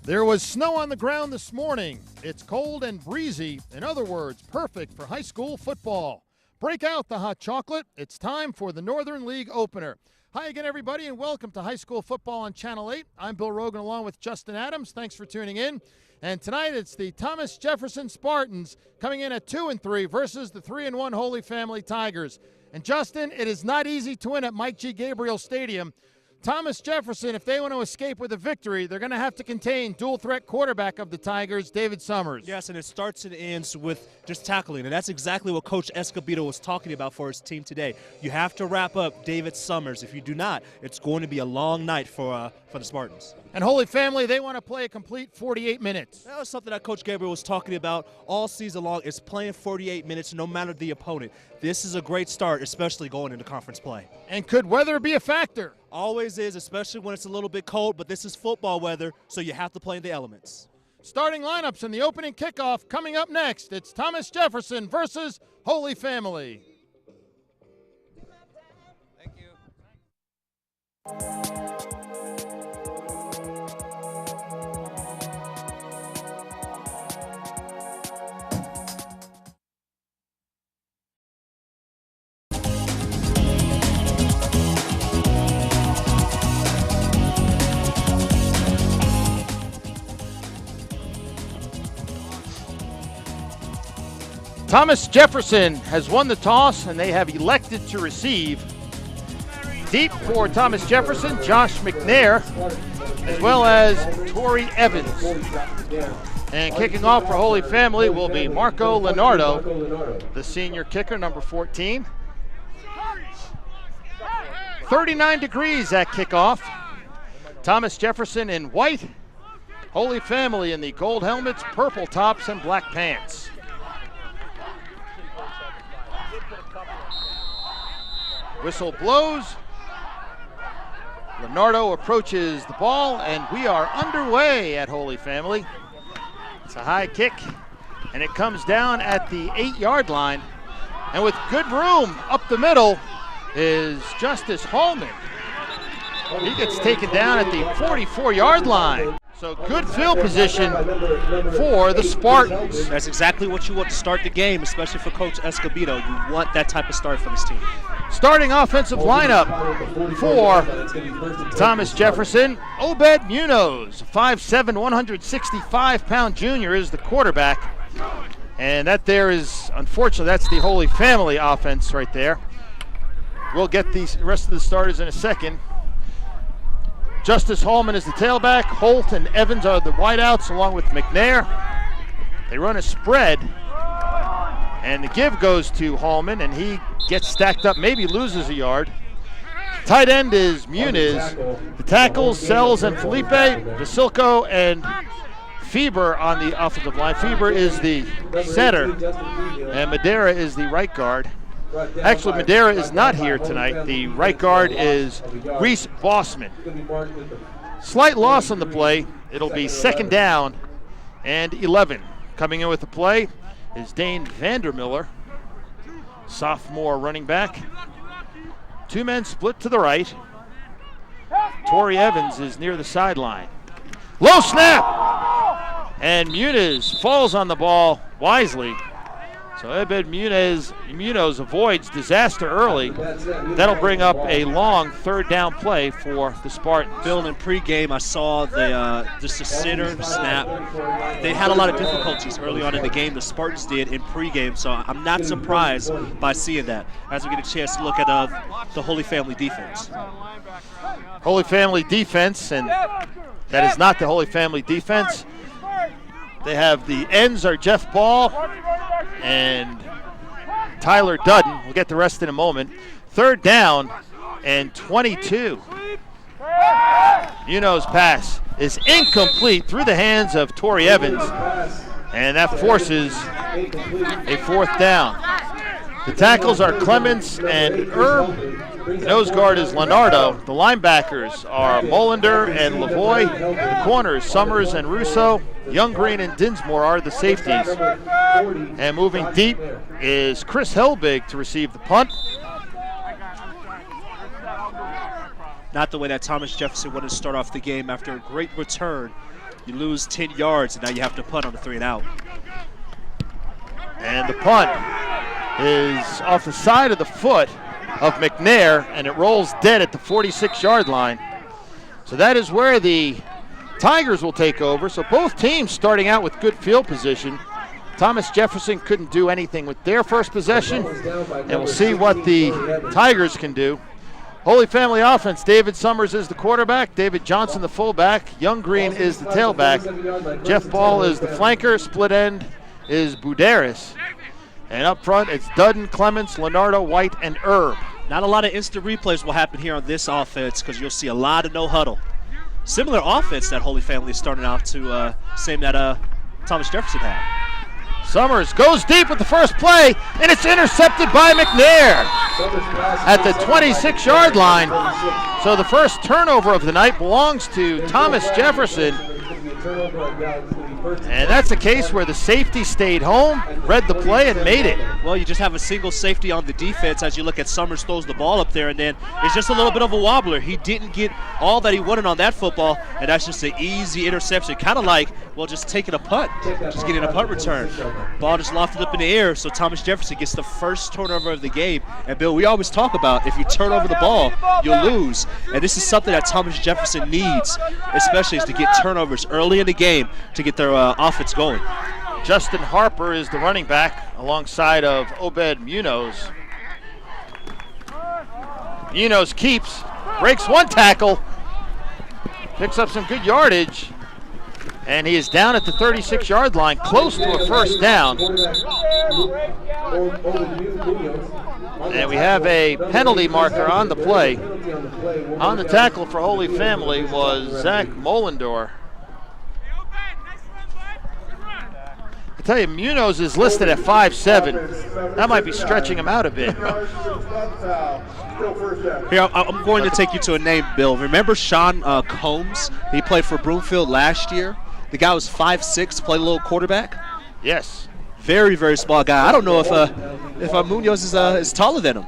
There was snow on the ground this morning. It's cold and breezy. In other words, perfect for high school football. Break out the hot chocolate. It's time for the Northern League opener. Hi again, everybody, and welcome to High School Football on Channel 8. I'm Bill Rogan along with Justin Adams. Thanks for tuning in. And tonight it's the Thomas Jefferson Spartans coming in at 2-3 versus the 3-1 Holy Family Tigers. And Justin, it is not easy to win at Mike G. Gabriel Stadium. Thomas Jefferson, if they want to escape with a victory, they're going to have to contain dual-threat quarterback of the Tigers, David Summers. Yes, and it starts and ends with just tackling, and that's exactly what Coach Escobedo was talking about for his team today. You have to wrap up David Summers. If you do not, it's going to be a long night for the Spartans. And Holy Family, they want to play a complete 48 minutes. That was something that Coach Gabriel was talking about all season long, is playing 48 minutes no matter the opponent. This is a great start, especially going into conference play. And could weather be a factor? Always is, especially when it's a little bit cold, but this is football weather, so you have to play in the elements. Starting lineups in the opening kickoff coming up next. It's Thomas Jefferson versus Holy Family. Thank you. Thomas Jefferson has won the toss, and they have elected to receive. Deep for Thomas Jefferson, Josh McNair, as well as Torrey Evans. And kicking off for Holy Family will be Marco Leonardo, the senior kicker, number 14. 39 degrees at kickoff. Thomas Jefferson in white. Holy Family in the gold helmets, purple tops, and black pants. Whistle blows. Leonardo approaches the ball, and we are underway at Holy Family. It's a high kick, and it comes down at the 8-yard line. And with good room up the middle is Justice Hallman. He gets taken down at the 44-yard line. So good field position for the Spartans. That's exactly what you want to start the game, especially for Coach Escobedo. You want that type of start for this team. Starting offensive lineup for Thomas Jefferson, Obed Munoz, 5'7", 165-pound junior is the quarterback. And that there is, unfortunately, that's the Holy Family offense right there. We'll get the rest of the starters in a second. Justice Hallman is the tailback. Holt and Evans are the wideouts along with McNair. They run a spread, and the give goes to Hallman, and he gets stacked up, maybe loses a yard. Tight end is Muniz. The tackles, Sells and Felipe, Vasilko and Fieber on the offensive line. Fieber is the center, and Madera is the right guard. Actually, Madera is not here tonight. The right guard is Reese Bossman. Slight loss on the play. It'll be second down and 11. Coming in with the play is Dane Vandermiller, sophomore running back. Two men split to the right. Torrey Evans is near the sideline. Low snap! And Muniz falls on the ball wisely. So Obed Munoz avoids disaster early. That'll bring up a long third down play for the Spartans. Bill, in pregame, I saw just the center, snap. They had a lot of difficulties early on in the game. The Spartans did in pregame, so I'm not surprised by seeing that as we get a chance to look at the Holy Family defense. Holy Family defense, and that is not the Holy Family defense. They have the ends are Jeff Ball and Tyler Dudden. We'll get the rest in a moment. Third down and 22. Munoz pass is incomplete through the hands of Torrey Evans, and that forces a fourth down. The tackles are Clements and Erb. The nose guard is Leonardo. The linebackers are Molander and Lavoie. The corners, Summers and Russo. Young Green and Dinsmore are the safeties. And moving deep is Chris Helbig to receive the punt. Not the way that Thomas Jefferson wanted to start off the game after a great return You lose 10 yards, and now you have to punt on the 3 and out. And the punt is off the side of the foot of McNair, and it rolls dead at the 46-yard line. So that is where the Tigers will take over. So both teams starting out with good field position. Thomas Jefferson couldn't do anything with their first possession, and we'll see what the Tigers can do. Holy Family offense, David Summers is the quarterback, David Johnson the fullback, Young Green is the tailback, Jeff Ball is the flanker, split end is Buderis. And up front, it's Dudden, Clements, Leonardo, White, and Erb. Not a lot of instant replays will happen here on this offense because you'll see a lot of no huddle. Similar offense that Holy Family is starting out to same that Thomas Jefferson had. Summers goes deep with the first play, and it's intercepted by McNair at the 26-yard line. So the first turnover of the night belongs to Thomas Jefferson. And that's a case where the safety stayed home, read the play, and made it. Well, you just have a single safety on the defense as you look at Summers throws the ball up there, and then it's just a little bit of a wobbler. He didn't get all that he wanted on that football, and that's just an easy interception. Kind of like, well, just taking a punt, just getting a punt return. Ball just lofted up in the air, so Thomas Jefferson gets the first turnover of the game. And, Bill, we always talk about if you turn over the ball, you'll lose. And this is something that Thomas Jefferson needs, especially is to get turnovers early in the game to get their offense going. Justin Harper is the running back alongside of Obed Munoz. Munoz keeps, breaks one tackle, picks up some good yardage, and he is down at the 36-yard line, close to a first down. And we have a penalty marker on the play. On the tackle for Holy Family was Zach Mollendor. I tell you, Munoz is listed at 5'7". That might be stretching him out a bit. Here, I'm going to take you to a name, Bill. Remember Sean Combs? He played for Broomfield last year. The guy was 5'6", played a little quarterback. Yes. Very, very small guy. I don't know if Munoz is taller than him.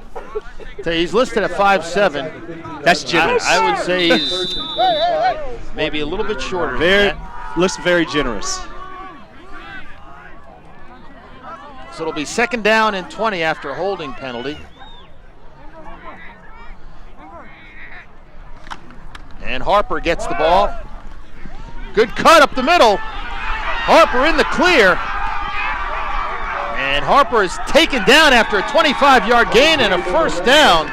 He's listed at 5'7". That's generous. I would say he's maybe a little bit shorter. Looks very generous. So it'll be 2nd down and 20 after a holding penalty. And Harper gets the ball. Good cut up the middle. Harper in the clear. And Harper is taken down after a 25-yard gain and a first down.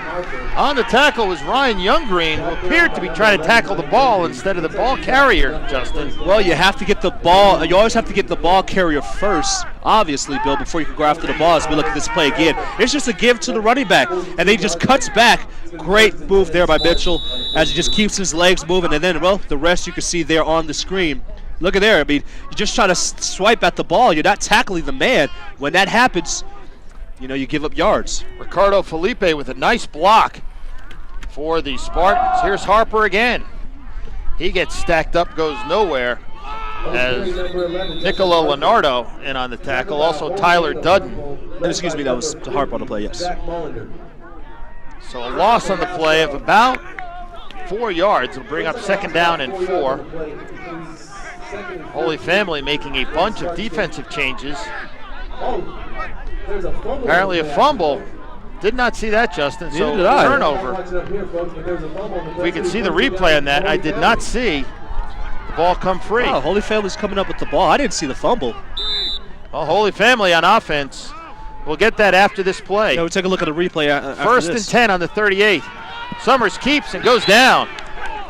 On the tackle was Ryan Younggreen, who appeared to be trying to tackle the ball instead of the ball carrier, Justin. Well, you have to get the ball. You always have to get the ball carrier first, obviously, Bill, before you can go after the ball. As we look at this play again, it's just a give to the running back, and then he just cuts back. Great move there by Mitchell as he just keeps his legs moving, and then, well, the rest you can see there on the screen. Look at there. I mean, you just try to swipe at the ball. You're not tackling the man. When that happens, you know, you give up yards. Ricardo Felipe with a nice block for the Spartans. Here's Harper again. He gets stacked up, goes nowhere, as Nicola Leonardo in on the tackle. Also Tyler Dudden. Excuse me, that was Harper on the play, yes. So a loss on the play of about 4 yards. Will bring up 2nd down and 4. Holy Family making a bunch of defensive changes. Apparently a fumble. Did not see that, Justin. So turnover. If we can see the replay on that, I did not see the ball come free. Wow, Holy Family's coming up with the ball. I didn't see the fumble. Well, Holy Family on offense. We'll get that after this play. Yeah, we'll take a look at the replay after 1st and 10 on the 38. Summers keeps and goes down.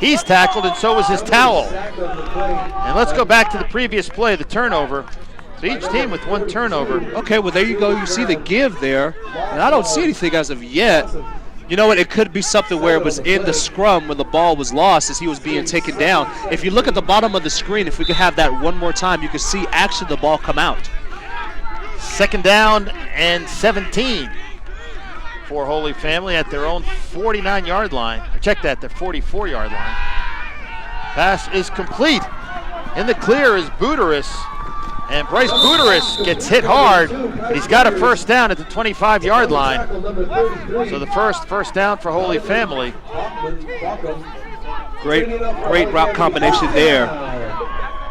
He's tackled, and so was his towel. And let's go back to the previous play, the turnover. So each team with 1 turnover. Okay, well, there you go. You see the give there. And I don't see anything as of yet. You know what? It could be something where it was in the scrum when the ball was lost as he was being taken down. If you look at the bottom of the screen, if we could have that one more time, you can see actually the ball come out. 2nd down and 17 for Holy Family at their own 49-yard line. Check that, their 44-yard line. Pass is complete. In the clear is Buderis. And Bryce Buderis gets hit hard. He's got a first down at the 25-yard line. So the first down for Holy Family. Great route combination there.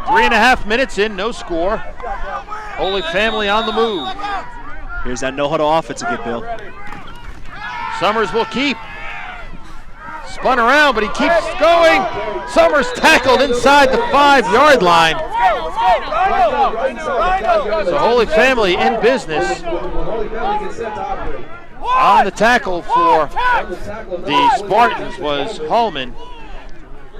3.5 minutes in, no score. Holy Family on the move. Here's that no-huddle offense again, Bill. Summers will keep. Spun around, but he keeps going. Summers tackled inside the 5-yard line. So Holy Family in business. On the tackle for the Spartans was Hallman.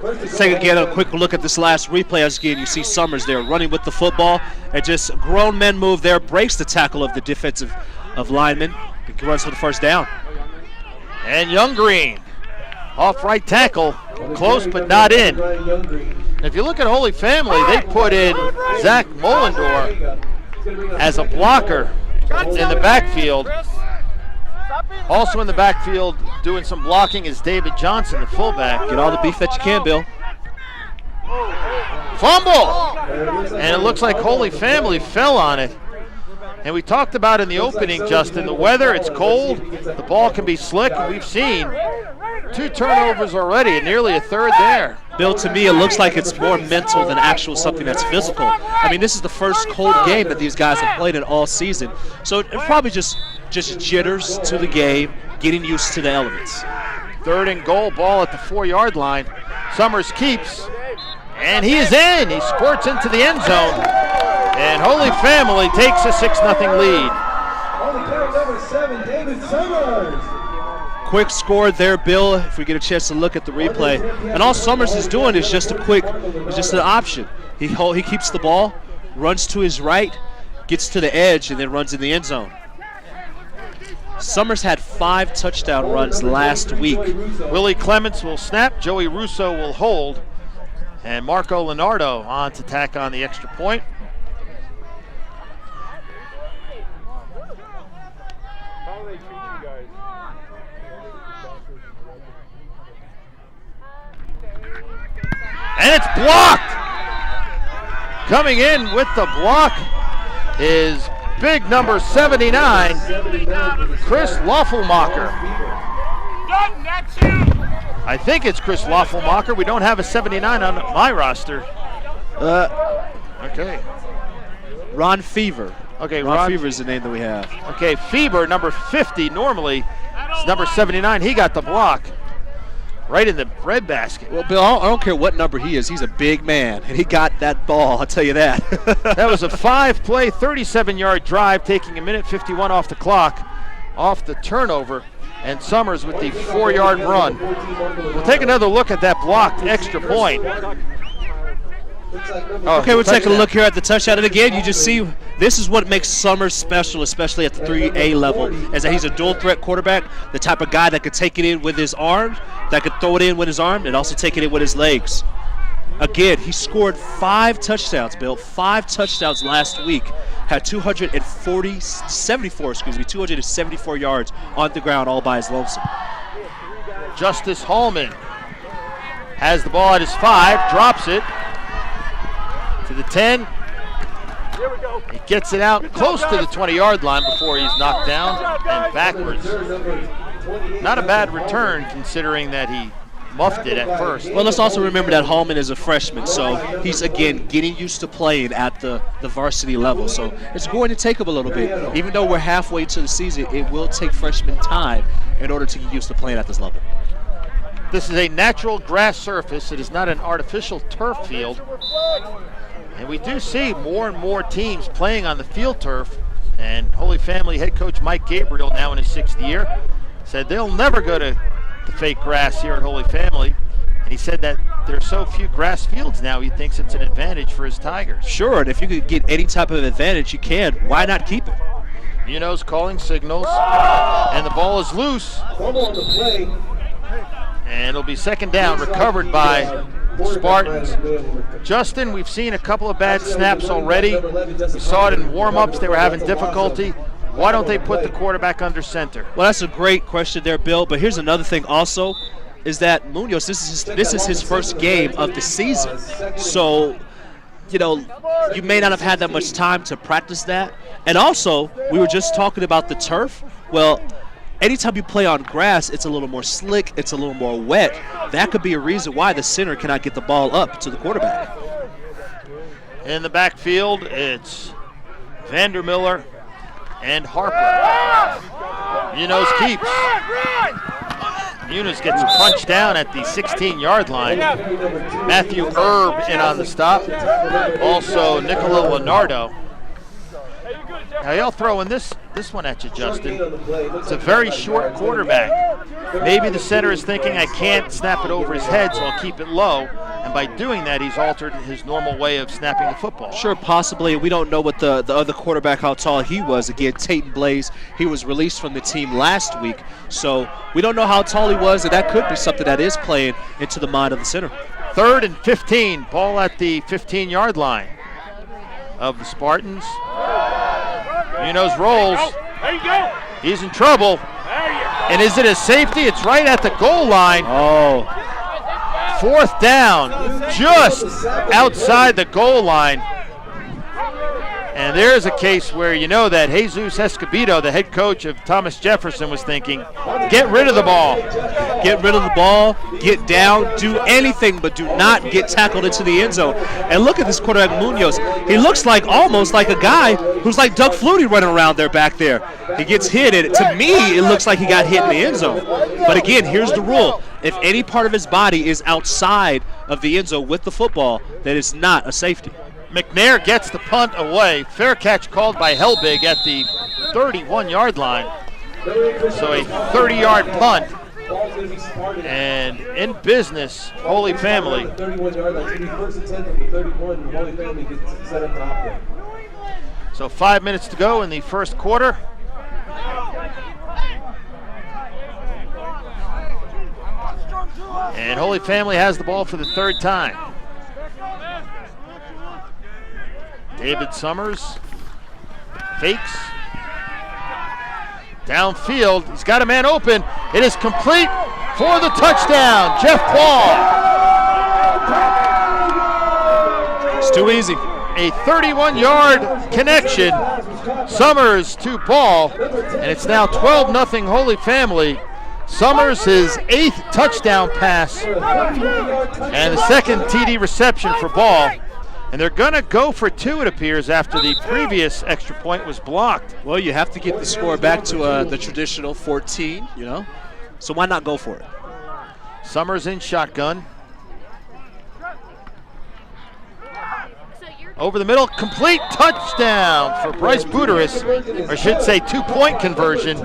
Let's take again a quick look at this last replay. As again, you see Summers there running with the football, and just a grown men move there, breaks the tackle of the defensive lineman, and runs for the first down. And Young Green, off right tackle, close but not in. If you look at Holy Family, they put in Zach Mollendor as a blocker in the backfield. Also in the backfield doing some blocking is David Johnson, the fullback. Get all the beef that you can, Bill. Fumble! And it looks like Holy Family fell on it. And we talked about in the opening, Justin, the weather, it's cold, the ball can be slick. We've seen 2 turnovers already and nearly a third there. Bill, to me, it looks like it's more mental than actual something that's physical. I mean, this is the first cold game that these guys have played in all season. So it's probably just jitters to the game, getting used to the elements. 3rd and goal, ball at the 4-yard line. Summers keeps, and he is in. He squirts into the end zone. And Holy Family takes a 6-0 lead. Number 7, David Summers. Quick score there, Bill, if we get a chance to look at the replay. And all Summers is doing is just an option. He keeps the ball, runs to his right, gets to the edge, and then runs in the end zone. Summers had 5 touchdown runs last week. Willie Clements will snap, Joey Russo will hold, and Marco Leonardo on to tack on the extra point. And it's blocked. Coming in with the block is big number 79, Chris Loffelmacher. I think it's Chris Loffelmacher. We don't have a 79 on my roster. Okay. Ron Fever. Okay, Ron Fever is the name that we have. Okay, Fever, number 50. Normally, it's number 79. He got the block. Right in the breadbasket. Well, Bill, I don't care what number he is. He's a big man, and he got that ball, I'll tell you that. That was a 5-play, 37-yard drive, taking 1:51 off the clock, off the turnover, and Summers with the 4-yard run. We'll take another look at that blocked extra point. Okay, we're taking a look here at the touchdown. And again, you just see this is what makes Summers special, especially at the 3A level, is that he's a dual threat quarterback, the type of guy that could take it in with his arm, that could throw it in with his arm, and also take it in with his legs. Again, he scored 5 touchdowns, Bill, 5 touchdowns last week, had 274 yards on the ground all by his lonesome. Justice Hallman has the ball at his 5, drops it to the 10. He gets it out close to the 20-yard line before he's knocked down and backwards. Not a bad return considering that he muffed it at first. Well, let's also remember that Hallman is a freshman, so he's, again, getting used to playing at the varsity level. So it's going to take him a little bit. Even though we're halfway to the season, it will take freshmen time in order to get used to playing at this level. This is a natural grass surface. It is not an artificial turf field. And we do see more and more teams playing on the field turf. And Holy Family head coach Mike Gabriel, now in his 6th year, said they'll never go to the fake grass here at Holy Family. And he said that there are so few grass fields now, he thinks it's an advantage for his Tigers. Sure, and if you could get any type of advantage, you can. Why not keep it? Munoz calling signals, and the ball is loose. And it'll be 2nd down, recovered by the Spartans. Justin, we've seen a couple of bad snaps already. We saw it in warm-ups. They were having difficulty. Why don't they put the quarterback under center? Well, that's a great question there, Bill. But here's another thing also, is that Munoz, this is his first game of the season. So, you know, you may not have had that much time to practice that. And also, we were just talking about the turf. Well, anytime you play on grass, it's a little more slick, it's a little more wet. That could be a reason why the center cannot get the ball up to the quarterback. In the backfield, it's Vandermiller and Harper. Munoz keeps. Munoz gets punched down at the 16-yard line. Matthew Erb in on the stop. Also Nicola Leonardo. Now y'all throwing this one at you, Justin. It's a very short quarterback. Maybe the center is thinking, I can't snap it over his head, so I'll keep it low. And by doing that, he's altered his normal way of snapping the football. Sure, possibly. We don't know what the other quarterback, how tall he was. Again, Tate Blaze, he was released from the team last week. So we don't know how tall he was, and that could be something that is playing into the mind of the center. 3rd and 15, ball at the 15-yard line of the Spartans. Munoz rolls. There you go. He's in trouble. And is it a safety? It's right at the goal line. Oh. 4th down, just outside the goal line. And there's a case where you know that Jesus Escobedo, the head coach of Thomas Jefferson, was thinking, get rid of the ball. Get rid of the ball, get down, do anything but do not get tackled into the end zone. And look at this quarterback, Munoz. He looks like almost like a guy who's like Doug Flutie running around there back there. He gets hit, and to me, it looks like he got hit in the end zone. But again, here's the rule. If any part of his body is outside of the end zone with the football, that is not a safety. McNair gets the punt away. Fair catch called by Helbig at the 31-yard line. So a 30-yard punt. And in business, Holy Family. So 5 minutes to go in the first quarter. And Holy Family has the ball for the 3rd time. David Summers fakes. Downfield, he's got a man open. It is complete for the touchdown, Jeff Ball. It's too easy. A 31-yard connection. Summers to Ball, and it's now 12-0 Holy Family. Summers, his 8th touchdown pass, and the 2nd TD reception for Ball. And they're going to go for 2, it appears, after the previous extra point was blocked. Well, you have to get the score back to the traditional 14, you know. So why not go for it? Summers in shotgun. Over the middle, complete touchdown for Bryce Buteris, or I should say 2-point conversion.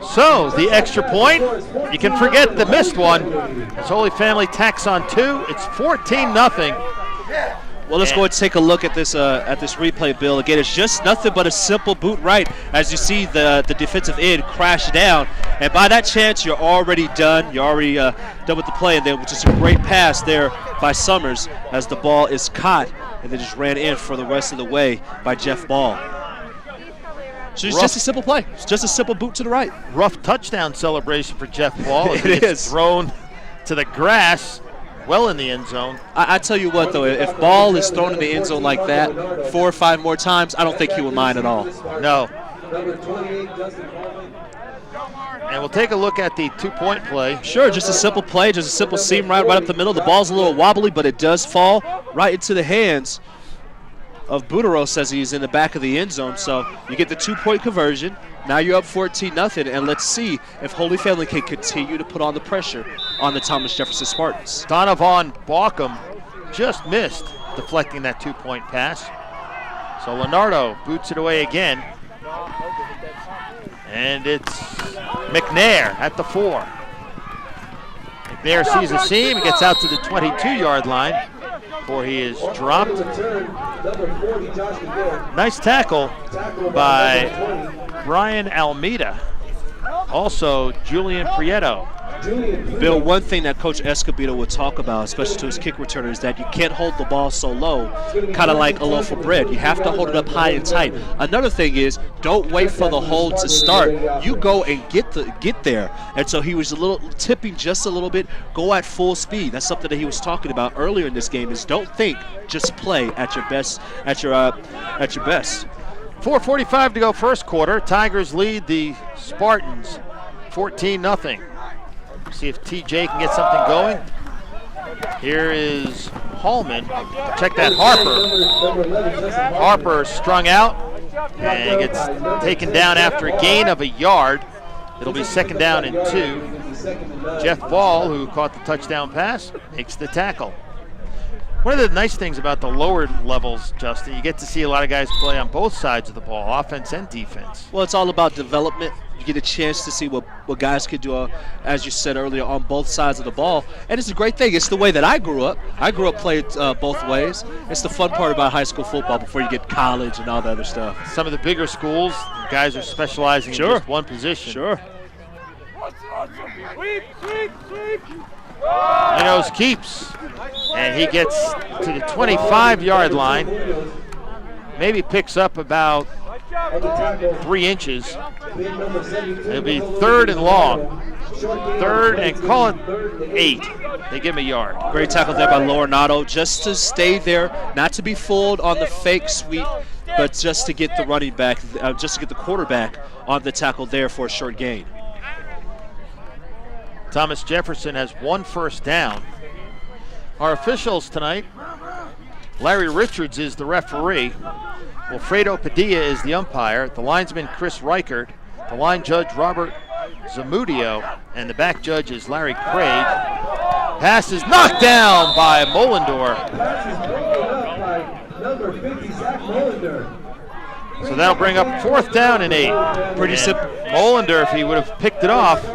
So the extra point, you can forget the missed one. As Holy Family tacks on 2, it's 14-0. Well, let's go and take a look at this replay, Bill. Again, it's just nothing but a simple boot right. As you see the defensive end crash down. And by that chance, you're already done. You're already done with the play. And then just a great pass there by Summers as the ball is caught. And then just ran in for the rest of the way by Jeff Ball. So it's just a simple play. It's just a simple boot to the right. Rough touchdown celebration for Jeff Ball. It is. Thrown to the grass. Well in the end zone. I tell you what, though, if Ball is thrown in the end zone like that 4 or 5 more times, I don't think he would mind at all. No. And we'll take a look at the 2-point play. Sure, just a simple play, just a simple seam right up the middle. The ball's a little wobbly, but it does fall right into the hands of Buteros as he's in the back of the end zone. So you get the 2-point conversion. Now you're up 14-0, and let's see if Holy Family can continue to put on the pressure on the Thomas Jefferson Spartans. Donovan Baucom just missed deflecting that 2-point pass. So Leonardo boots it away again. And it's McNair at the 4. McNair sees a seam and gets out to the 22-yard line before he is dropped. Nice tackle by Brian Almeida. Also, Julian Prieto. Bill, one thing that Coach Escobedo would talk about, especially to his kick returner, is that you can't hold the ball so low, kind of like a loaf of bread. You have to hold it up high and tight. Another thing is, don't wait for the hold to start. You go and get there. And so he was a little tipping just a little bit, go at full speed. That's something that he was talking about earlier in this game, is don't think, just play at your best, at your best. 4:45 to go first quarter. Tigers lead the Spartans 14-0. See if TJ can get something going. Here is Hallman. Check that, Harper. Harper strung out and gets taken down after a gain of a yard. It'll be 2nd down and 2. Jeff Ball, who caught the touchdown pass, makes the tackle. One of the nice things about the lower levels, Justin, you get to see a lot of guys play on both sides of the ball, offense and defense. Well, it's all about development. You get a chance to see what guys could do, as you said earlier, on both sides of the ball. And it's a great thing. It's the way that I grew up. I grew up playing both ways. It's the fun part about high school football before you get college and all the other stuff. Some of the bigger schools, guys are specializing in just one position. Sure. Munoz keeps, and he gets to the 25-yard line. Maybe picks up about 3 inches. It'll be 3rd and long. 3rd and call it 8. They give him a yard. Great tackle there by Lorenado, just to stay there, not to be fooled on the fake sweep, but just to get the running back, just to get the quarterback on the tackle there for a short gain. Thomas Jefferson has 1 first down. Our officials tonight, Larry Richards is the referee. Wilfredo Padilla is the umpire. The linesman Chris Reichert. The line judge Robert Zamudio. And the back judge is Larry Craig. Pass is knocked down by Mollendor. So that'll bring up 4th down and 8. Pretty simple. Mollendor, if he would have picked it off,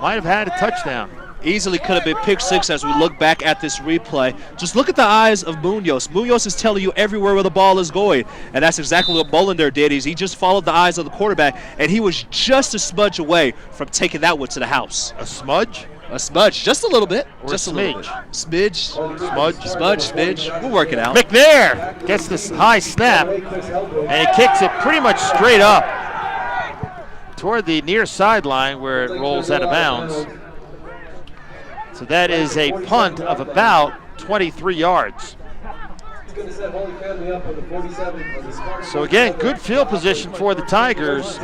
might have had a touchdown. Easily could have been pick 6 as we look back at this replay. Just look at the eyes of Munoz. Munoz is telling you everywhere where the ball is going, and that's exactly what Mollendor did. He just followed the eyes of the quarterback, and he was just a smudge away from taking that one to the house. A smudge? A smudge, just a little bit. Or just a little bit. Smidge. Smudge. We'll work it out. McNair gets this high snap, and he kicks it pretty much straight up toward the near sideline where it rolls out of bounds. So that is a punt of about 23 yards. So again, good field position for the Tigers.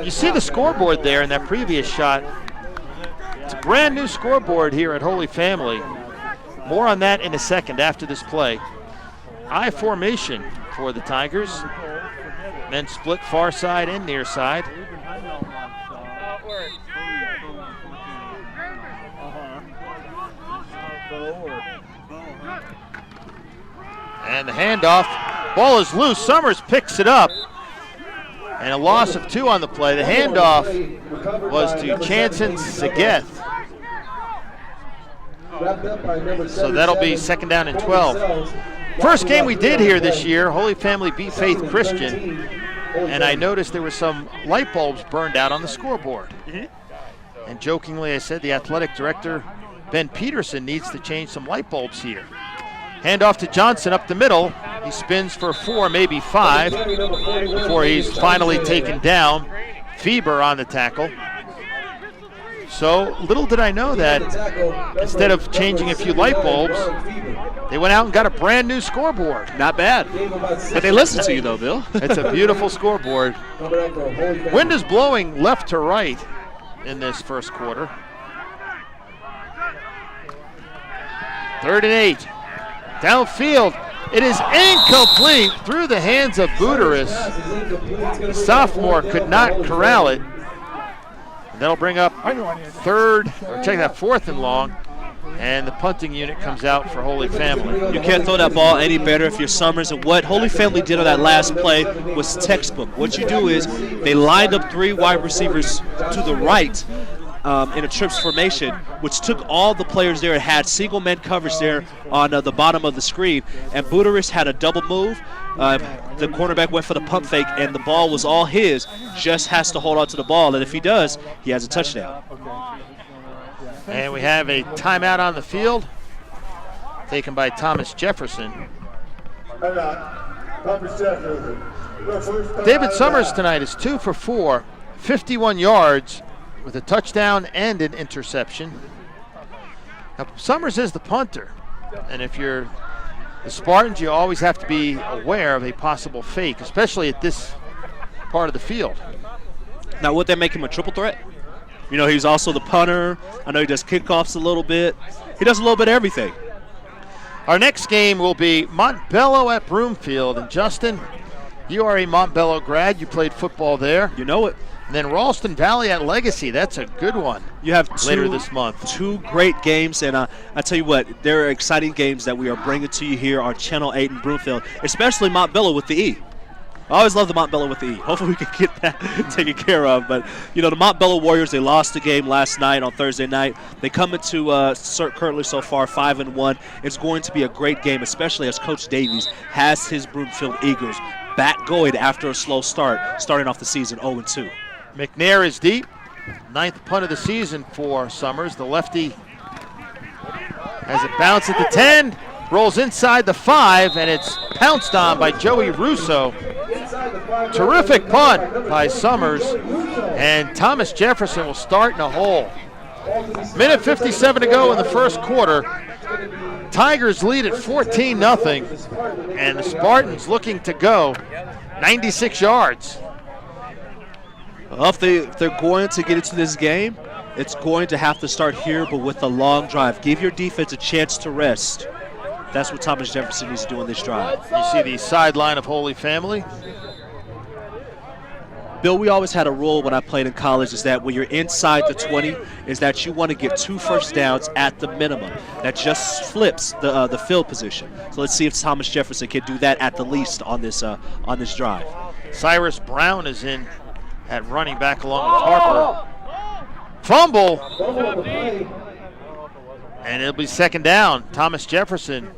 You see the scoreboard there in that previous shot. It's a brand new scoreboard here at Holy Family. More on that in a second after this play. I formation for the Tigers. Men split far side and near side. And the handoff. Ball is loose. Summers picks it up. And a loss of 2 on the play. The handoff was to Chanson Segeth. So that'll be 2nd down and 12. First game we did here this year, Holy Family beat Faith Christian. And I noticed there were some light bulbs burned out on the scoreboard. And jokingly I said the athletic director, Ben Peterson, needs to change some light bulbs here. Handoff to Johnson up the middle. He spins for 4, maybe 5, before he's finally taken down. Fieber on the tackle. So little did I know that instead of changing a few light bulbs, they went out and got a brand new scoreboard. Not bad. But they listened to you though, Bill. It's a beautiful scoreboard. Wind is blowing left to right in this first quarter. 3rd and 8. Downfield, it is incomplete through the hands of Buteris. The sophomore could not corral it. And that'll bring up 4th and long. And the punting unit comes out for Holy Family. You can't throw that ball any better if you're Summers. And what Holy Family did on that last play was textbook. What you do is they lined up 3 wide receivers to the right in a trips formation, which took all the players there and had single man coverage there on the bottom of the screen. And Buteris had a double move. The cornerback went for the pump fake, and the ball was all his. Just has to hold on to the ball, and if he does, he has a touchdown. And we have a timeout on the field, taken by Thomas Jefferson. David Summers tonight is 2 for 4, 51 yards with a touchdown and an interception. Now, Summers is the punter, and if you're the Spartans, you always have to be aware of a possible fake, especially at this part of the field. Now, would that make him a triple threat? You know, he's also the punter. I know he does kickoffs a little bit. He does a little bit of everything. Our next game will be Montbello at Broomfield. And Justin, you are a Montbello grad. You played football there. You know it. And then Ralston Valley at Legacy. That's a good one. You have later this month. 2 great games, and I tell you what, there are exciting games that we are bringing to you here on Channel 8 in Broomfield, especially Montbello with the E. I always love the Montbello with the E. Hopefully we can get that taken care of. But, you know, the Montbello Warriors, they lost the game last night on Thursday night. They come into currently so far 5-1. It's going to be a great game, especially as Coach Davies has his Broomfield Eagles back going after a slow start, starting off the season 0-2. McNair is deep. 9th punt of the season for Summers. The lefty has it bounced at the 10, rolls inside the 5, and it's pounced on by Joey Russo. Terrific punt by Summers, and Thomas Jefferson will start in a hole. Minute 57 to go in the first quarter. Tigers lead at 14-0, and the Spartans looking to go 96 yards. Well, if they're going to get into this game, it's going to have to start here, but with a long drive. Give your defense a chance to rest. That's what Thomas Jefferson needs to do on this drive. You see the sideline of Holy Family. Bill, we always had a rule when I played in college is that when you're inside the 20 is that you want to get 2 first downs at the minimum. That just flips the field position. So let's see if Thomas Jefferson can do that at the least on this drive. Cyrus Brown is in at running back along with Harper. Fumble. And it'll be second down. Thomas Jefferson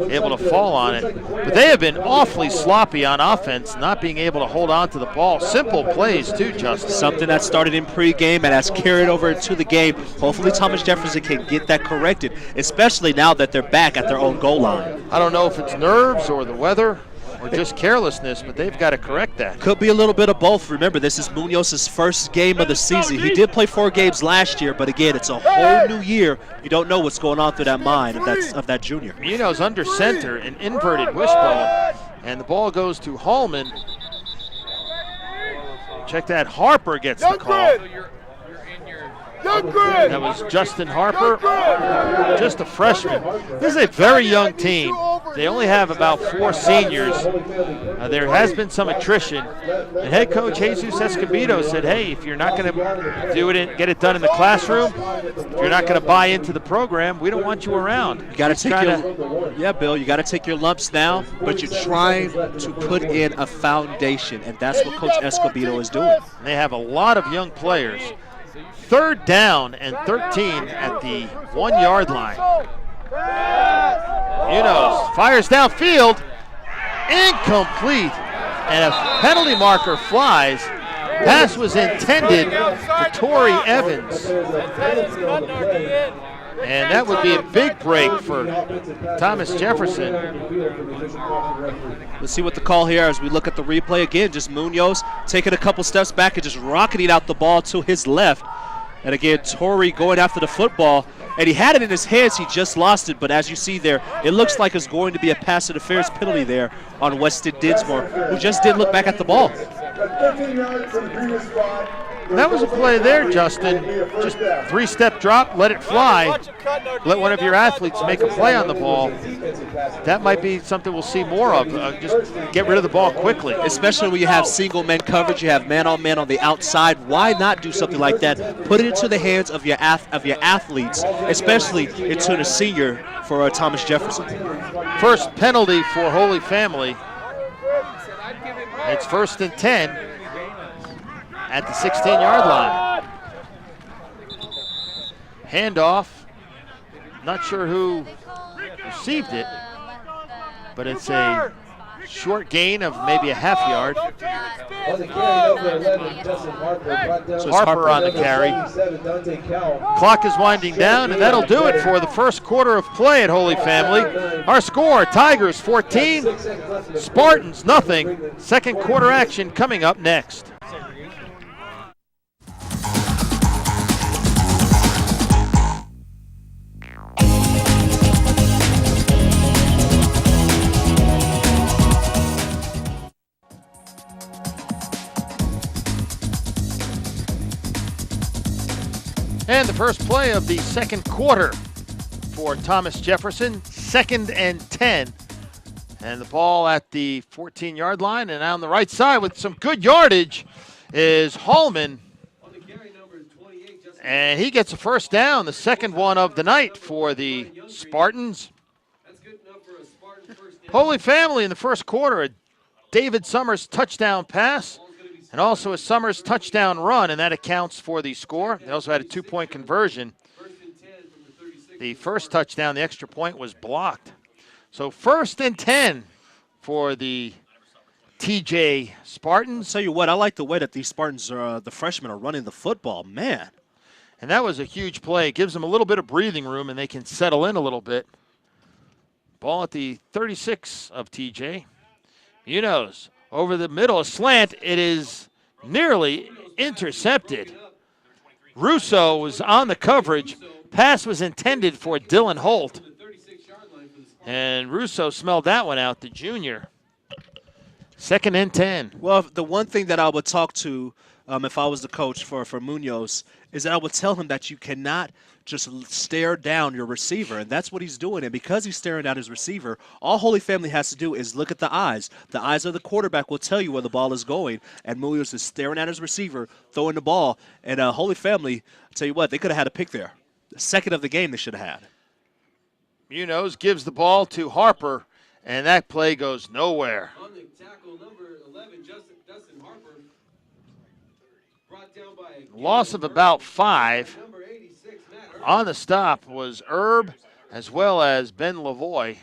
able to fall on it. But they have been awfully sloppy on offense, not being able to hold on to the ball. Simple plays too, Justin. Something that started in pregame and has carried over into the game. Hopefully Thomas Jefferson can get that corrected, especially now that they're back at their own goal line. I don't know if it's nerves or the weather or just carelessness, but they've got to correct that. Could be a little bit of both. Remember, this is Munoz's first game of the season. He did play 4 games last year, but again, it's a whole new year. You don't know what's going on through that mind of that junior. Munoz under center, an inverted wishbone, and the ball goes to Hallman. Check that, Harper gets the call. That was Justin Harper, just a freshman. This is a very young team. They only have about 4 seniors. There has been some attrition. And head coach Jesus Escobedo said, hey, if you're not going to do it, get it done in the classroom, if you're not going to buy into the program, we don't want you around. You got to take Bill, you got to take your lumps now, but you're trying to put in a foundation, and that's what Coach Escobedo is doing. And they have a lot of young players. 3rd down and 13 at the 1-yard line. Munoz fires downfield, incomplete, and a penalty marker flies. Pass was intended for Torrey Evans. And that would be a big break for Thomas Jefferson. Let's see what the call here as we look at the replay again. Just Munoz taking a couple steps back and just rocketing out the ball to his left. And again, Torrey going after the football. And he had it in his hands, he just lost it. But as you see there, it looks like it's going to be a pass interference penalty there on Weston Dinsmore, who just didn't look back at the ball. That was a play there, Justin. Just 3-step drop, let it fly. Let one of your athletes make a play on the ball. That might be something we'll see more of. Just get rid of the ball quickly. Especially when you have single man coverage, you have man-on-man on the outside. Why not do something like that? Put it into the hands of your athletes, especially into the senior for Thomas Jefferson. First penalty for Holy Family. It's 1st and 10. At the 16-yard line. Handoff. Not sure who received it, but it's a short gain of maybe a half yard. So Harper on the carry. Clock is winding down, and that'll do it for the first quarter of play at Holy Family. Our score, Tigers 14, Spartans nothing. Second quarter action coming up next. And the first play of the second quarter. for Thomas Jefferson, 2nd and 10. And the ball at the 14-yard line. And on the right side with some good yardage is Hallman. And he gets a first down, the second one of the night for the Spartans. Holy Family in the first quarter, a David Summers touchdown pass and also a Summers touchdown run, and that accounts for the score. They also had a 2-point conversion. The first touchdown, the extra point, was blocked. So 1st and 10 for the TJ Spartans. I'll tell you what, I like the way that these Spartans, the freshmen, are running the football. Man. And that was a huge play. It gives them a little bit of breathing room, and they can settle in a little bit. Ball at the 36 of TJ. Munoz over the middle, a slant. It is nearly intercepted. Russo was on the coverage. Pass was intended for Dylan Holt. And Russo smelled that one out, the junior. 2nd and 10. Well, the one thing that I would talk to if I was the coach for Munoz is that I would tell him that you cannot just stare down your receiver, and that's what he's doing. And because he's staring down his receiver, all Holy Family has to do is look at the eyes. The eyes of the quarterback will tell you where the ball is going, and Munoz is staring at his receiver, throwing the ball. And Holy Family, I'll tell you what, they could have had a pick there. The second of the game they should have had. Munoz gives the ball to Harper, and that play goes nowhere. On the tackle, number 11, Dustin Harper, brought down by Loss of about 5. number 86, Matt Herb. On the stop was Herb as well as Ben Lavoie.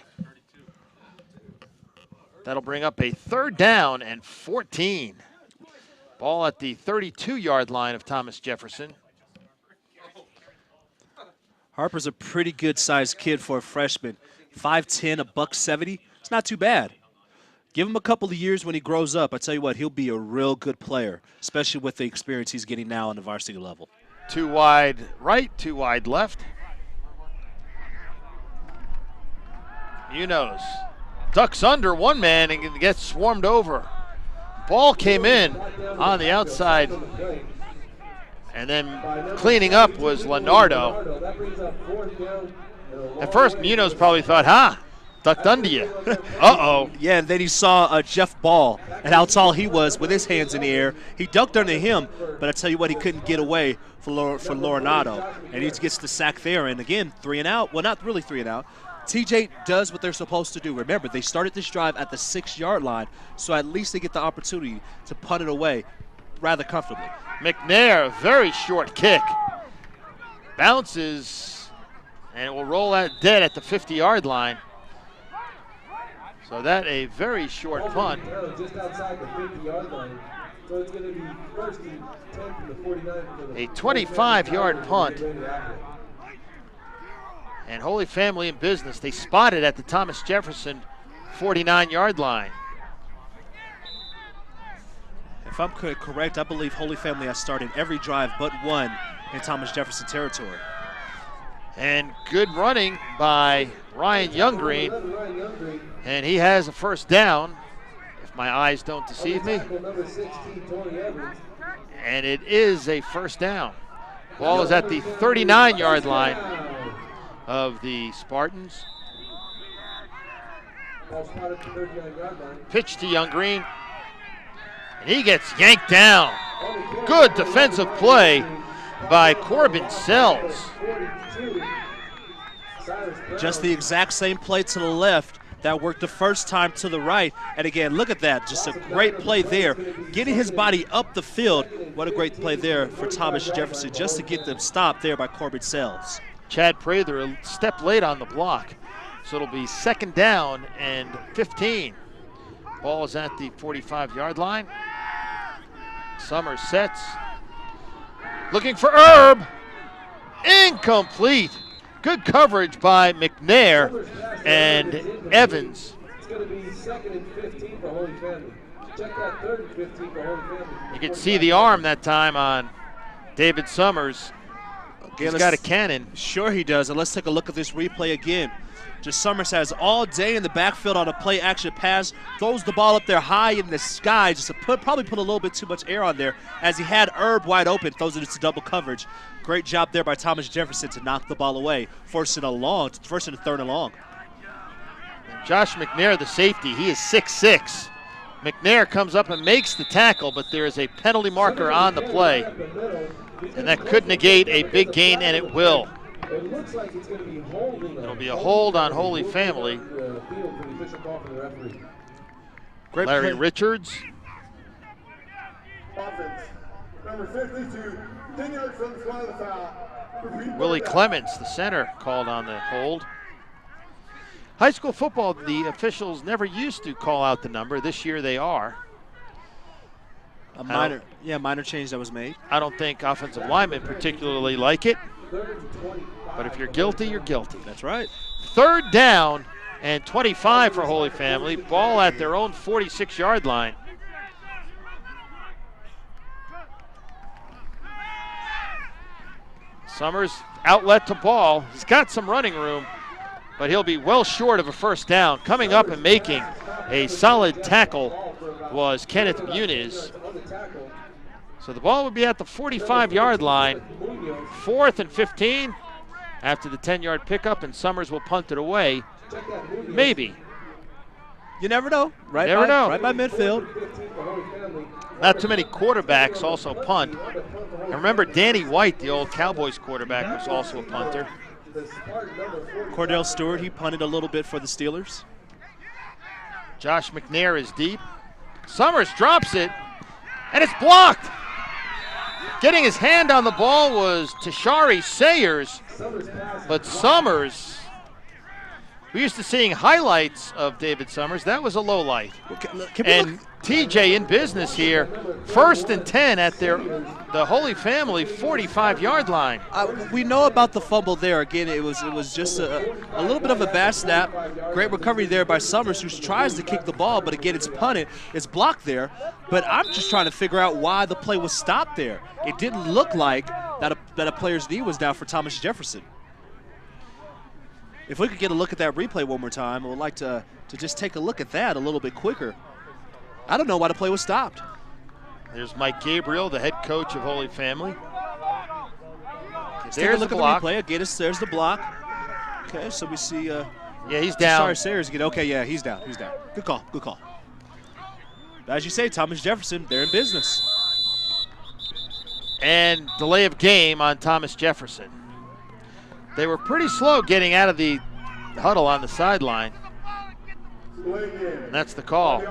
That'll bring up a 3rd down and 14. Ball at the 32-yard line of Thomas Jefferson. Harper's a pretty good-sized kid for a freshman. 5'10", $170. It's not too bad. Give him a couple of years when he grows up. I tell you what, he'll be a real good player, especially with the experience he's getting now on the varsity level. 2 wide right, 2 wide left. Munoz ducks under one man and gets swarmed over. Ball came in on the outside. And then cleaning up was Leonardo. At first, Munoz probably thought, ducked under you. Uh-oh. Yeah, and then he saw Jeff Ball and how tall he was with his hands in the air. He ducked under him, but I tell you what, he couldn't get away for Leonardo. And he gets the sack there. And again, 3 and out. Well, not really 3 and out. TJ does what they're supposed to do. Remember, they started this drive at the 6-yard line, so at least they get the opportunity to punt it away rather comfortably. McNair, very short kick. Bounces, and it will roll out dead at the 50-yard line. So that a very short punt. Just outside the 50-yard line. So it's going to be 1st and 10 from the 49. A 25-yard punt. And Holy Family in business. They spotted at the Thomas Jefferson 49-yard line. If I'm correct, I believe Holy Family has started every drive but one in Thomas Jefferson territory. And good running by Ryan Younggreen. And he has a first down, if my eyes don't deceive me. And it is a first down. Ball is at the 39-yard line of the Spartans. Pitch to Younggreen. And he gets yanked down. Good defensive play by Corbin Sells. Just the exact same play to the left that worked the first time to the right. And again, look at that. Just a great play there. Getting his body up the field. What a great play there for Thomas Jefferson just to get them stopped there by Corbin Sells. Chad Prather a step late on the block. So it'll be 2nd down and 15. Ball is at the 45-yard line. Summers sets. Looking for Herb. Incomplete. Good coverage by McNair and Evans. It's going to be 2nd and 15 for Holy Family. Check that 3rd and 15 for Holy Family. You can see the arm that time on David Summers. He's got a cannon. Sure he does, and let's take a look at this replay again. Just Summers has all day in the backfield on a play action pass, throws the ball up there high in the sky, just to probably put a little bit too much air on there as he had Herb wide open, throws it into double coverage. Great job there by Thomas Jefferson to knock the ball away, first and third and long. Josh McNair, the safety, he is 6'6". McNair comes up and makes the tackle, but there is a penalty marker on the play. And that could negate a big gain, and it will. It'll be a hold on Holy Family. Great Larry play. Richards. Number 52, 10 yards from the front of the foul. Willie Clements, the center, called on the hold. High school football, the officials never used to call out the number. This year they are. A minor change that was made. I don't think offensive linemen particularly like it. But if you're guilty, you're guilty. That's right. Third down and 25 for Holy Family. Ball at their own 46-yard line. Summers outlet to ball. He's got some running room, but he'll be well short of a first down. Coming up and making a solid tackle was Kenneth Muniz. So the ball would be at the 45-yard line. 4th and 15 after the 10-yard pickup, and Summers will punt it away. Maybe. You never know. Right by midfield. Not too many quarterbacks also punt. And remember, Danny White, the old Cowboys quarterback, was also a punter. Cordell Stewart, he punted a little bit for the Steelers. Josh McNair is deep. Summers drops it, and it's blocked. Getting his hand on the ball was Tashari Sayers, but Summers, we used to seeing highlights of David Summers. That was a low light. And TJ in business here, 1st and 10 at the Holy Family 45-yard line. We know about the fumble there. Again, it was just a little bit of a bad snap. Great recovery there by Summers, who tries to kick the ball, but again, it's punted. It's blocked there. But I'm just trying to figure out why the play was stopped there. It didn't look like that a player's knee was down for Thomas Jefferson. If we could get a look at that replay one more time, I would like to just take a look at that a little bit quicker. I don't know why the play was stopped. There's Mike Gabriel, the head coach of Holy Family. Let's take a look at the replay. Again, there's the block. Okay, so we see. Yeah, he's down. Sorry, Sayers again. Okay, yeah, he's down. He's down. Good call. Good call. As you say, Thomas Jefferson, they're in business. And delay of game on Thomas Jefferson. They were pretty slow getting out of the huddle on the sideline. And that's the call.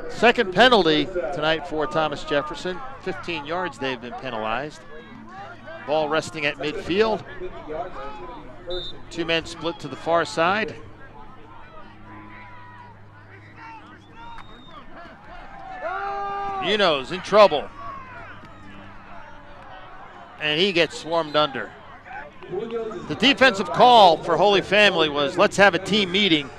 Second penalty tonight for Thomas Jefferson. 15 yards they've been penalized. Ball resting at midfield. 2 men split to the far side. Munoz in trouble. And he gets swarmed under. The defensive call for Holy Family was, let's have a team meeting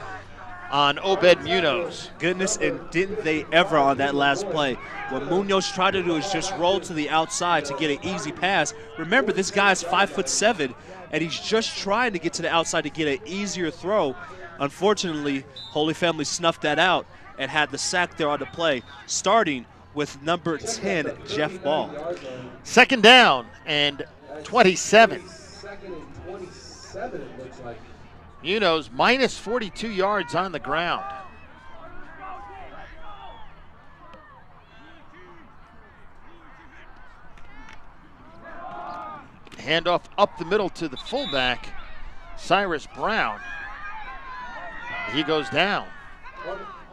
on Obed Munoz. Goodness, and didn't they ever on that last play. What Munoz tried to do is just roll to the outside to get an easy pass. Remember, this guy's 5'7", and he's just trying to get to the outside to get an easier throw. Unfortunately, Holy Family snuffed that out and had the sack there on the play, starting with number 10, Jeff Ball. Second down and 27. Second and 27, it looks like. Munoz minus 42 yards on the ground. Handoff up the middle to the fullback, Cyrus Brown. He goes down.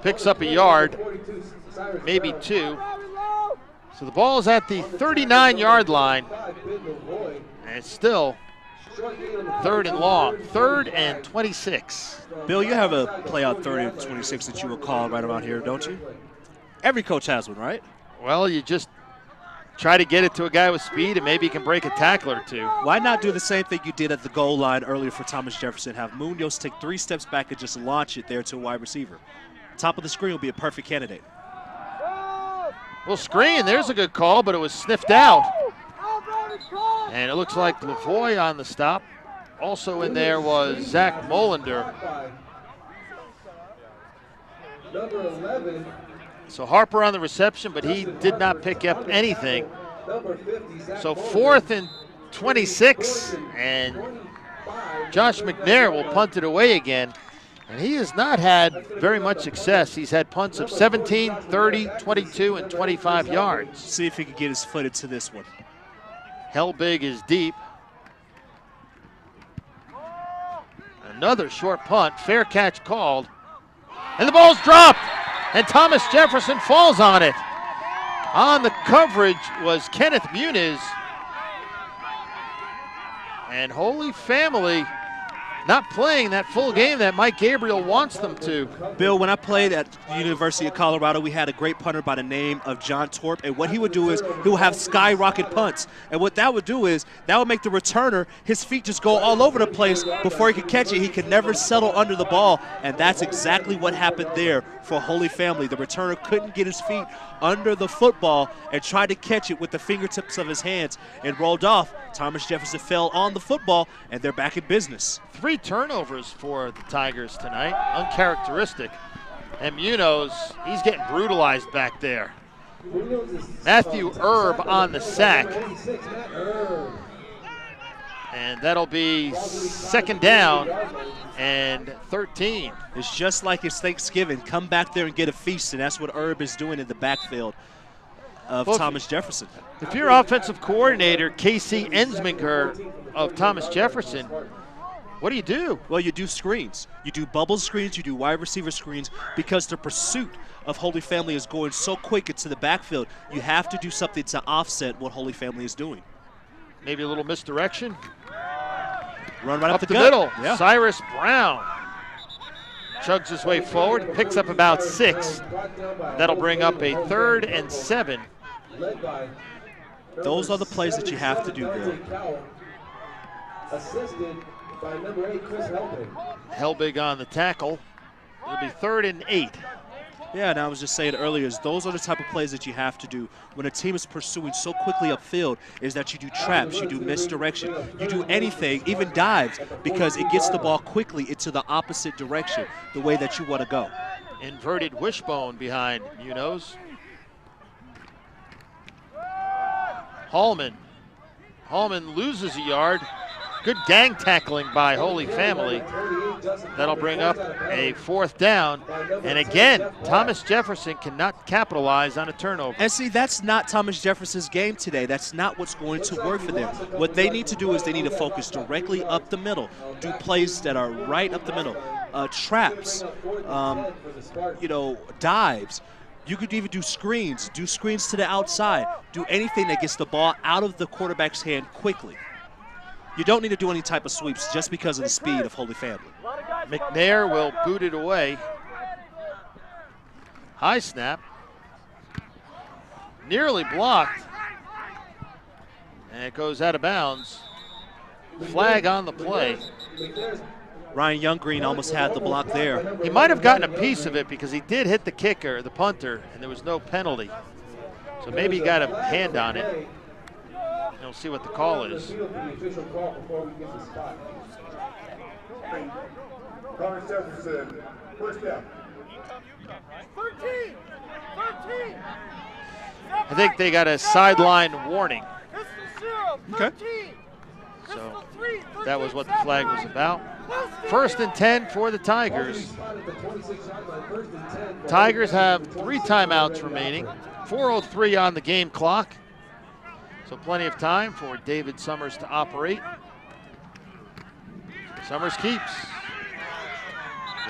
Picks up a yard, maybe 2. So the ball is at the 39-yard line. And it's still 3rd and long. 3rd and 26. Bill, you have a play out 3rd and 26 that you will call right around here, don't you? Every coach has one, right? Well, you just try to get it to a guy with speed, and maybe he can break a tackle or 2. Why not do the same thing you did at the goal line earlier for Thomas Jefferson? Have Munoz take 3 steps back and just launch it there to a wide receiver. Top of the screen will be a perfect candidate. Well, screen, there's a good call, but it was sniffed out. And it looks like Lavoie on the stop. Also in there was Zach Molander. Number 11. So Harper on the reception, but he did not pick up anything. Number 50. So 4th and 26, and Josh McNair will punt it away again. And he has not had very much success. He's had punts of 17, 30, 22, and 25 yards. See if he can get his foot into this one. Helbig is deep. Another short punt, fair catch called. And the ball's dropped, and Thomas Jefferson falls on it. On the coverage was Kenneth Muniz. And Holy Family not playing that full game that Mike Gabriel wants them to. Bill, when I played at the University of Colorado, we had a great punter by the name of John Torp, and what he would do is he would have skyrocket punts. And what that would do is that would make the returner, his feet just go all over the place before he could catch it. He could never settle under the ball, and that's exactly what happened there for Holy Family. The returner couldn't get his feet under the football and tried to catch it with the fingertips of his hands and rolled off. Thomas Jefferson fell on the football, and they're back in business. 3 turnovers for the Tigers tonight, uncharacteristic. And Munoz, he's getting brutalized back there. Matthew Erb on the sack. And that'll be 2nd down and 13. It's just like it's Thanksgiving. Come back there and get a feast, and that's what Erb is doing in the backfield of Thomas Jefferson. If you're offensive coordinator, Casey Ensminger of Thomas Jefferson, what do you do? Well, you do screens. You do bubble screens, you do wide receiver screens, because the pursuit of Holy Family is going so quick into the backfield. You have to do something to offset what Holy Family is doing. Maybe a little misdirection. Run right up the gut. Middle. Yeah. Cyrus Brown chugs his way forward, picks up about 6. That'll bring up a 3rd and 7. Those are the plays that you have to do, Bill. Assisted by number 8, Chris Helbig. Helbig on the tackle. It'll be 3rd and 8. Yeah, and I was just saying earlier, those are the type of plays that you have to do when a team is pursuing so quickly upfield, is that you do traps, you do misdirection, you do anything, even dives, because it gets the ball quickly into the opposite direction, the way that you want to go. Inverted wishbone behind Munoz. Hallman loses a yard. Good gang tackling by Holy Family. That'll bring up a 4th down. And again, Thomas Jefferson cannot capitalize on a turnover. And see, that's not Thomas Jefferson's game today. That's not what's going to work for them. What they need to do is they need to focus directly up the middle, do plays that are right up the middle, traps, dives. You could even do screens to the outside, do anything that gets the ball out of the quarterback's hand quickly. You don't need to do any type of sweeps just because of the speed of Holy Family. McNair will boot it away. High snap. Nearly blocked. And it goes out of bounds. Flag on the play. Ryan Younggreen almost had the block there. He might have gotten a piece of it because he did hit the kicker, the punter, and there was no penalty. So maybe he got a hand on it. We'll see what the call is. Thomas Jefferson, first down. 13. I think they got a sideline warning. Okay. So that was what the flag was about. 1st and 10 for the Tigers. Tigers have 3 timeouts remaining. 4:03 on the game clock. So plenty of time for David Summers to operate. Summers keeps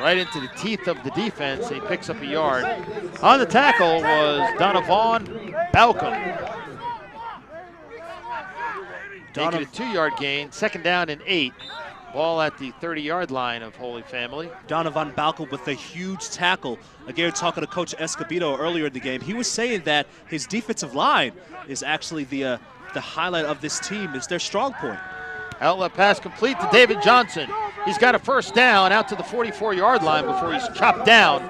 right into the teeth of the defense. He picks up a yard. On the tackle was Donovan Balcom. Making a 2-yard gain, 2nd down and 8. Ball at the 30-yard line of Holy Family. Donovan Balcom with a huge tackle. Again, talking to Coach Escobedo earlier in the game, he was saying that his defensive line is actually the highlight of this team, is their strong point. Outlet pass complete to David Johnson. He's got a 1st down out to the 44-yard line before he's chopped down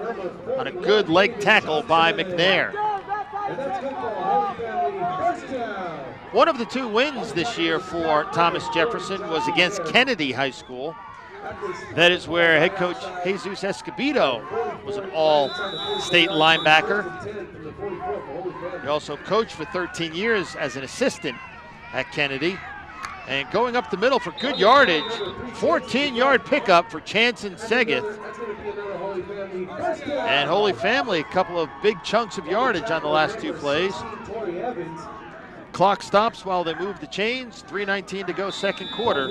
on a good leg tackle by McNair. And that's good for Holy Family. First down. One of the 2 wins this year for Thomas Jefferson was against Kennedy High School. That is where head coach Jesus Escobedo was an all-state linebacker. He also coached for 13 years as an assistant at Kennedy. And going up the middle for good yardage, 14-yard pickup for Chanson Segeth. And Holy Family, a couple of big chunks of yardage on the last 2 plays. Clock stops while they move the chains. 3:19 to go, second quarter.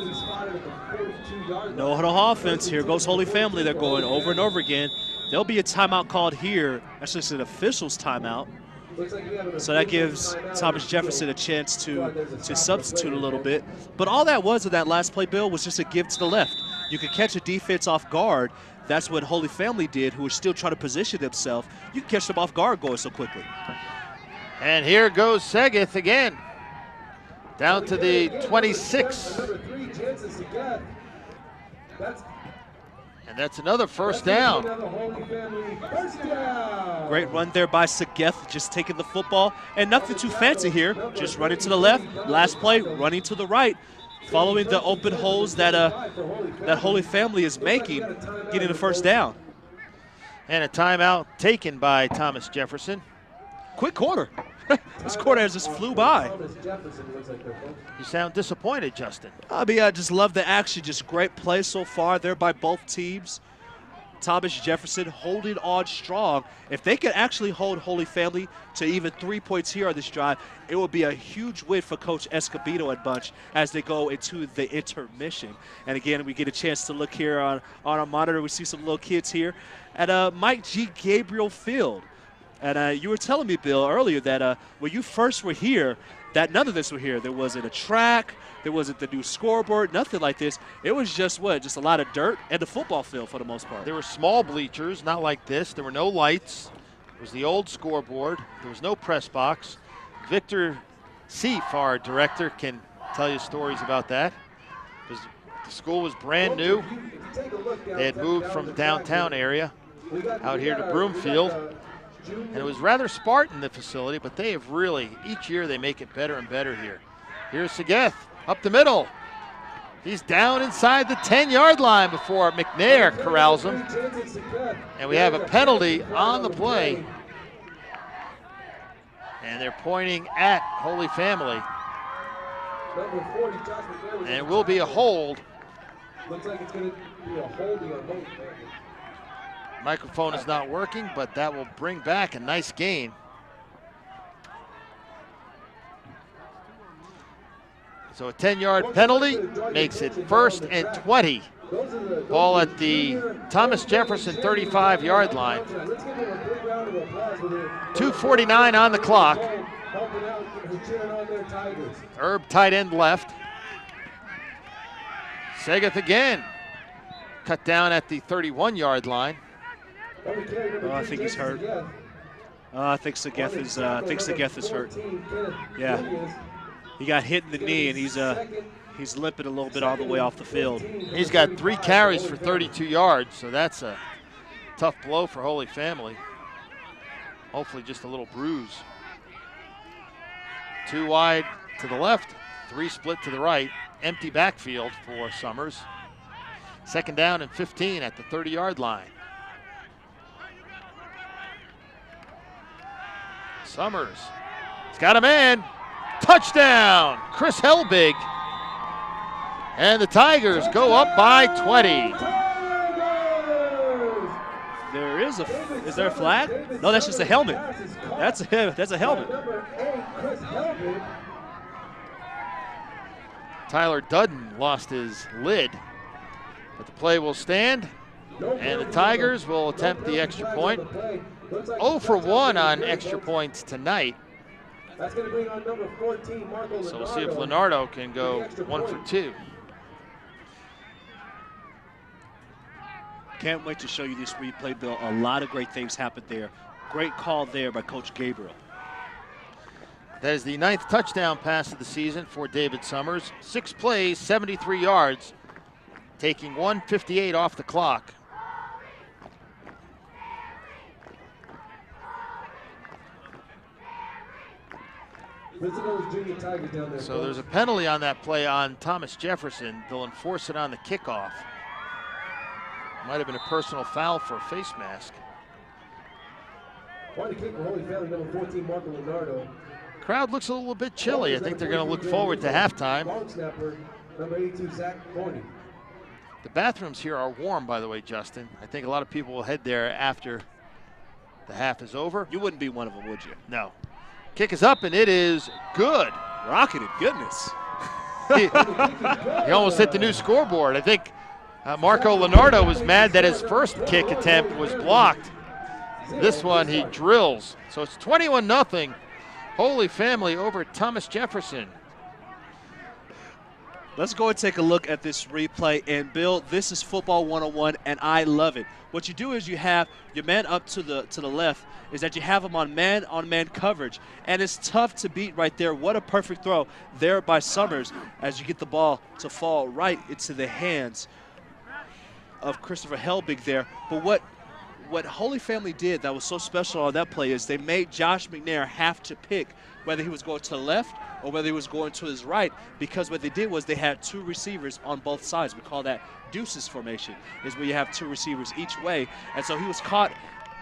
No huddle offense. Here goes Holy Family. They're going over and over again. There'll be a timeout called here. That's just an official's timeout. So that gives Thomas Jefferson a chance to substitute a little bit. But all that was in that last play, Bill, was just a give to the left. You could catch a defense off guard. That's what Holy Family did, who was still trying to position themselves. You can catch them off guard going so quickly. And here goes Segeth again. Down to the 26. And that's another first down. Great run there by Segeth, just taking the football. And nothing too fancy here, just running to the left. Last play, running to the right. Following the open holes that Holy Family is making, getting the first down. And a timeout taken by Thomas Jefferson. Quick quarter. This quarter has just flew by. You sound disappointed, Justin. I mean, I just love the action. Just great play so far there by both teams. Thomas Jefferson holding on strong. If they could actually hold Holy Family to even 3 points here on this drive, it would be a huge win for Coach Escobedo and bunch as they go into the intermission. And again, we get a chance to look here on our monitor. We see some little kids here at Mike G. Gabriel Field. And you were telling me, Bill, earlier that when you first were here, that none of this were here. There wasn't a track. There wasn't the new scoreboard, nothing like this. It was just what? Just a lot of dirt and the football field for the most part. There were small bleachers, not like this. There were no lights. It was the old scoreboard. There was no press box. Victor Seif, our director, can tell you stories about that. Because the school was brand new. They had moved from the downtown area out here to Broomfield. And it was rather Spartan, the facility, but they have really, each year they make it better and better here. Here's Segeth, up the middle. He's down inside the 10-yard line before McNair corrals him. And we have a penalty on the play. And they're pointing at Holy Family. And it will be a hold. Looks like it's going to be a holding on Holy Family. Microphone is not working, but that will bring back a nice gain. So a 10-yard penalty makes it 1st and 20. Ball at the Thomas Jefferson 35-yard line. 2:49 on the clock. Herb tight end left. Segeth again. Cut down at the 31-yard line. Oh, I think he's hurt. I think Segeth is hurt. Yeah, he got hit in the knee, and he's limping a little bit all the way off the field. He's got 3 carries for 32 yards, so that's a tough blow for Holy Family. Hopefully just a little bruise. 2 wide to the left, 3 split to the right. Empty backfield for Summers. 2nd down and 15 at the 30-yard line. Summers, he's got a man. Touchdown, Chris Helbig. And the Tigers go up by 20. Is there a flag? No, that's just a helmet. That's a helmet. Tyler Dudden lost his lid, but the play will stand, and the Tigers will attempt the extra point. 0 for 1 on extra points tonight. So we'll see if Leonardo can go 1 for 2. Can't wait to show you this replay, Bill. A lot of great things happened there. Great call there by Coach Gabriel. That is the 9th touchdown pass of the season for David Summers. 6 plays, 73 yards, taking 1:58 off the clock. So there's a penalty on that play on Thomas Jefferson. They'll enforce it on the kickoff. Might have been a personal foul for a face mask. Crowd looks a little bit chilly. I think they're going to look forward to halftime. The bathrooms here are warm, by the way, Justin. I think a lot of people will head there after the half is over. You wouldn't be one of them, would you? No. Kick is up, and it is good. Rocketed, goodness. He almost hit the new scoreboard. I think Marco Leonardo was mad that his first kick attempt was blocked. This one he drills. So it's 21-0. Holy Family over Thomas Jefferson. Let's go and take a look at this replay. And Bill, this is football 101, and I love it. What you do is you have your man up to the left, is that you have him on man coverage. And it's tough to beat right there. What a perfect throw there by Summers as you get the ball to fall right into the hands of Christopher Helbig there. But what Holy Family did that was so special on that play is they made Josh McNair have to pick whether he was going to the left or whether he was going to his right, because what they did was they had two receivers on both sides. We call that deuces formation, is where you have two receivers each way. And so he was caught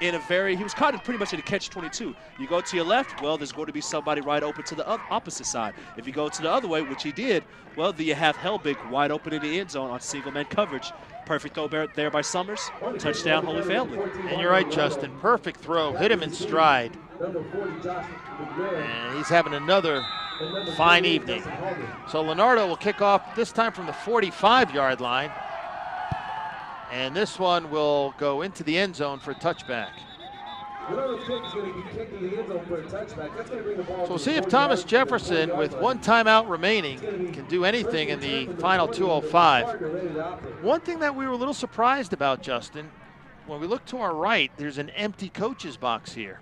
in pretty much in a catch-22. You go to your left, well, there's going to be somebody right open to the opposite side. If you go to the other way, which he did, well, then you have Helbig wide open in the end zone on single-man coverage. Perfect throw there by Summers. Touchdown, Holy Family. And you're right, Justin. Perfect throw. Hit him in stride. And he's having another fine evening. So Leonardo will kick off, this time from the 45-yard line. And this one will go into the end zone for a touchback. So we'll see if Thomas Jefferson, with one timeout remaining, can do anything in the final 2:05. One thing that we were a little surprised about, Justin, when we look to our right, there's an empty coach's box here.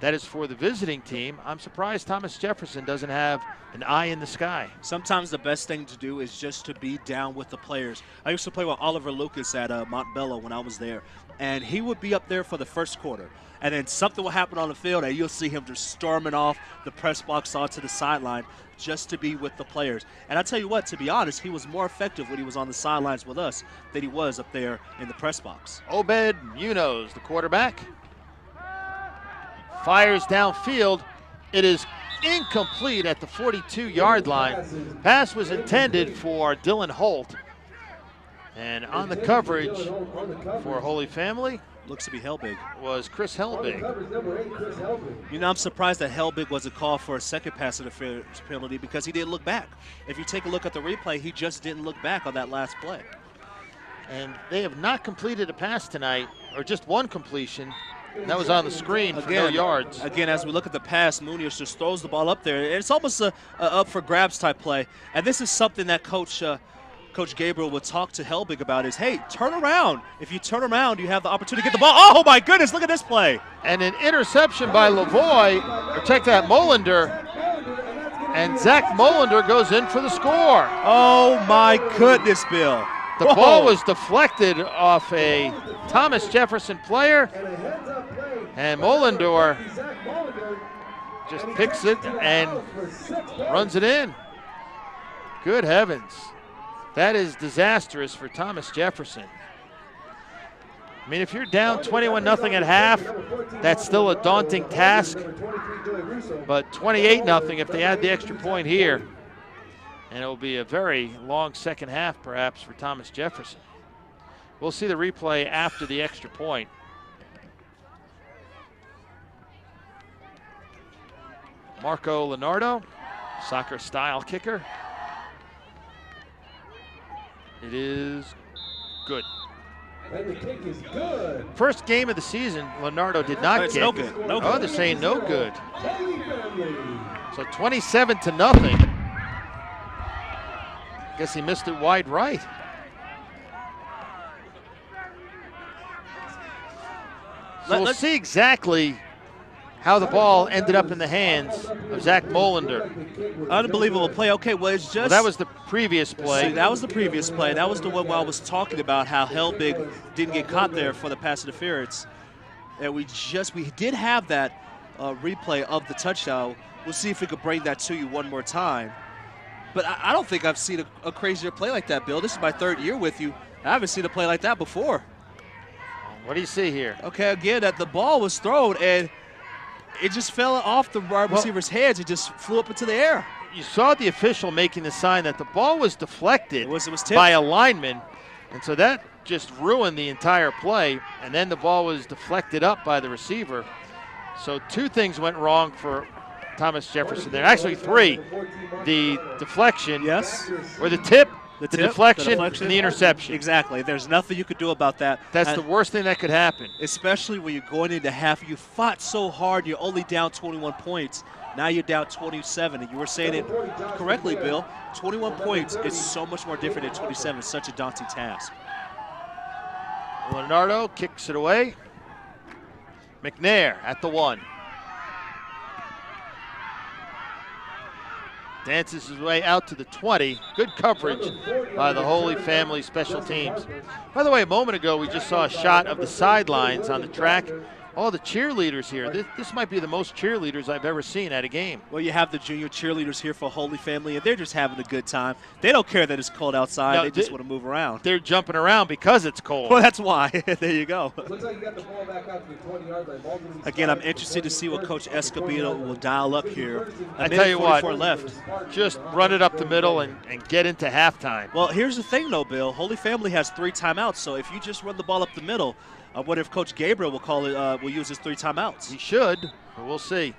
That is for the visiting team. I'm surprised Thomas Jefferson doesn't have an eye in the sky. Sometimes the best thing to do is just to be down with the players. I used to play with Oliver Lucas at Montbello when I was there, and he would be up there for the first quarter. And then something will happen on the field, and you'll see him just storming off the press box onto the sideline just to be with the players. And I tell you what, to be honest, he was more effective when he was on the sidelines with us than he was up there in the press box. Obed Munoz, the quarterback, fires downfield. It is incomplete at the 42-yard line. Pass was intended for Dylan Holt. And on the coverage for Holy Family, looks to be Helbig, was Chris Helbig. You know, I'm surprised that Helbig wasn't called for a second pass interference penalty because he didn't look back. If you take a look at the replay, he just didn't look back on that last play. And they have not completed a pass tonight, or just one completion. And that was on the screen for no yards. Again, as we look at the pass, Munoz just throws the ball up there. It's almost a up for grabs type play. And this is something that Coach Gabriel would talk to Helbig about is, hey, turn around. If you turn around, you have the opportunity to get the ball. Oh, my goodness, look at this play. And an interception by Lavoie, or check that, Molinder. And Zach Molinder goes in for the score. Oh, my goodness, Bill. The ball was deflected off a Thomas Jefferson player, and Molinder just picks it and runs it in. Good heavens. That is disastrous for Thomas Jefferson. I mean, if you're down 21-0 at half, that's still a daunting task. But 28-0 if they add the extra point here. And it will be a very long second half, perhaps, for Thomas Jefferson. We'll see the replay after the extra point. Marco Leonardo, soccer-style kicker. It is good. And the kick is good. First game of the season, Leonardo did not kick. No good. No good. Oh, they're saying no good. So 27-0. Guess he missed it wide right. So we'll see exactly how the ball ended up in the hands of Zach Molinder. Unbelievable play. Okay, well, it's just... Well, that was the previous play. See, that was the previous play. That was the one where I was talking about how Helbig didn't get caught there for the pass interference. And we did have that replay of the touchdown We'll see if we can bring that to you one more time. But I don't think I've seen a crazier play like that, Bill. This is my 3rd year with you. I haven't seen a play like that before. What do you see here? Okay, again, that the ball was thrown, and it just fell off the wide receiver's heads. It just flew up into the air. You saw the official making the sign that the ball was deflected It was tipped by a lineman, and so that just ruined the entire play, and then the ball was deflected up by the receiver. So 2 things went wrong for Thomas Jefferson there. Actually 3. The deflection, Yes. or the tip, the tip, deflection, and the interception. Exactly. There's nothing you could do about that. That's the worst thing that could happen. Especially when you're going into half. You fought so hard. You're only down 21 points. Now you're down 27. And you were saying it correctly, Bill. 21 points is so much more different than 27. It's such a daunting task. Leonardo kicks it away. McNair at the 1. Dances his way out to the 20. Good coverage by the Holy Family Special Teams. By the way, a moment ago we just saw a shot of the sidelines on the track. All the cheerleaders here. This might be the most cheerleaders I've ever seen at a game. Well, you have the junior cheerleaders here for Holy Family, and they're just having a good time. They don't care that it's cold outside. No, they just want to move around. They're jumping around because it's cold. Well, that's why. There you go. Looks like you got the ball back out to the 20-yard line. Ball gonna be Again, I'm interested to see what Coach Escobedo will dial up here. I tell you what, left. Just run it up the middle and get into halftime. Well, here's the thing, though, Bill. Holy Family has 3 timeouts, so if you just run the ball up the middle, I wonder if Coach Gabriel will call it. Will use his 3 timeouts. He should, but we'll see.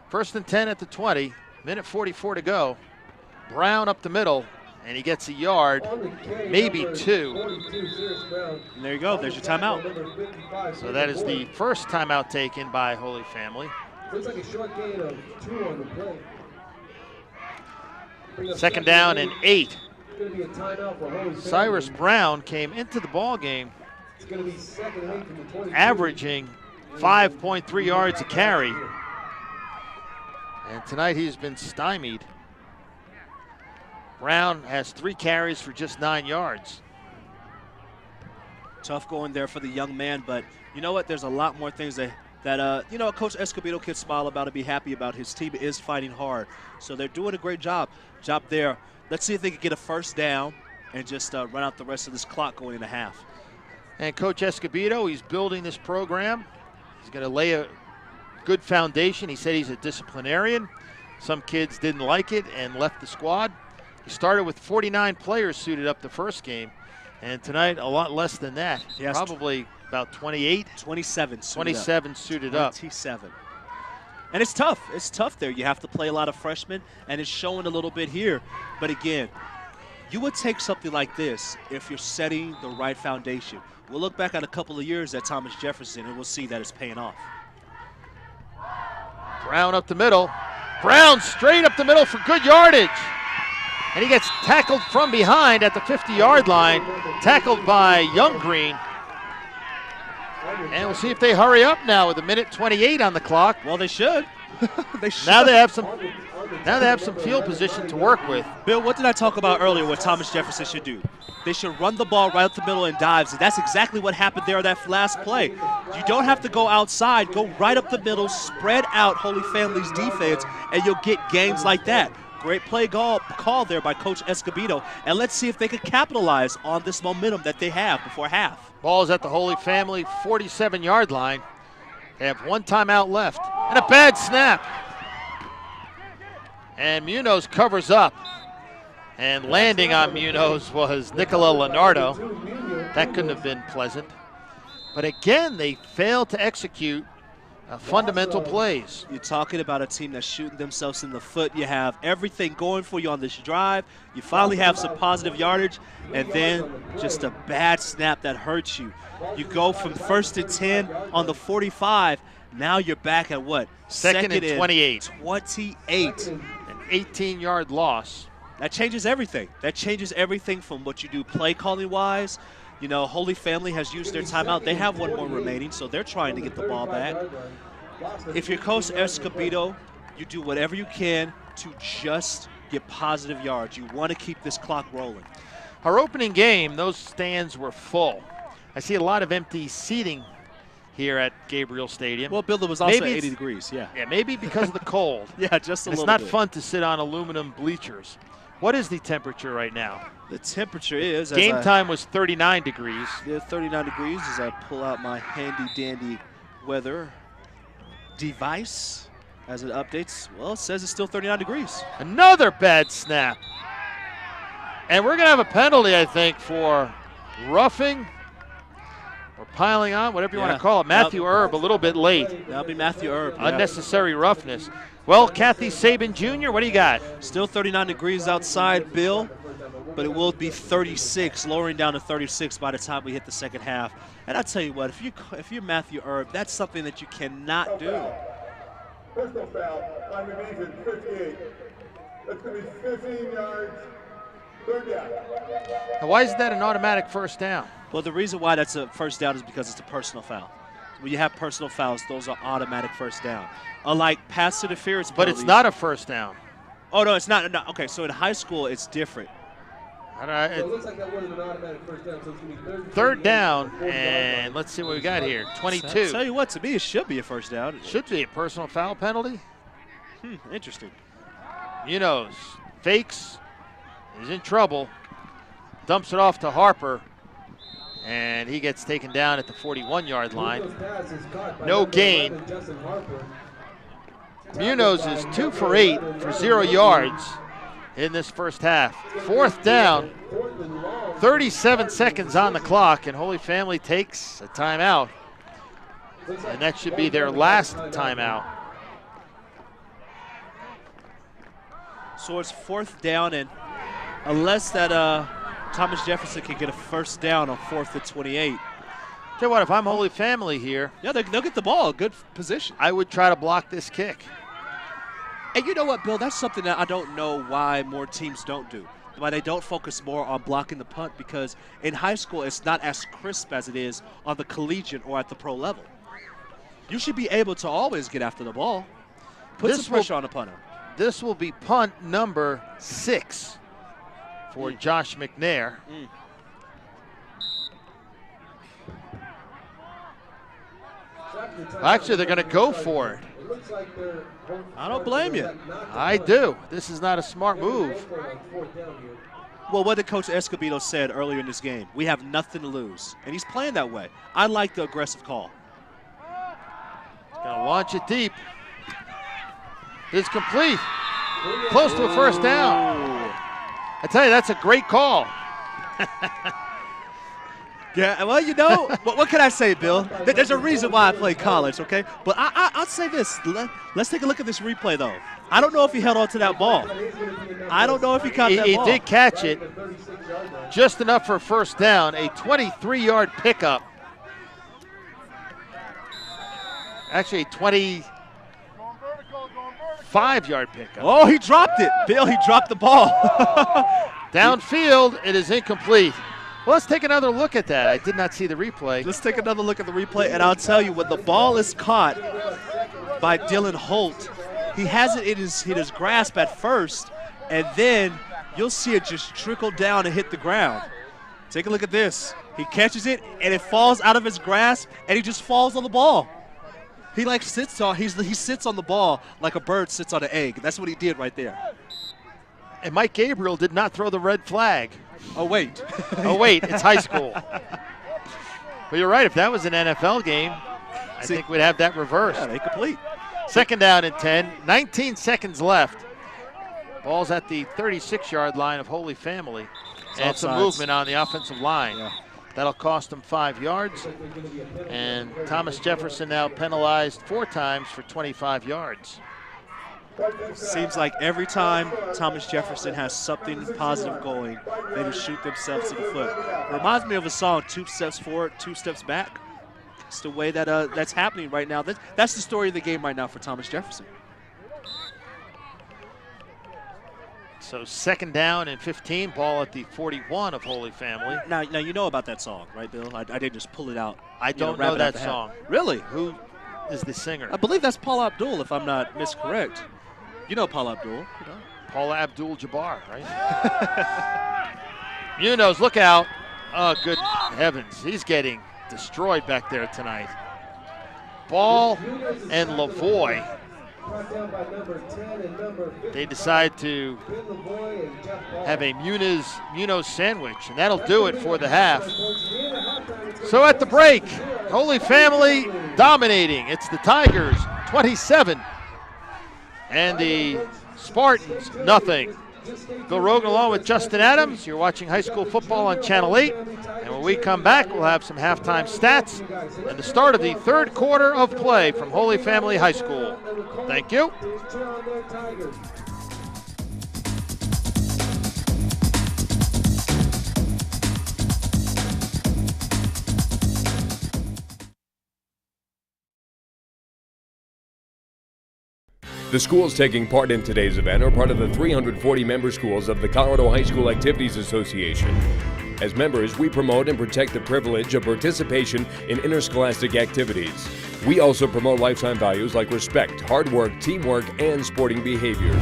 1st and 10 at the 20. Minute 44 to go. Brown up the middle, and he gets a yard, maybe 2. And there you go. There's your timeout. So that is the first timeout taken by Holy Family. Looks like a short gain of 2 on the play. 2nd down and 8. It's going to be a timeout for Holy Family. Cyrus Brown came into the ball game It's going to be 2nd and 8 from the 22. averaging 5.3 yards a carry. And tonight he's been stymied. Brown has 3 carries for just 9 yards. Tough going there for the young man, but you know what? There's a lot more things that Coach Escobedo can smile about and be happy about. His team is fighting hard, so they're doing a great job there. Let's see if they can get a 1st down and just run out the rest of this clock going into half. And Coach Escobedo, he's building this program. He's going to lay a good foundation. He said he's a disciplinarian. Some kids didn't like it and left the squad. He started with 49 players suited up the first game, and tonight a lot less than that. Yes. Probably about 28. 27 suited up. 27. And it's tough. It's tough there. You have to play a lot of freshmen, and it's showing a little bit here. But again, you would take something like this if you're setting the right foundation. We'll look back at a couple of years at Thomas Jefferson, and we'll see that it's paying off. Brown up the middle. Brown straight up the middle for good yardage. And he gets tackled from behind at the 50-yard line, tackled by Young Green. And we'll see if they hurry up now with a minute 28 on the clock. Well, they should. They should. Now they have some field position to work with. Bill, what did I talk about earlier what Thomas Jefferson should do? They should run the ball right up the middle and dives. And that's exactly what happened there that last play. You don't have to go outside. Go right up the middle, spread out Holy Family's defense, and you'll get games like that. Great play call there by Coach Escobedo. And let's see if they can capitalize on this momentum that they have before half. Ball's at the Holy Family 47-yard line. They have 1 timeout left. And a bad snap. And Munoz covers up. And landing on Munoz was Nicola Leonardo. That couldn't have been pleasant. But again, they failed to execute fundamental plays. You're talking about a team that's shooting themselves in the foot. You have everything going for you on this drive. You finally have some positive yardage, and then just a bad snap that hurts you. You go from 1st and 10 on the 45. Now you're back at what? Second and 28. 28. An 18-yard loss. That changes everything. That changes everything from what you do play calling wise. You know, Holy Family has used their timeout. They have 1 more remaining, so they're trying to get the ball back. If you're Coach Escobedo, you do whatever you can to just get positive yards. You want to keep this clock rolling. Our opening game, those stands were full. I see a lot of empty seating here at Gabriel Stadium. Well, Bill, it was also Maybe 80 degrees, yeah. Yeah, maybe because of the cold. Yeah, just a It's little not bit. fun to sit on aluminum bleachers. What is the temperature right now? The temperature is Game time was 39 degrees. Yeah, 39 degrees as I pull out my handy-dandy weather device as it updates. Well, it says it's still 39 degrees. Another bad snap. And we're going to have a penalty, I think, for roughing or piling on, whatever you want to call it. Matthew Erb a little bit late. That'll be Matthew Erb. Yeah. Unnecessary roughness. Well, Kathy Saban Jr., what do you got? Still 39 degrees outside, Bill, but it will be 36, lowering down to 36 by the time we hit the second half. And I tell you what, if you're Matthew Erb, that's something that you cannot do. Personal foul on Division 58. That's going to be 15 yards, third down. Now, why is that an automatic first down? Well, the reason why that's a first down is because it's a personal foul. When you have personal fouls, those are automatic first down. Unlike pass interference But penalties. it's not a first down. Oh, no, it's not. No, okay, so in high school, it's different. So it looks like that wasn't an automatic first down, so it's going to be Third down, and let's see what we got here. 22. Tell you what, to me, it should be a first down. Should be a personal foul penalty. Interesting. Munoz fakes, is in trouble, dumps it off to Harper, and he gets taken down at the 41-yard line. No gain. Munoz is 2 for 8 for 0 yards in this first half. Fourth down, 37 seconds on the clock, and Holy Family takes a timeout. And that should be their last timeout. So it's fourth down, and unless that Thomas Jefferson can get a first down on 4th and 28. Tell you what, if I'm Holy Family here, Yeah, they'll get the ball, good position. I would try to block this kick. And you know what, Bill, that's something that I don't know why more teams don't do. Why they don't focus more on blocking the punt, because in high school it's not as crisp as it is on the collegiate or at the pro level. You should be able to always get after the ball. Put some pressure on the punter. This will be punt number 6 for Josh McNair. Actually, they're going to go for it. I don't blame you. I do. This is not a smart move. Well, what did Coach Escobedo said earlier in this game? We have nothing to lose. And he's playing that way. I like the aggressive call. Going to launch it deep. It's complete. Close to a first down. I tell you, that's a great call. Yeah, well, you know, what can I say, Bill? There's a reason why I play college, okay? But I'll say this. Let's take a look at this replay, though. I don't know if he held on to that ball. I don't know if he caught that ball. He did catch it. Just enough for a first down. A 23-yard pickup. Actually, a 25-yard pickup. Oh, he dropped it. Bill, he dropped the ball. Downfield, it is incomplete. Well, let's take another look at that. I did not see the replay. Let's take another look at the replay, and I'll tell you, when the ball is caught by Dylan Holt, he has it in his grasp at first, and then you'll see it just trickle down and hit the ground. Take a look at this. He catches it, and it falls out of his grasp, and he just falls on the ball. He sits on the ball like a bird sits on an egg. That's what he did right there. And Mike Gabriel did not throw the red flag. Oh, wait. Oh, wait, it's high school. But you're right, if that was an NFL game, I think we'd have that reversed. Yeah, they complete. Second down and 10, 19 seconds left. Ball's at the 36-yard line of Holy Family. And some movement on the offensive line. Yeah. That'll cost them 5 yards. And Thomas Jefferson now penalized 4 times for 25 yards. Seems like every time Thomas Jefferson has something positive going, they just shoot themselves in the foot. It reminds me of a song, 2 steps forward, 2 steps back. It's the way that that's happening right now. That's the story of the game right now for Thomas Jefferson. So second down and 15, ball at the 41 of Holy Family. Now you know about that song, right, Bill? I didn't just pull it out. I don't know that song. Really? Who is the singer? I believe that's Paula Abdul, if I'm not miscorrect. You know Paula Abdul. You know. Paula Abdul-Jabbar, right? Munoz, look out. Oh, good heavens. He's getting destroyed back there tonight. Ball and Lavoie. They decide to have a Munoz sandwich, and that'll do it for the half. So at the break, Holy Family dominating. It's the Tigers 27 and the Spartans nothing. Bill Rogan along with Justin Adams. You're watching high school football on Channel 8. And when we come back, we'll have some halftime stats and the start of the third quarter of play from Holy Family High School. Thank you. The schools taking part in today's event are part of the 340 member schools of the Colorado High School Activities Association. As members, we promote and protect the privilege of participation in interscholastic activities. We also promote lifetime values like respect, hard work, teamwork, and sporting behavior.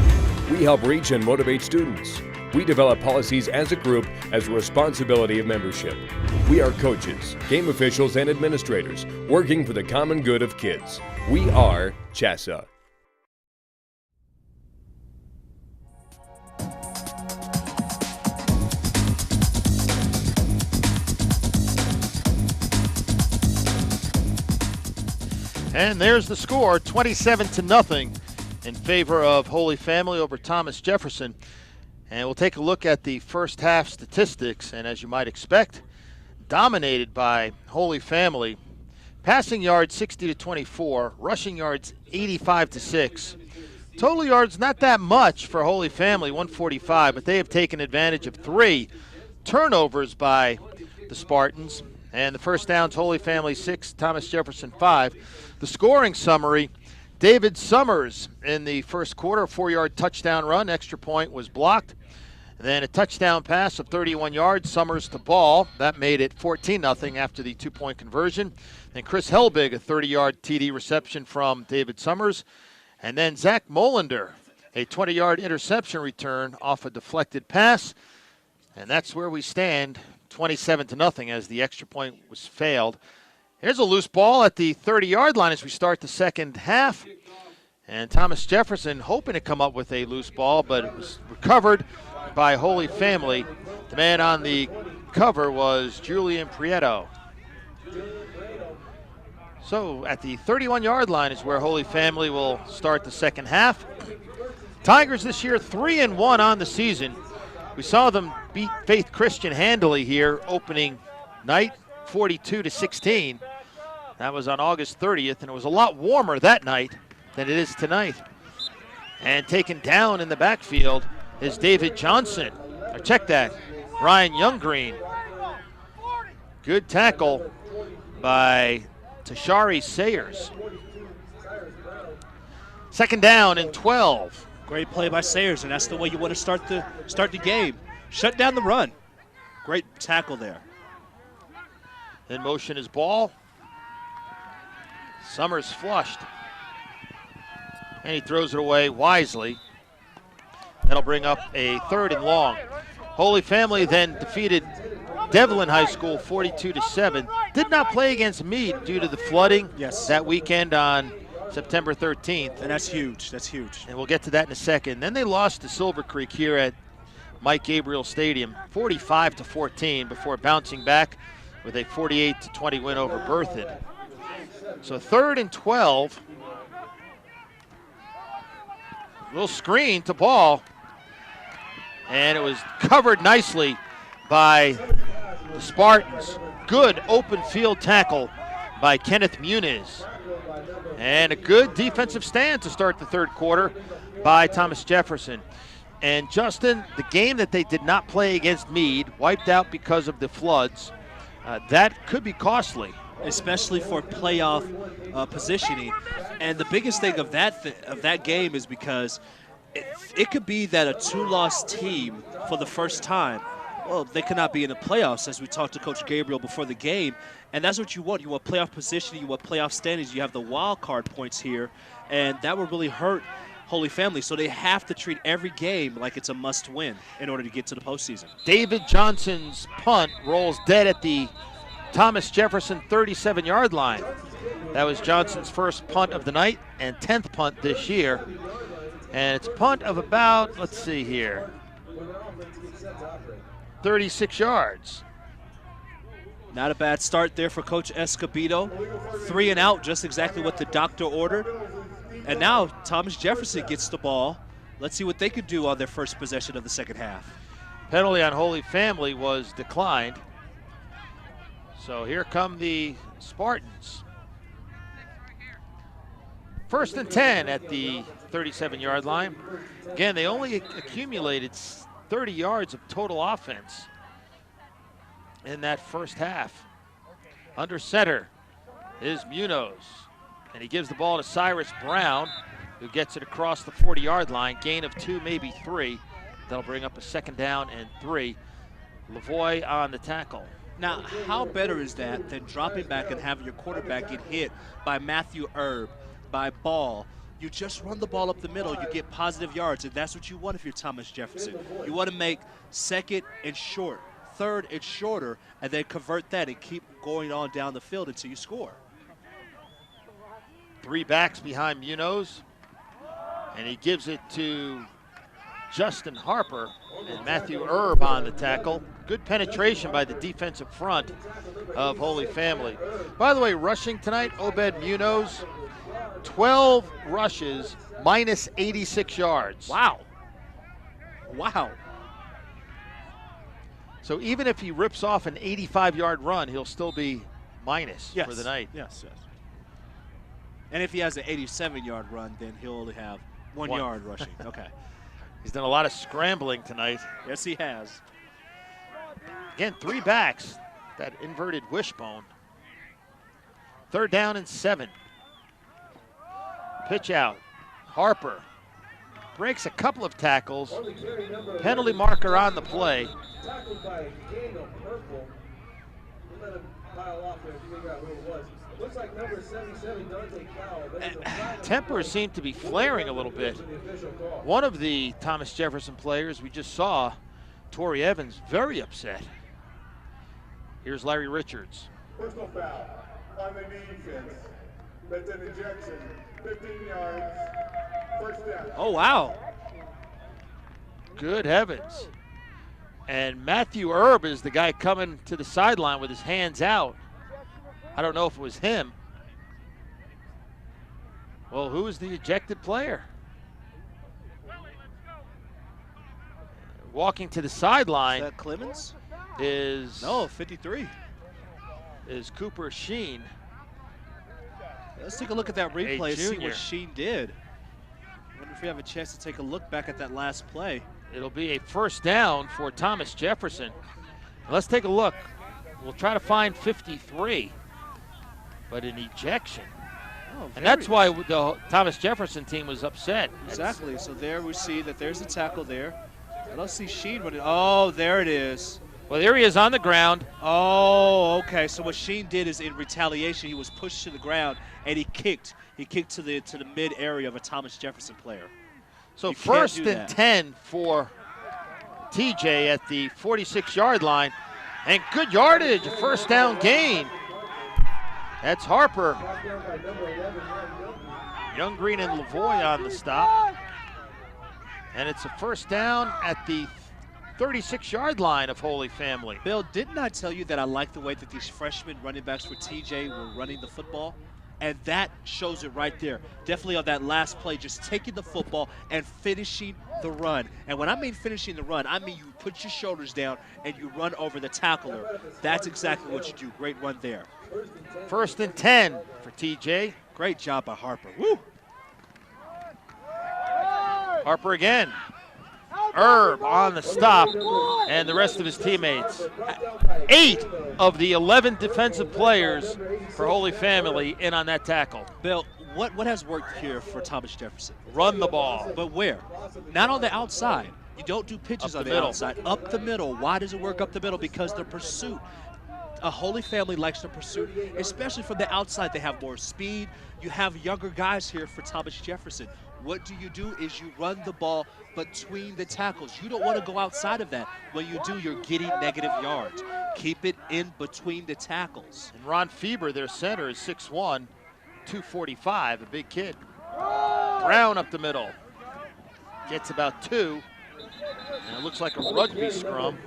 We help reach and motivate students. We develop policies as a group as a responsibility of membership. We are coaches, game officials, and administrators working for the common good of kids. We are CHASA. And there's the score, 27-0 in favor of Holy Family over Thomas Jefferson. And we'll take a look at the first half statistics, and as you might expect, dominated by Holy Family. Passing yards 60-24, rushing yards 85-6. Total yards not that much for Holy Family, 145, but they have taken advantage of 3 turnovers by the Spartans. And the first downs, Holy Family 6, Thomas Jefferson 5. The scoring summary, David Summers in the first quarter, a 4-yard touchdown run. Extra point was blocked. And then a touchdown pass of 31 yards, Summers to Ball. That made it 14-0 after the 2-point conversion. And Chris Helbig, a 30-yard TD reception from David Summers. And then Zach Molander, a 20-yard interception return off a deflected pass. And that's where we stand, 27-0 as the extra point was failed. Here's a loose ball at the 30-yard line as we start the second half. And Thomas Jefferson hoping to come up with a loose ball, but it was recovered by Holy Family. The man on the cover was Julian Prieto. So at the 31-yard line is where Holy Family will start the second half. Tigers this year 3-1 on the season. We saw them beat Faith Christian handily here opening night, 42-16. That was on August 30th, and it was a lot warmer that night than it is tonight. And taken down in the backfield is David Johnson. Or check that, Ryan Younggreen. Good tackle by Tashari Sayers. Second down and 12. Great play by Sayers, and that's the way you want to start the game. Shut down the run. Great tackle there. In motion is Ball. Summers flushed. And he throws it away wisely. That'll bring up a 3rd and long. Holy Family then defeated Devlin High School 42-7. Did not play against Meade due to the flooding that weekend on September 13th. And that's huge. That's huge. And we'll get to that in a second. Then they lost to Silver Creek here at Mike Gabriel Stadium, 45-14, before bouncing back with a 48-20 win over Berthoud. So 3rd and 12. Little screen to Ball. And it was covered nicely by the Spartans. Good open field tackle by Kenneth Muniz. And a good defensive stand to start the third quarter by Thomas Jefferson. And Justin, the game that they did not play against Meade, wiped out because of the floods, that could be costly. Especially for playoff positioning. And the biggest thing of that game is because it could be that a 2-loss team for the first time, well, they could not be in the playoffs, as we talked to Coach Gabriel before the game. And that's what you want. You want playoff positioning, you want playoff standings. You have the wild card points here, and that would really hurt Holy Family. So they have to treat every game like it's a must-win in order to get to the postseason. David Johnson's punt rolls dead at the Thomas Jefferson 37-yard line. That was Johnson's first punt of the night and 10th punt this year. And it's a punt of about, let's see here, 36 yards. Not a bad start there for Coach Escobedo. 3 and out, just exactly what the doctor ordered. And now Thomas Jefferson gets the ball. Let's see what they could do on their first possession of the second half. Penalty on Holy Family was declined. So here come the Spartans. 1st and 10 at the 37-yard line. Again, they only accumulated 30 yards of total offense in that first half. Under center is Munoz, and he gives the ball to Cyrus Brown, who gets it across the 40-yard line. Gain of 2, maybe 3. That'll bring up a 2nd down and 3. Lavoie on the tackle. Now, how better is that than dropping back and having your quarterback get hit by Matthew Erb, by Ball? You just run the ball up the middle, you get positive yards, and that's what you want if you're Thomas Jefferson. You want to make 2nd and short, 3rd and shorter, and then convert that and keep going on down the field until you score. 3 backs behind Munoz, and he gives it to Justin Harper and Matthew Erb on the tackle. Good penetration by the defensive front of Holy Family. By the way, rushing tonight, Obed Munoz, 12 rushes, minus 86 yards. Wow. Wow. So even if he rips off an 85-yard run, he'll still be minus for the night. Yes. And if he has an 87-yard run, then he'll only have 1 yard rushing. Okay. He's done a lot of scrambling tonight. Yes, he has. Again, 3 backs, that inverted wishbone. 3rd down and 7. Pitch out. Harper breaks a couple of tackles. Penalty marker on the play. Tackled by Daniel Purple. We'll let him pile off there and figure out who it was. Looks like number 77, Dante Cowell. Tempers seem to be flaring a little bit. One of the Thomas Jefferson players we just saw, Torrey Evans, very upset. Here's Larry Richards. Personal foul on the defense. That's an ejection. 15 yards. 1st down. Oh, wow. Good heavens. And Matthew Erb is the guy coming to the sideline with his hands out. I don't know if it was him. Well, who is the ejected player? Walking to the sideline. Is that Clemens? No, 53. Is Cooper Sheen. Let's take a look at that replay and see junior. what Sheen did. I wonder if we have a chance to take a look back at that last play. It'll be a 1st down for Thomas Jefferson. Let's take a look. We'll try to find 53, but an ejection. Oh, and that's why the Thomas Jefferson team was upset. Exactly. So there we see that there's a tackle there. I don't see Sheen running. Oh, there it is. Well, there he is on the ground. Oh, okay. So what Sheen did is in retaliation, he was pushed to the ground and he kicked. He kicked to the mid area of a Thomas Jefferson player. So You can't 1st do and that. 10 for TJ at the 46-yard line. And good yardage, a 1st down gain. That's Harper. Young Green and Lavoie on the stop. And it's a 1st down at the 36-yard line of Holy Family. Bill, didn't I tell you that I like the way that these freshman running backs for TJ were running the football? And that shows it right there. Definitely on that last play, just taking the football and finishing the run. And when I mean finishing the run, I mean you put your shoulders down and you run over the tackler. That's exactly what you do. Great run there. 1st and 10 for TJ. Great job by Harper. Woo! Harper again. Erb on the stop, and the rest of his teammates. 8 of the 11 defensive players for Holy Family in on that tackle. Bill, what has worked here for Thomas Jefferson? Run the ball. But where? Not on the outside. You don't do pitches Up on the the middle. outside. Up the middle. Why does it work up the middle? Because the pursuit. A Holy Family likes the pursuit, especially from the outside. They have more speed. You have younger guys here for Thomas Jefferson. What you do is you run the ball between the tackles. You don't want to go outside of that. When you do, you're getting negative yards. Keep it in between the tackles. And Ron Fieber, their center, is 6'1", 245, a big kid. Brown up the middle. Gets about 2. And it looks like a rugby scrum.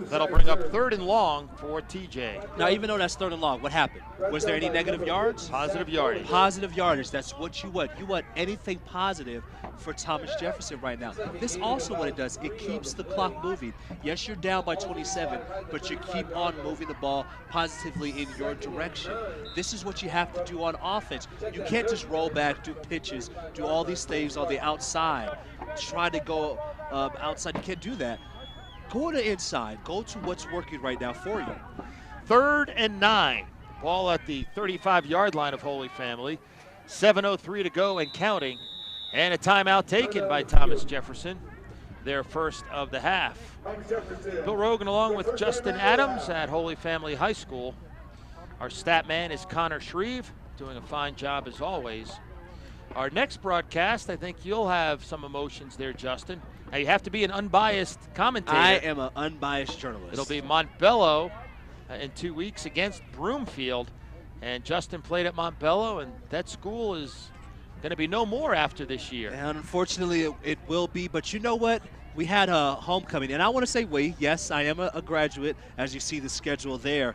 That'll bring up 3rd and long for TJ. Now, even though that's 3rd and long, what happened? Was there any negative yards? Positive yardage. Positive yardage. That's what you want. You want anything positive for Thomas Jefferson right now. This also what it does. It keeps the clock moving. Yes, you're down by 27, but you keep on moving the ball positively in your direction. This is what you have to do on offense. You can't just roll back, do pitches, do all these things on the outside, try to go outside. You can't do that. Go to the inside. Go to what's working right now for you. 3rd and 9. Ball at the 35-yard line of Holy Family. 7:03 to go and counting. And a timeout taken by Thomas Jefferson, their first of the half. Bill Rogan along with Justin Adams at Holy Family High School. Our stat man is Connor Shreve, doing a fine job as always. Our next broadcast, I think you'll have some emotions there, Justin. Now, you have to be an unbiased commentator. I am an unbiased journalist. It'll be Montbello in 2 weeks against Broomfield. And Justin played at Montbello, and that school is going to be no more after this year. And unfortunately, it will be. But you know what? We had a homecoming. And I want to say yes, I am a graduate, as you see the schedule there.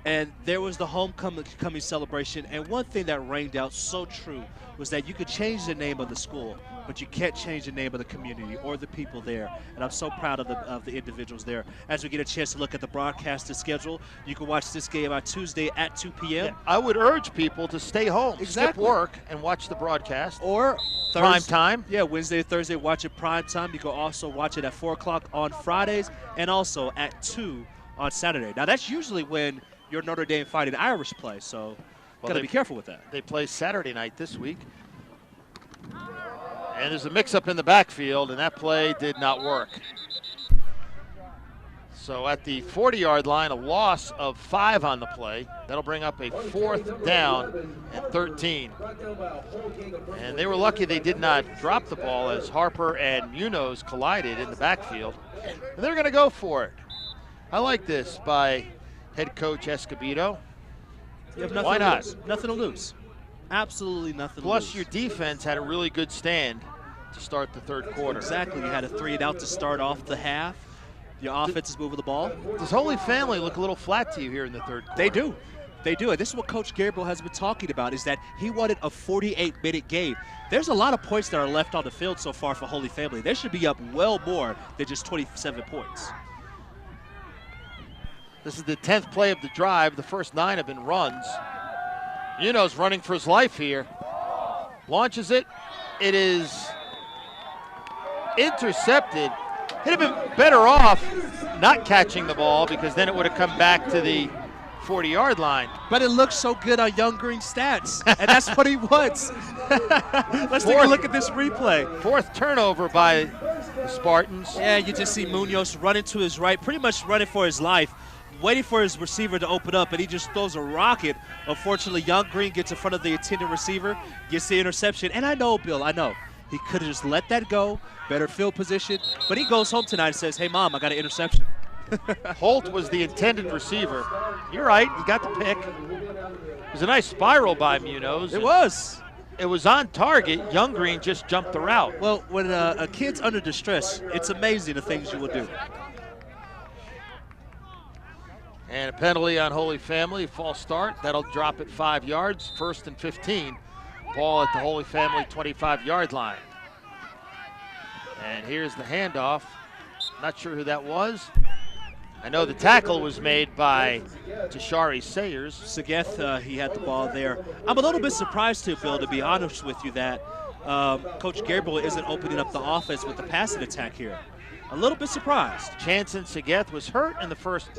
And there was the homecoming celebration. And one thing that rang out so true was that you could change the name of the school, but you can't change the name of the community or the people there. And I'm so proud of the individuals there. As we get a chance to look at the broadcasted schedule, you can watch this game on Tuesday at 2 p.m. Yeah, I would urge people to stay home, skip work, and watch the broadcast. Or prime time. Yeah, Wednesday, Thursday, watch it prime time. You can also watch it at 4 o'clock on Fridays and also at 2 on Saturday. Now, that's usually when your Notre Dame Fighting Irish play, so got to be careful with that. They play Saturday night this week. And there's a mix-up in the backfield, and that play did not work. So at the 40-yard line, a loss of 5 on the play. That'll bring up a 4th down and 13. And they were lucky they did not drop the ball as Harper and Munoz collided in the backfield. And they're going to go for it. I like this by head coach Escobedo. You have nothing Why not? To lose. Nothing to lose. Absolutely nothing Plus, to lose. your defense had a really good stand to start the 3rd quarter. Exactly. You had a 3-and-out to start off the half. Your offense is moving the ball. Does Holy Family look a little flat to you here in the 3rd quarter? They do. They do. And this is what Coach Gabriel has been talking about, is that he wanted a 48-minute game. There's a lot of points that are left on the field so far for Holy Family. They should be up well more than just 27 points. This is the 10th play of the drive. The first 9 have been runs. Munoz running for his life here. Launches it. It is intercepted. He'd have been better off not catching the ball, because then it would have come back to the 40-yard line. But it looks so good on Young Green stats, and that's what he wants. Let's take a look at this replay. 4th turnover by the Spartans. Yeah, you just see Munoz running to his right, pretty much running for his life, waiting for his receiver to open up, and he just throws a rocket. Unfortunately, Young Green gets in front of the intended receiver, gets the interception. And I know, Bill, I know. He could have just let that go, better field position. But he goes home tonight and says, hey, Mom, I got an interception. Holt was the intended receiver. You're right, he got the pick. It was a nice spiral by Munoz. It was. It was on target. Young Green just jumped the route. Well, when a kid's under distress, it's amazing the things you will do. And a penalty on Holy Family, false start. That'll drop it 5 yards, 1st and 15. Ball at the Holy Family 25-yard line. And here's the handoff. Not sure who that was. I know the tackle was made by Tashari Sayers. Segeth, he had the ball there. I'm a little bit surprised too, Bill, to be honest with you, that Coach Gabriel isn't opening up the offense with the passing attack here. A little bit surprised. Chanson Segeth was hurt in the first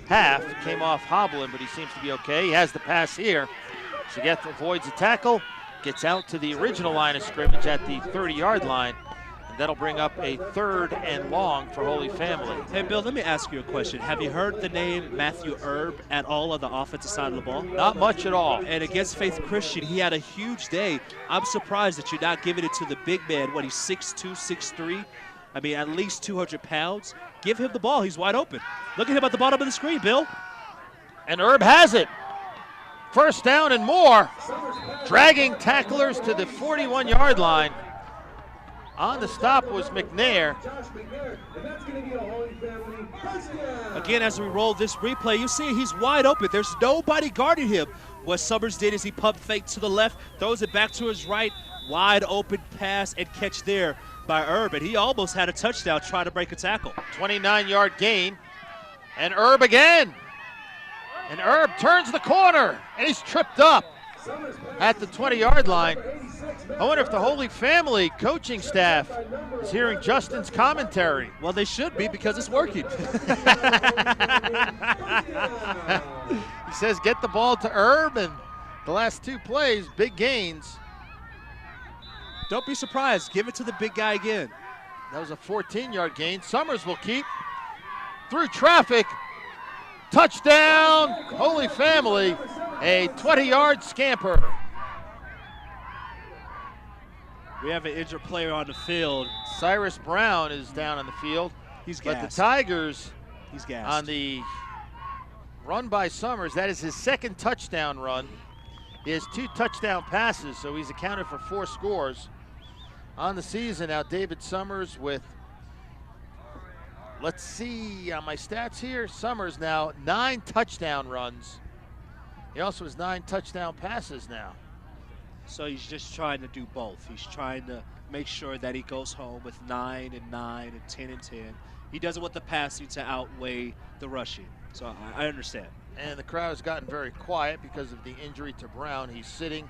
half. Came off hobbling, but he seems to be okay. He has the pass here. Segeth avoids the tackle, gets out to the original line of scrimmage at the 30-yard line. And that'll bring up a 3rd and long for Holy Family. Hey, Bill, let me ask you a question. Have you heard the name Matthew Erb at all on the offensive side of the ball? Not much at all. And against Faith Christian, he had a huge day. I'm surprised that you're not giving it to the big man. What, he's 6'2", 6'3"? I mean, at least 200 pounds. Give him the ball. He's wide open. Look at him at the bottom of the screen, Bill. And Erb has it. 1st down and more. dragging tacklers to the 41-yard line. On the stop was McNair. Again, as we roll this replay, you see he's wide open. There's nobody guarding him. What Summers did is he pump fake to the left, throws it back to his right, wide open pass and catch there by Herb. And he almost had a touchdown trying to break a tackle. 29-yard gain. And Herb again. And Herb turns the corner, and he's tripped up at the 20-yard line. I wonder if the Holy Family coaching staff is hearing Justin's commentary. Well, they should be because it's working. He says get the ball to Herb, and the last 2 plays, big gains. Don't be surprised. Give it to the big guy again. That was a 14-yard gain. Summers will keep through traffic. Touchdown, Holy Family, a 20-yard scamper. We have an injured player on the field. Cyrus Brown is down on the field. He's gassed. But the Tigers, he's gassed. On the run by Summers, that is his 2nd touchdown run. He has 2 touchdown passes, so he's accounted for 4 scores. On the season now, David Summers with, let's see on my stats here, Summers now 9 touchdown runs. He also has 9 touchdown passes now. So he's just trying to do both. He's trying to make sure that he goes home with 9 and 9 and 10 and 10. He doesn't want the passing to outweigh the rushing. So I understand. And the crowd has gotten very quiet because of the injury to Brown. He's sitting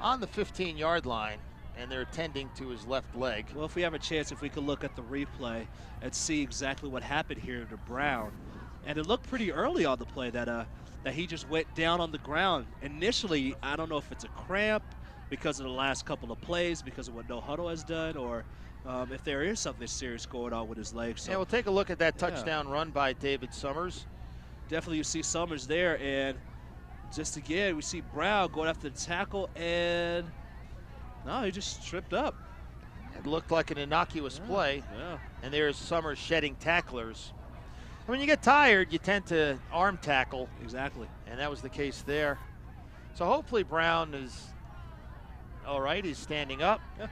on the 15-yard line, and they're tending to his left leg. Well, if we have a chance, if we could look at the replay and see exactly what happened here to Brown. And it looked pretty early on the play that he just went down on the ground. Initially, I don't know if it's a cramp because of the last couple of plays, because of what No Huddle has done, or if there is something serious going on with his legs. So, yeah, we'll take a look at that touchdown run by David Summers. Definitely you see Summers there, and just again, we see Brown going after the tackle, and no, he just tripped up. It looked like an innocuous play, and there's Summers shedding tacklers. When you get tired, you tend to arm tackle. Exactly. And that was the case there. So hopefully Brown is all right. He's standing up. Yeah.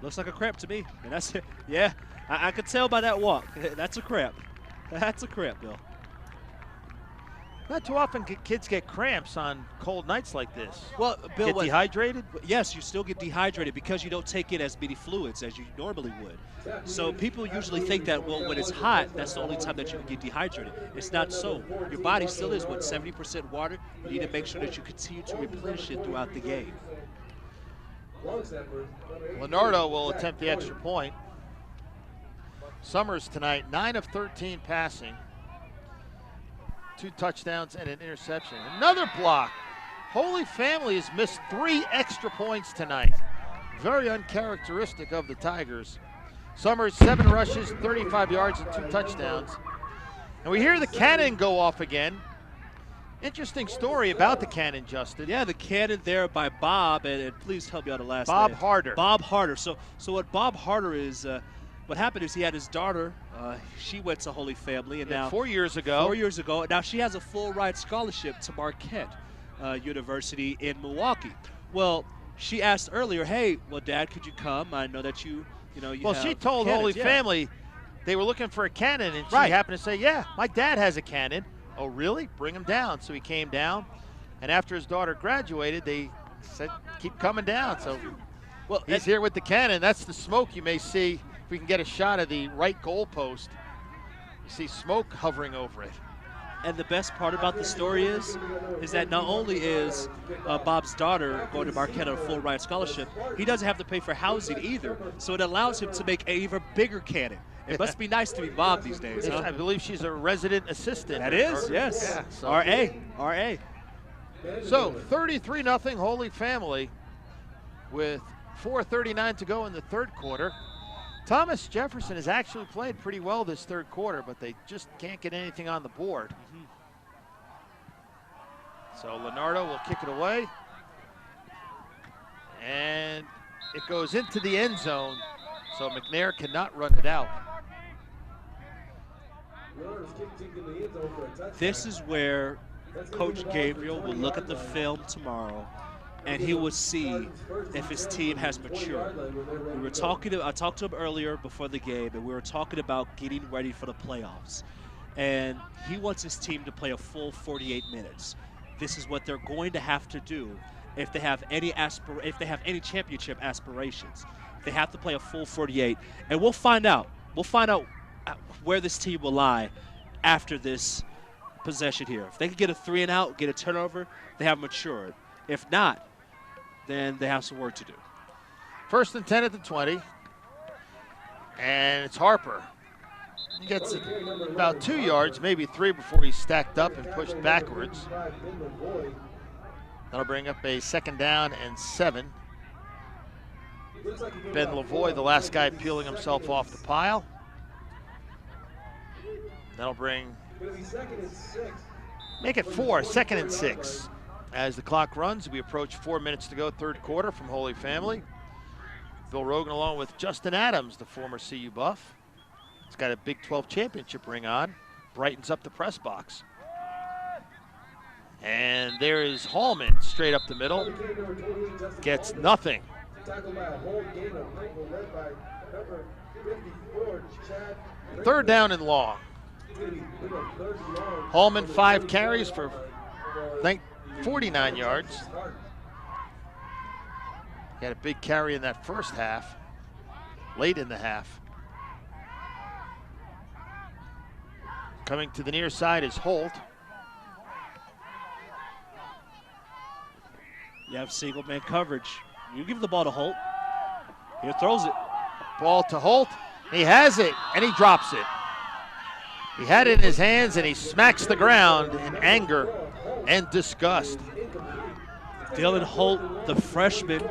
Looks like a cramp to me. And that's it. Yeah, I could tell by that walk. That's a cramp. That's a cramp, Bill. Not too often kids get cramps on cold nights like this. Well, Bill, get dehydrated? Yes, you still get dehydrated because you don't take in as many fluids as you normally would. So people usually think that, well, when it's hot, that's the only time that you can get dehydrated. It's not so. Your body still is, 70% water. You need to make sure that you continue to replenish it throughout the game. Leonardo will attempt the extra point. Summers tonight, 9 of 13 passing. 2 touchdowns and an interception. Another block. Holy Family has missed 3 extra points tonight. Very uncharacteristic of the Tigers. Summers, 7 rushes, 35 yards, and 2 touchdowns. And we hear the cannon go off again. Interesting story about the cannon, Justin. Yeah, the cannon there by Bob, and please help me out the last Bob name. Harder. Bob Harder. So what Bob Harder is, what happened is he had his daughter. She went to Holy Family, and now 4 years ago. 4 years ago. Now she has a full ride scholarship to Marquette University in Milwaukee. Well, she asked earlier, "Hey, well, Dad, could you come? I know that you know you." Well, have she told cannons. Holy Family they were looking for a cannon, and she happened to say, "Yeah, my dad has a cannon." Oh, really? Bring him down. So he came down, and after his daughter graduated, they said, "Keep coming down." So, well, he's here with the cannon. That's the smoke you may see. If we can get a shot of the right goal post, you see smoke hovering over it. And the best part about the story is that not only is Bob's daughter going to Marquette on a full ride scholarship, he doesn't have to pay for housing either. So it allows him to make an even bigger cannon. It must be nice to be Bob these days, huh? I believe she's a resident assistant. That is, yes. Yeah, so. RA. So 33-0 Holy Family with 4:39 to go in the third quarter. Thomas Jefferson has actually played pretty well this third quarter, but they just can't get anything on the board. So Leonardo will kick it away. And it goes into the end zone, so McNair cannot run it out. This is where Coach Gabriel will look at the film tomorrow and he would see if his team has matured. I talked to him earlier before the game, and we were talking about getting ready for the playoffs. And he wants his team to play a full 48 minutes. This is what they're going to have to do if they have any championship aspirations. They have to play a full 48, and we'll find out. We'll find out where this team will lie after this possession here. If they can get a 3-and-out, get a turnover, they have matured. If not, then they have some work to do. 1st and 10 at the 20. And it's Harper. He gets about 2 yards, maybe 3 before he's stacked up and pushed backwards. That'll bring up a 2nd down and 7. Ben Lavoie, the last guy peeling himself off the pile. That'll make it 4, 2nd and 6. As the clock runs, we approach 4 minutes to go, 3rd quarter from Holy Family. Bill Rogan along with Justin Adams, the former CU Buff. He's got a Big 12 championship ring on, brightens up the press box. And there is Hallman straight up the middle, gets nothing. 3rd down and long. Hallman 5 carries for 49 yards. He had a big carry in that first half, late in the half. Coming to the near side is Holt. You have single man coverage. You give the ball to Holt. He throws it. Ball to Holt. He has it, and he drops it. He had it in his hands, and he smacks the ground in anger and disgust. Dylan Holt, the freshman,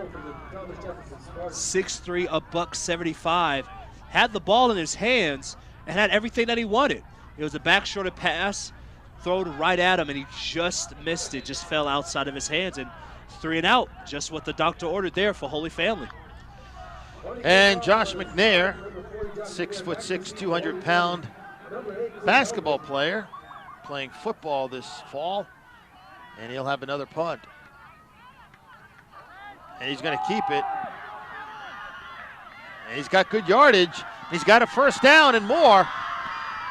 6'3", $175, had the ball in his hands and had everything that he wanted. It was a back-shorted pass, thrown right at him, and he just missed it, just fell outside of his hands. And 3-and-out, just what the doctor ordered there for Holy Family. And Josh McNair, 6'6", 200-pound basketball player, playing football this fall, and he'll have another punt. And he's going to keep it. And he's got good yardage. He's got a 1st down and more.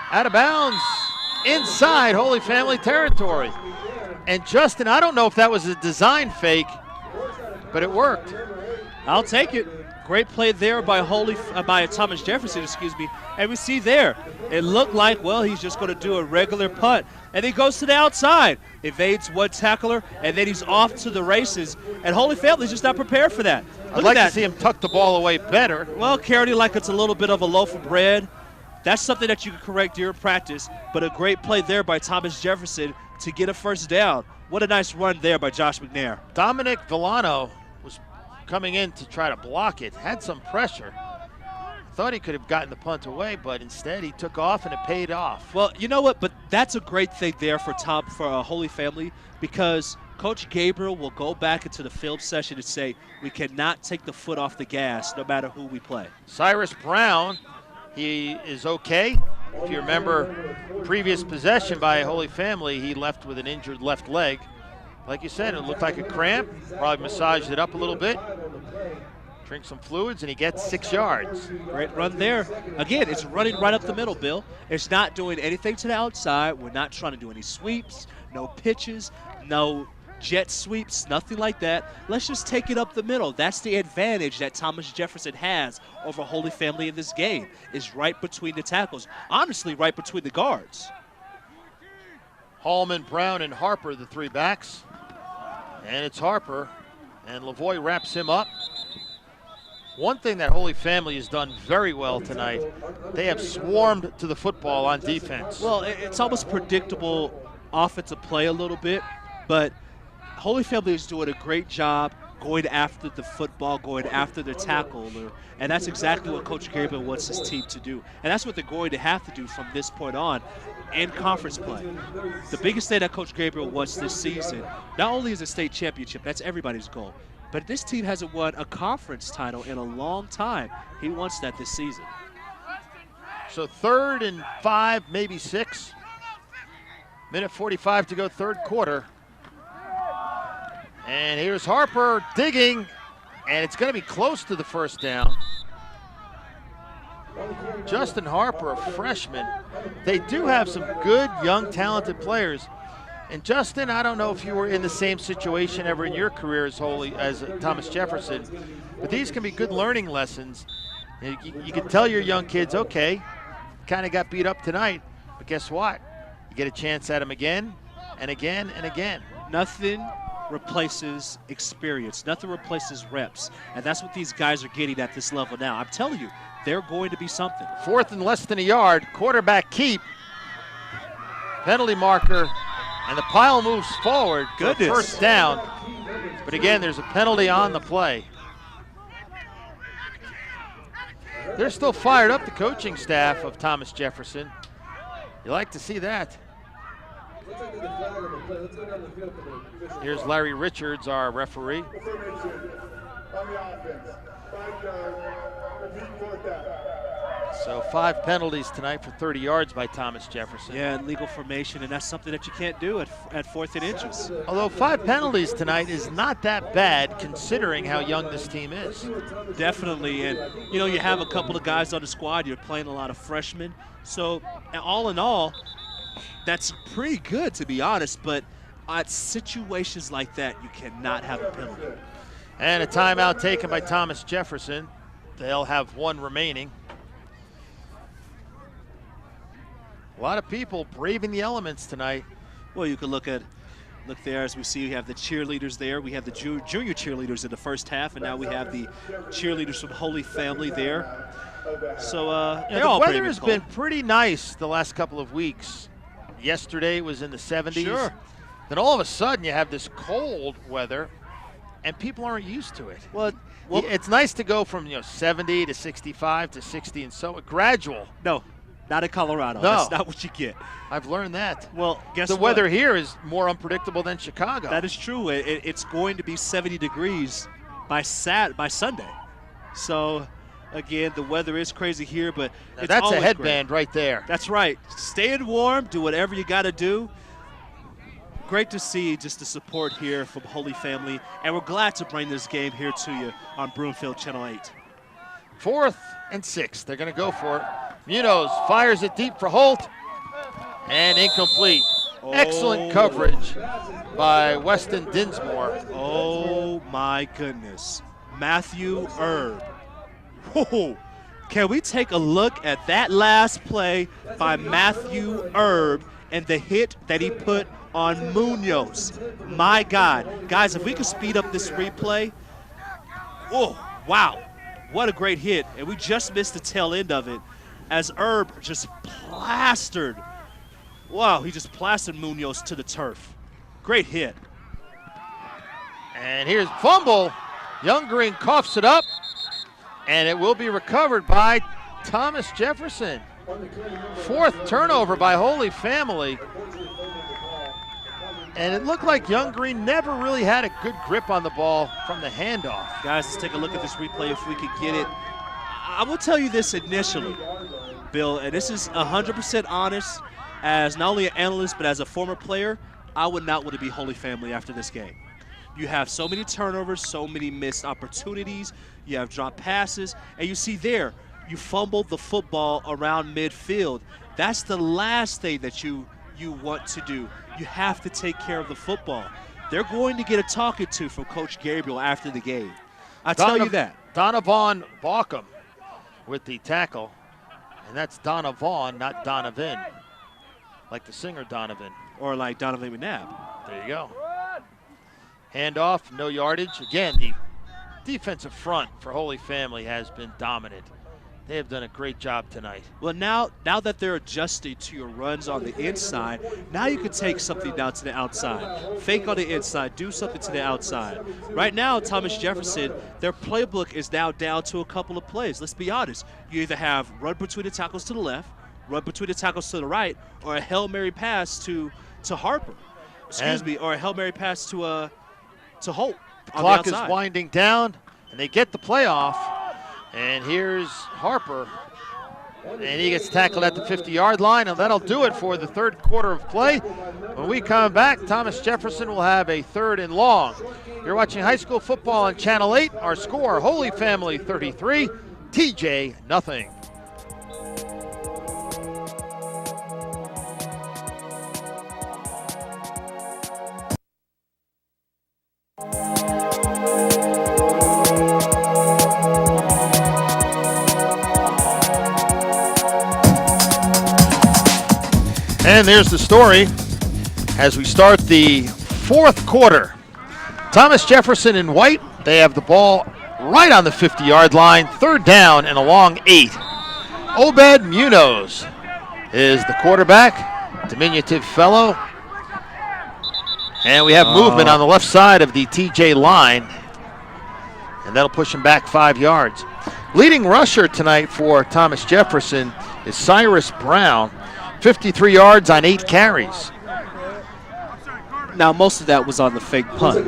Out of bounds inside Holy Family territory. And Justin, I don't know if that was a design fake, but it worked. I'll take it. Great play there by Thomas Jefferson, And we see there, it looked like, well, he's just going to do a regular punt. And he goes to the outside, evades one tackler, and then he's off to the races. And Holy Family's just not prepared for that. I'd like to see him tuck the ball away better. Well, carried it like it's a little bit of a loaf of bread. That's something that you can correct during practice, but a great play there by Thomas Jefferson to get a 1st down. What a nice run there by Josh McNair. Dominic Villano was coming in to try to block it, had some pressure. Thought he could have gotten the punt away, but instead he took off and it paid off. Well, you know what? But that's a great thing there for Holy Family, because Coach Gabriel will go back into the film session and say, we cannot take the foot off the gas no matter who we play. Cyrus Brown, he is okay. If you remember previous possession by Holy Family, he left with an injured left leg. Like you said, it looked like a cramp. Probably massaged it up a little bit. Drink some fluids, and he gets 6 yards. Great run there. Again, it's running right up the middle, Bill. It's not doing anything to the outside. We're not trying to do any sweeps, no pitches, no jet sweeps, nothing like that. Let's just take it up the middle. That's the advantage that Thomas Jefferson has over Holy Family in this game, is right between the tackles. Honestly, right between the guards. Hallman, Brown, and Harper, the 3 backs. And it's Harper, and Lavoie wraps him up. One thing that Holy Family has done very well tonight, they have swarmed to the football on defense. Well, it's almost predictable offensive play a little bit, but Holy Family is doing a great job going after the football, going after the tackle, and that's exactly what Coach Gabriel wants his team to do. And that's what they're going to have to do from this point on in conference play. The biggest thing that Coach Gabriel wants this season, not only is a state championship, that's everybody's goal, but this team hasn't won a conference title in a long time. He wants that this season. So 3rd and 5, maybe 6. Minute 45 to go, 3rd quarter. And here's Harper digging, and it's going to be close to the first down. Justin Harper, a freshman. They do have some good, young, talented players. And Justin, I don't know if you were in the same situation ever in your career as Thomas Jefferson, but these can be good learning lessons. You can tell your young kids, okay, kind of got beat up tonight, but guess what? You get a chance at them again and again and again. Nothing replaces experience. Nothing replaces reps. And that's what these guys are getting at this level now. I'm telling you, they're going to be something. 4th and less than a yard, quarterback keep. Penalty marker, and the pile moves forward. Goodness. First down. But again, there's a penalty on the play. They're still fired up, the coaching staff of Thomas Jefferson. You like to see that. Here's Larry Richards, our referee. So 5 penalties tonight for 30 yards by Thomas Jefferson. Yeah, legal formation, and that's something that you can't do at 4th and inches. Although 5 penalties tonight is not that bad considering how young this team is. Definitely, and you know, you have a couple of guys on the squad, you're playing a lot of freshmen. So all in all, that's pretty good, to be honest, but at situations like that, you cannot have a penalty. And a timeout taken by Thomas Jefferson. They'll have 1 remaining. A lot of people braving the elements tonight. Well, you can look there as we see we have the cheerleaders there. We have the junior cheerleaders in the first half, and now we have the cheerleaders from Holy Family there. So they're all the weather brave has and cold. been pretty nice the last couple of weeks. Yesterday was in the 70s. Sure. Then all of a sudden you have this cold weather, and people aren't used to it. Well, It's nice to go from 70 to 65 to 60 and so gradual. no, not in Colorado. No. That's not what you get. I've learned that. Well, guess the what? weather here is more unpredictable than Chicago. That is true. It's going to be 70 degrees by Sunday. So, again, the weather is crazy here, but Now it's that's a always headband great. right there. That's right. Staying warm, do whatever you got to do. Great to see just the support here from Holy Family, and we're glad to bring this game here to you on Broomfield Channel 8. 4th and 6. They're going to go for it. Munoz fires it deep for Holt, and incomplete. Excellent coverage by Weston Dinsmore. Oh, my goodness. Matthew Erb. Whoa. Can we take a look at that last play by Matthew Erb and the hit that he put on Munoz? My God. Guys, if we could speed up this replay. Oh, wow. What a great hit. And we just missed the tail end of it as Erb just plastered. Wow, he just plastered Munoz to the turf. Great hit. And here's fumble. Young Green coughs it up, and it will be recovered by Thomas Jefferson. 4th turnover by Holy Family. And it looked like Young Green never really had a good grip on the ball from the handoff. Guys, let's take a look at this replay if we could get it. I will tell you this initially, Bill, and this is 100% honest. As not only an analyst, but as a former player, I would not want to be Holy Family after this game. You have so many turnovers, so many missed opportunities, you have dropped passes, and you see there, you fumbled the football around midfield. That's the last thing that you want to do. You have to take care of the football. They're going to get a talking to from Coach Gabriel after the game. I tell you that. Donovan Baucom with the tackle, and that's Donovan, not Donovan, like the singer Donovan. Or like Donovan McNabb. There you go. Handoff, no yardage. Again, the defensive front for Holy Family has been dominant. They have done a great job tonight. Well, now that they're adjusting to your runs on the inside, now you can take something down to the outside. Fake on the inside, do something to the outside. Right now, Thomas Jefferson, their playbook is now down to a couple of plays. Let's be honest. You either have run between the tackles to the left, run between the tackles to the right, or a Hail Mary pass to Harper. Or a Hail Mary pass to Holt. Clock is winding down, and they get the play off. And here's Harper. And he gets tackled at the 50-yard line, and that'll do it for the third quarter of play. When we come back, Thomas Jefferson will have a 3rd and long. You're watching high school football on Channel 8. Our score, Holy Family 33, TJ nothing. And there's the story as we start the fourth quarter. Thomas Jefferson in white. They have the ball right on the 50-yard line. 3rd down and a long 8. Obed Munoz is the quarterback, diminutive fellow. And we have movement on the left side of the TJ line. And that'll push him back 5 yards. Leading rusher tonight for Thomas Jefferson is Cyrus Brown. 53 yards on 8 carries. Now, most of that was on the fake punt.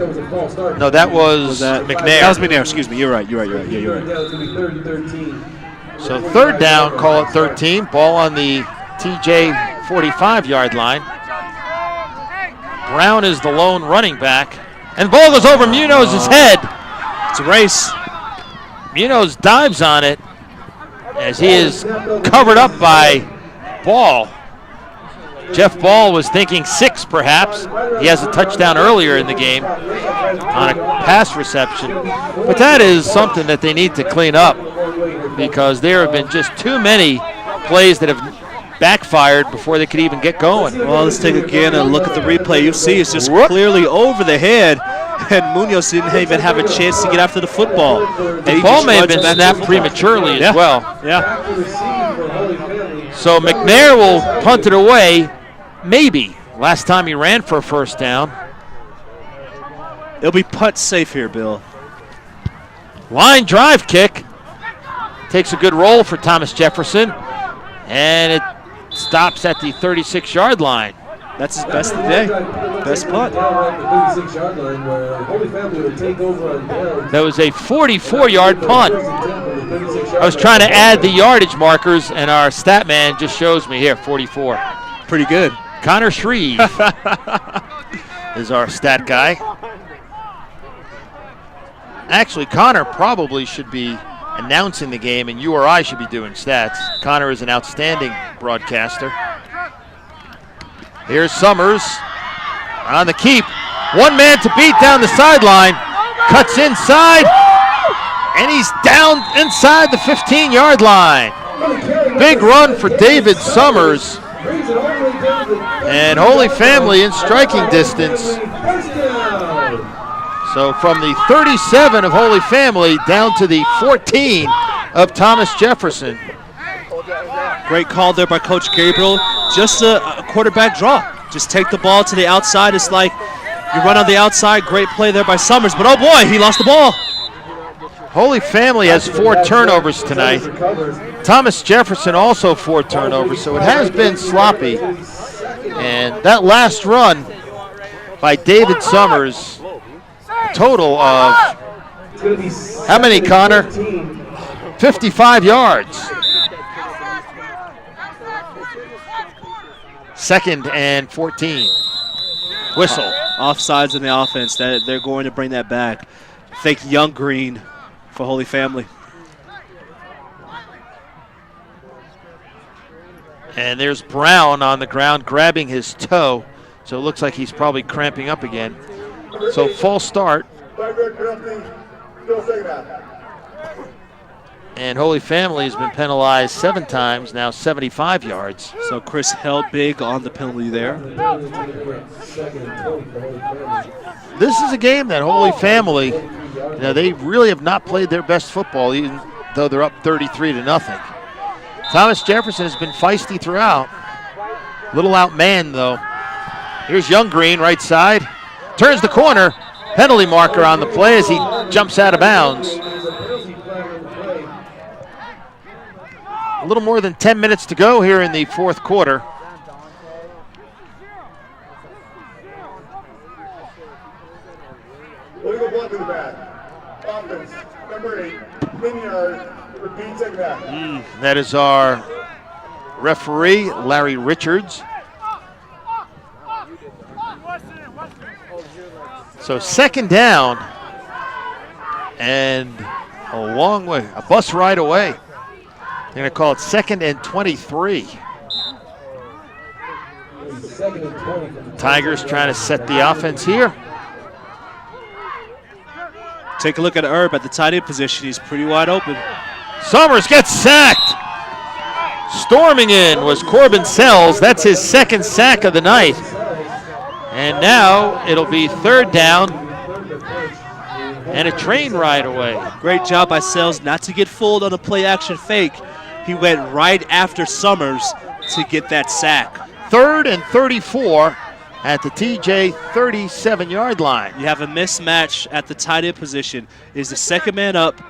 No, that was McNair. That was McNair, excuse me. You're right. Yeah, you're right. So 3rd down, call it 13. Ball on the TJ 45-yard line. Brown is the lone running back. And the ball goes over Munoz's head. It's a race. Munoz dives on it as he is covered up by Ball. Jeff Ball was thinking 6 perhaps. He has a touchdown earlier in the game on a pass reception. But that is something that they need to clean up because there have been just too many plays that have backfired before they could even get going. Well, let's take again a look at the replay. You see it's just clearly over the head, and Munoz didn't even have a chance to get after the football. The ball may have been snapped prematurely as well. Yeah. So McNair will punt it away. Maybe. Last time he ran for a 1st down. It'll be punt safe here, Bill. Line drive kick. Takes a good roll for Thomas Jefferson. And it stops at the 36-yard line. That's his best of the day. Best punt. That was a 44-yard punt. I was trying to add the yardage markers, and our stat man just shows me here, 44. Pretty good. Connor Shreve is our stat guy. Actually, Connor probably should be announcing the game, and you or I should be doing stats. Connor is an outstanding broadcaster. Here's Summers on the keep. 1 man to beat down the sideline. Cuts inside, and he's down inside the 15-yard line. Big run for David Summers. And Holy Family in striking distance. So from the 37 of Holy Family down to the 14 of Thomas Jefferson. Great call there by Coach Gabriel. Just a quarterback draw. Just take the ball to the outside. It's like you run on the outside. Great play there by Summers. But oh boy, he lost the ball. Holy Family has 4 turnovers tonight. Thomas Jefferson also 4 turnovers, so it has been sloppy. And that last run by David Summers, a total of, how many, Connor? 55 yards. 2nd and 14. Whistle. Offsides in the offense. They're going to bring that back. Fake Young Green for Holy Family. And there's Brown on the ground grabbing his toe. So it looks like he's probably cramping up again. So false start. And Holy Family has been penalized 7 times, now 75 yards. So Chris held big on the penalty there. This is a game that Holy Family, they really have not played their best football, even though they're up 33-0. Thomas Jefferson has been feisty throughout. Little outmanned, though. Here's Young Green, right side. Turns the corner. Penalty marker on the play as he jumps out of bounds. A little more than 10 minutes to go here in the fourth quarter. Illegal block to the back. Offense, number 8, 10 yards, repeat second half. That is our referee, Larry Richards. So second down and a long way, a bus ride away. They're going to call it 2nd and 23. Tigers trying to set the offense here. Take a look at Herb at the tight end position. He's pretty wide open. Summers gets sacked. Storming in was Corbin Sells. That's his 2nd sack of the night. And now it'll be 3rd down and a train ride away. Great job by Sells not to get fooled on a play action fake. He went right after Summers to get that sack. 3rd and 34 at the TJ 37-yard line. You have a mismatch at the tight end position. Is the second man up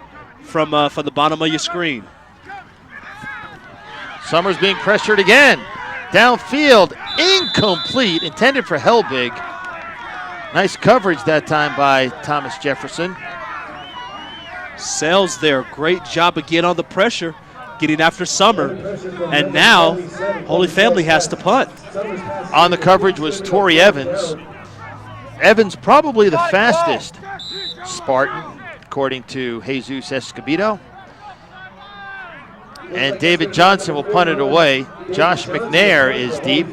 from the bottom of your screen. Summers being pressured again. Downfield, incomplete, intended for Helbig. Nice coverage that time by Thomas Jefferson. Sells there, great job again on the pressure, getting after Summer. And now, Holy Family has to punt. On the coverage was Torrey Evans. Evans probably the fastest Spartan, according to Jesus Escobedo. And David Johnson will punt it away. Josh McNair is deep.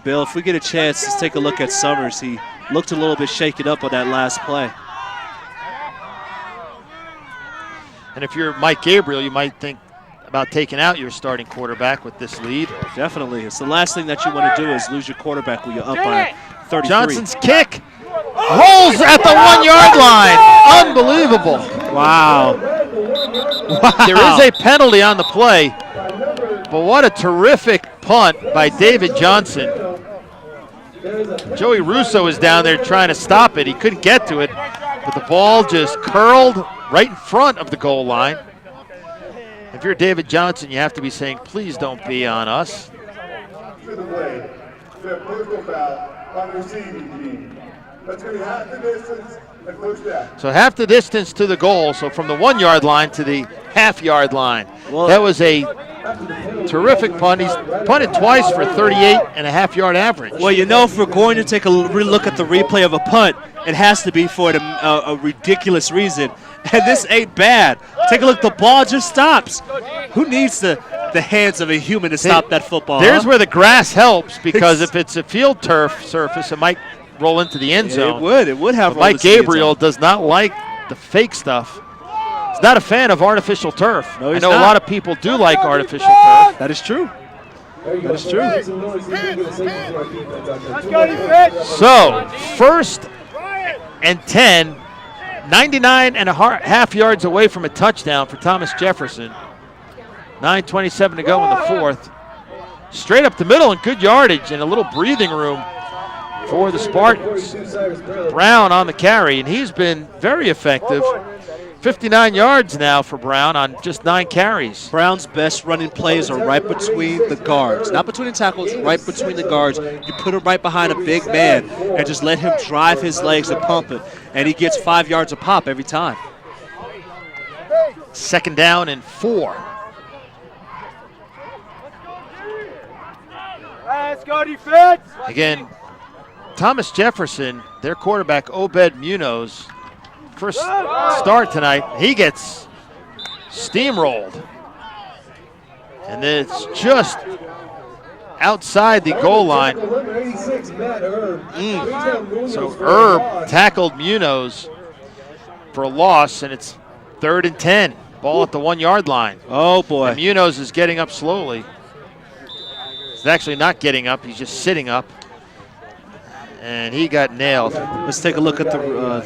Bill, if we get a chance to take a look at Summers, he looked a little bit shaken up on that last play. And if you're Mike Gabriel, you might think about taking out your starting quarterback with this lead. Definitely. It's the last thing that you want to do is lose your quarterback when you're up by 33. Johnson's kick rolls at the 1-yard line. Unbelievable. Wow. There is a penalty on the play, but what a terrific punt by David Johnson. Joey Russo is down there trying to stop it. He couldn't get to it, but the ball just curled right in front of the goal line. If you're David Johnson, you have to be saying, please don't be on us. To the play. The personal foul on the receiving team. That's going to be half the distance and first down. So half the distance to the goal, so from the 1-yard line to the half-yard line. Well, that was a terrific punt. He's punted twice for 38.5-yard average. Well, you know, if we're going to take a look at the replay of a punt, it has to be for a ridiculous reason. And this ain't bad. Take a look. The ball just stops. Who needs the hands of a human to stop that football? There's where the grass helps, because if it's a field turf surface, it might roll into the end zone. It would have. But Mike Gabriel does not like the fake stuff. He's not a fan of artificial turf. No, I know a lot of people do like artificial turf. That is true. That is true. So, 1st and 10, 99.5 yards away from a touchdown for Thomas Jefferson. 9:27 to go in the 4th. Straight up the middle and good yardage and a little breathing room for the Spartans. Brown on the carry, and he's been very effective. 59 yards now for Brown on just 9 carries. Brown's best running plays are right between the guards. Not between the tackles, right between the guards. You put him right behind a big man and just let him drive his legs and pump it. And he gets 5 yards a pop every time. 2nd down and 4. Let's go defense. Again, Thomas Jefferson, their quarterback, Obed Munoz, first start tonight, he gets steamrolled. And it's just outside the goal line. So Herb tackled Munoz for a loss, and it's 3rd and 10. Ball at the 1-yard line. Oh, boy. And Munoz is getting up slowly. He's actually not getting up. He's just sitting up. And he got nailed. Let's take a look at the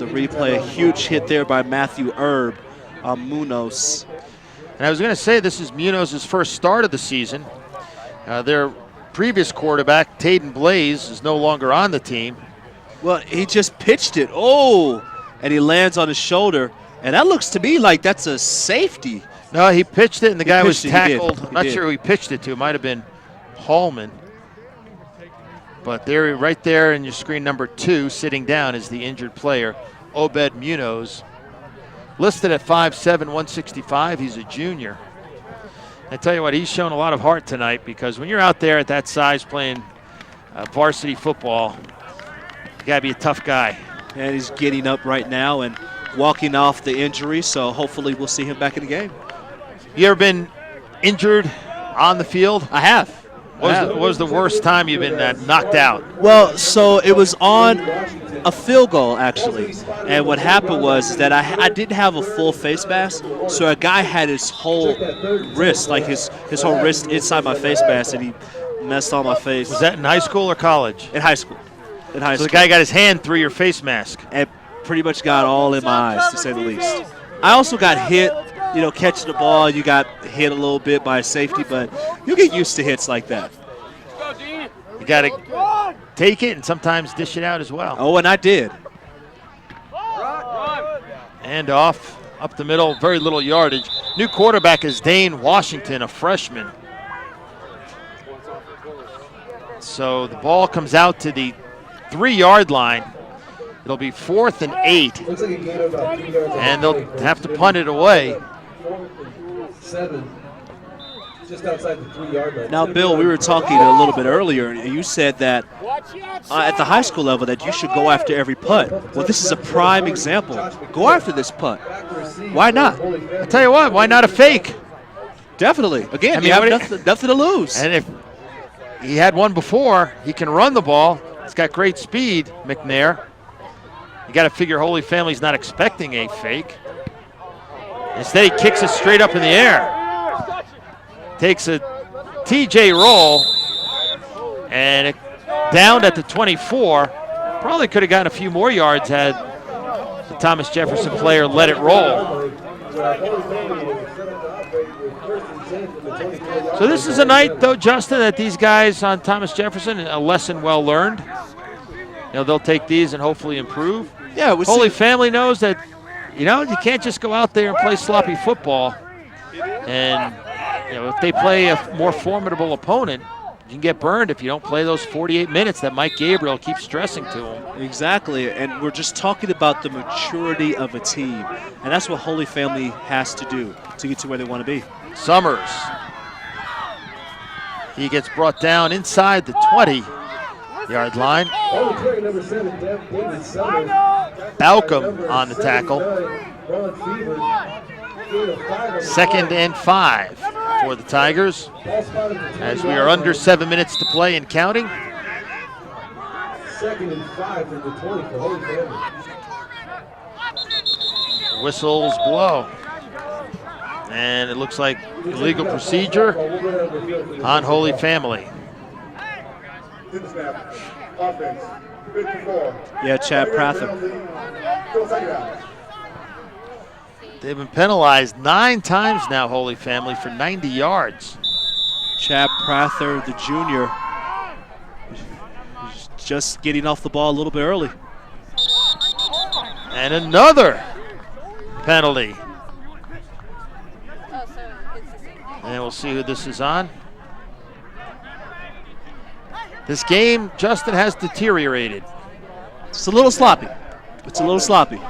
replay. A huge hit there by Matthew Herb on Munoz. And I was going to say, this is Munoz's first start of the season. Their previous quarterback, Tayden Blaze, is no longer on the team. Well, he just pitched it. Oh, and he lands on his shoulder. And that looks to me like that's a safety. No, he pitched it, and the guy was pitched it. He did. tackled. I'm not sure who he pitched it to. It might have been Hallman. But there, right there in your screen number 2, sitting down, is the injured player, Obed Munoz. listed at 5'7", 165. He's a junior. I tell you what, he's shown a lot of heart tonight, because when you're out there at that size playing varsity football, you got to be a tough guy. And he's getting up right now and walking off the injury, so hopefully we'll see him back in the game. You ever been injured on the field? I have. What was the worst time you've been knocked out? Well, so it was on a field goal, actually. And what happened was that I didn't have a full face mask, so a guy had his whole wrist, like his whole wrist inside my face mask, and he messed on my face. Was that in high school or college? In high school. So the guy got his hand through your face mask. And pretty much got all in my eyes, to say the least. I also got hit, catching the ball. You got hit a little bit by a safety, but you get used to hits like that. You got to take it and sometimes dish it out as well. Oh, and I did. And off, up the middle, very little yardage. New quarterback is Dane Washington, a freshman. So the ball comes out to the 3-yard line. It'll be 4th and 8. And they'll have to punt it away. 7. Just outside the 3-yard line. Now, Bill, we were talking a little bit earlier, and you said that at the high school level that you should go after every punt. Well, this is a prime example. Go after this punt. Why not? I tell you what, why not a fake? Definitely. Again, I mean, you have nothing to lose. And if he had one before, he can run the ball. He's got great speed, McNair. You got to figure Holy Family's not expecting a fake. Instead, he kicks it straight up in the air. Takes a TJ roll, and it down at the 24. Probably could have gotten a few more yards had the Thomas Jefferson player let it roll. So this is a night, though, Justin, that these guys on Thomas Jefferson, a lesson well learned. They'll take these and hopefully improve. Yeah, Holy Family knows that, you can't just go out there and play sloppy football. And, if they play a more formidable opponent, you can get burned if you don't play those 48 minutes that Mike Gabriel keeps stressing to them. Exactly, and we're just talking about the maturity of a team. And that's what Holy Family has to do to get to where they want to be. Summers. He gets brought down inside the 20-yard line. Balcom on the tackle. 2nd and 5 for the Tigers, as we are under 7 minutes to play and counting. 2nd and 5 from the 20 for Holy Family. Whistles blow. And it looks like illegal procedure on Holy Family. Yeah, Chad Prather. They've been penalized 9 times now, Holy Family, for 90 yards. Chad Prather, the junior, just getting off the ball a little bit early. And another penalty. And we'll see who this is on. This game, Justin, has deteriorated. It's a little sloppy. It's a little sloppy.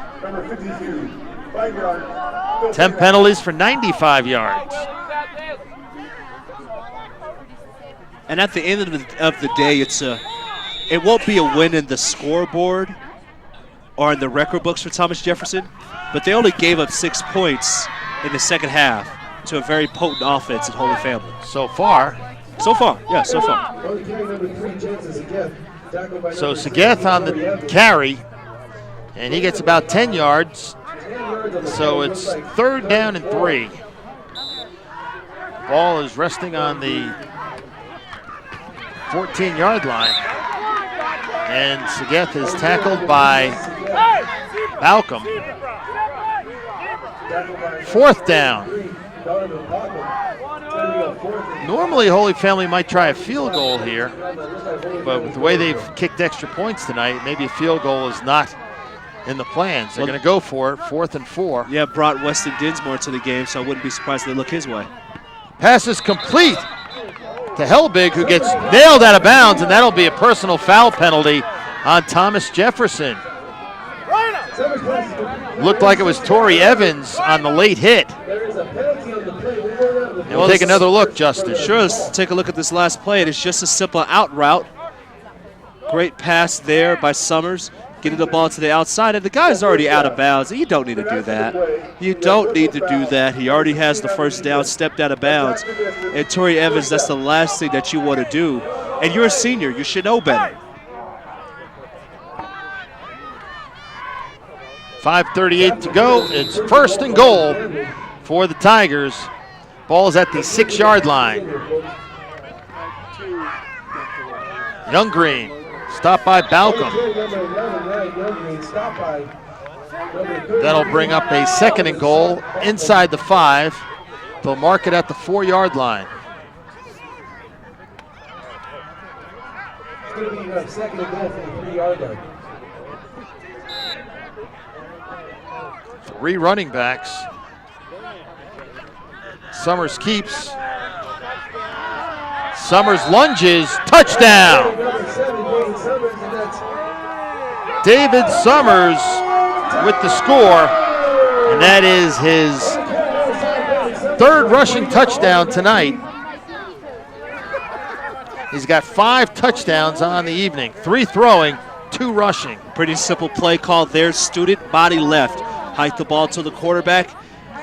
10 penalties for 95 yards. And at the end of the day, it won't be a win in the scoreboard or in the record books for Thomas Jefferson, but they only gave up 6 points in the second half to a very potent offense at Holy Family. So far. So far, yeah, so far. So Segeth on the carry, and he gets about 10 yards. So it's 3rd down and 3. Ball is resting on the 14-yard line. And Segeth is tackled by Balcom. 4th down. Normally Holy Family might try a field goal here, but with the way they've kicked extra points tonight, maybe a field goal is not in the plans. They're going to go for it, 4th and 4. Yeah, brought Weston Dinsmore to the game, so I wouldn't be surprised if they look his way. Pass is complete to Helbig, who gets nailed out of bounds, and that'll be a personal foul penalty on Thomas Jefferson. Looked like it was Torrey Evans on the late hit. And we'll take another look, Justin. Sure, let's take a look at this last play. It is just a simple out route. Great pass there by Summers. Getting the ball to the outside, and the guy's already out of bounds. You don't need to do that. You don't need to do that. He already has the first down, stepped out of bounds. And Torrey Evans, that's the last thing that you want to do. And you're a senior. You should know better. 5:38 to go. It's 1st and goal for the Tigers. Ball is at the 6-yard line. Young Green. Stopped by Balcom. That'll bring up a 2nd and goal inside the 5. They'll mark it at the 4-yard line. It's going to be a 2nd and goal from the 3-yard line. 3 running backs. Summers keeps. Summers lunges. Touchdown! David Summers with the score, and that is his 3rd rushing touchdown tonight. He's got 5 touchdowns on the evening, 3 throwing, 2 rushing. Pretty simple play call there. Student body left. Hike the ball to the quarterback.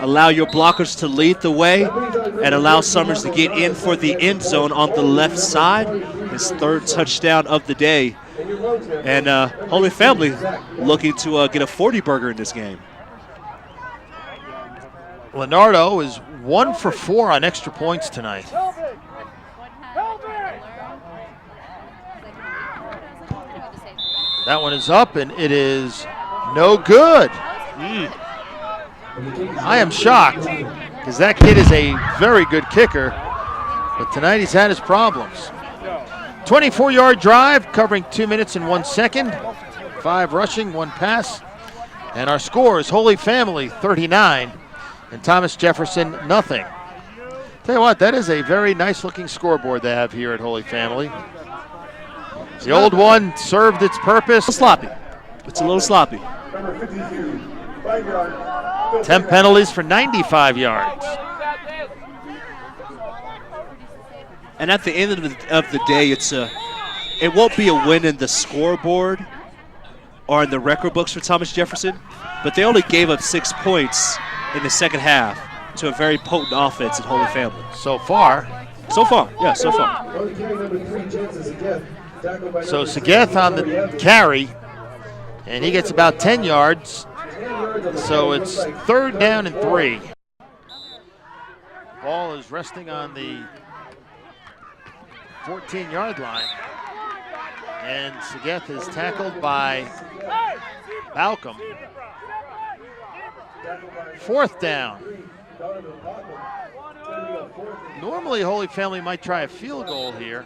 Allow your blockers to lead the way and allow Summers to get in for the end zone on the left side. His 3rd touchdown of the day. And Holy Family looking to get a 40 burger in this game. Leonardo is 1 for 4 on extra points tonight. That one is up, and it is no good. I am shocked because that kid is a very good kicker, but tonight he's had his problems. 24-yard drive covering 2 minutes and 1 second. 5 rushing, 1 pass. And our score is Holy Family 39 and Thomas Jefferson nothing. Tell you what, that is a very nice looking scoreboard they have here at Holy Family. The old one served its purpose. A little sloppy. It's a little sloppy. 10 penalties for 95 yards. And at the end of the day, it won't be a win in the scoreboard or in the record books for Thomas Jefferson, but they only gave up 6 points in the second half to a very potent offense at Holy Family. So far. So far, yeah, so far. So Segeth on the carry, and he gets about 10 yards. So it's 3rd down and 3. Ball is resting on the 14-yard line. And Segeth is tackled by Balcom. 4th down. Normally Holy Family might try a field goal here,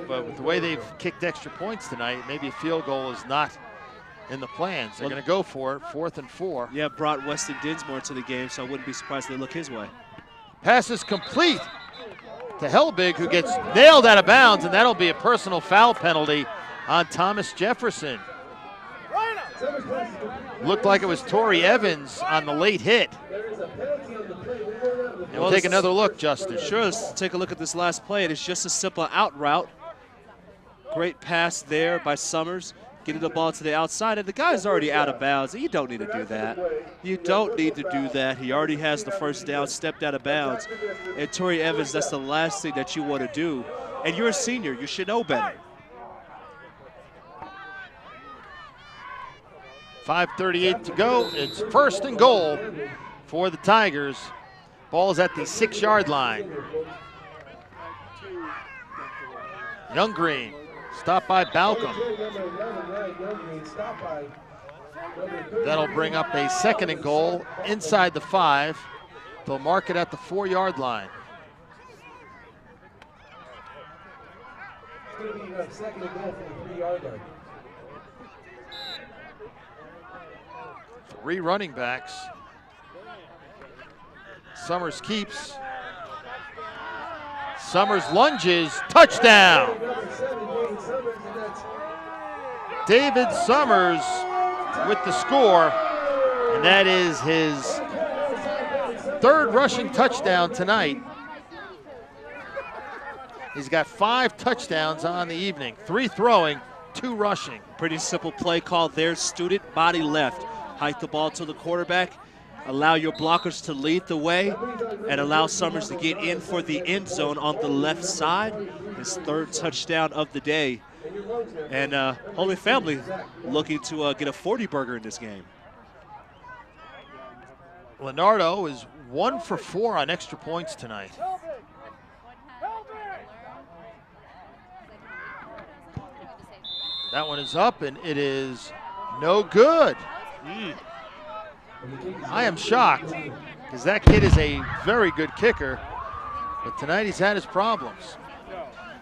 but with the way they've kicked extra points tonight, maybe a field goal is not in the plans. They're going to go for it, 4th and 4. Yeah, brought Weston Dinsmore to the game, so I wouldn't be surprised if they look his way. Pass is complete to Helbig, who gets nailed out of bounds, and that'll be a personal foul penalty on Thomas Jefferson. Looked like it was Torrey Evans on the late hit. And we'll take another look, Justin. Sure, let's take a look at this last play. It is just a simple out route. Great pass there by Summers. Getting the ball to the outside, and the guy's already out of bounds. You don't need to do that. You don't need to do that. He already has the first down, stepped out of bounds. And Torrey Evans, that's the last thing that you want to do. And you're a senior. You should know better. 5:38 to go. It's 1st and goal for the Tigers. Ball is at the 6-yard line. Young Green. Stopped by Balcom. That'll bring up a 2nd and goal inside the 5. They'll mark it at the 4-yard line. It's going to be a 2nd and goal from the 3-yard line. 3 running backs. Summers keeps. Summers lunges. Touchdown! David Summers with the score, and that is his third rushing touchdown tonight. He's got 5 touchdowns on the evening, 3 throwing, 2 rushing. Pretty simple play call there. Student body left. Hike the ball to the quarterback. Allow your blockers to lead the way and allow Summers to get in for the end zone on the left side. His 3rd touchdown of the day. And Holy Family looking to get a 40 burger in this game. Leonardo is 1 for 4 on extra points tonight. That one is up, and it is no good. I am shocked, because that kid is a very good kicker, but tonight he's had his problems.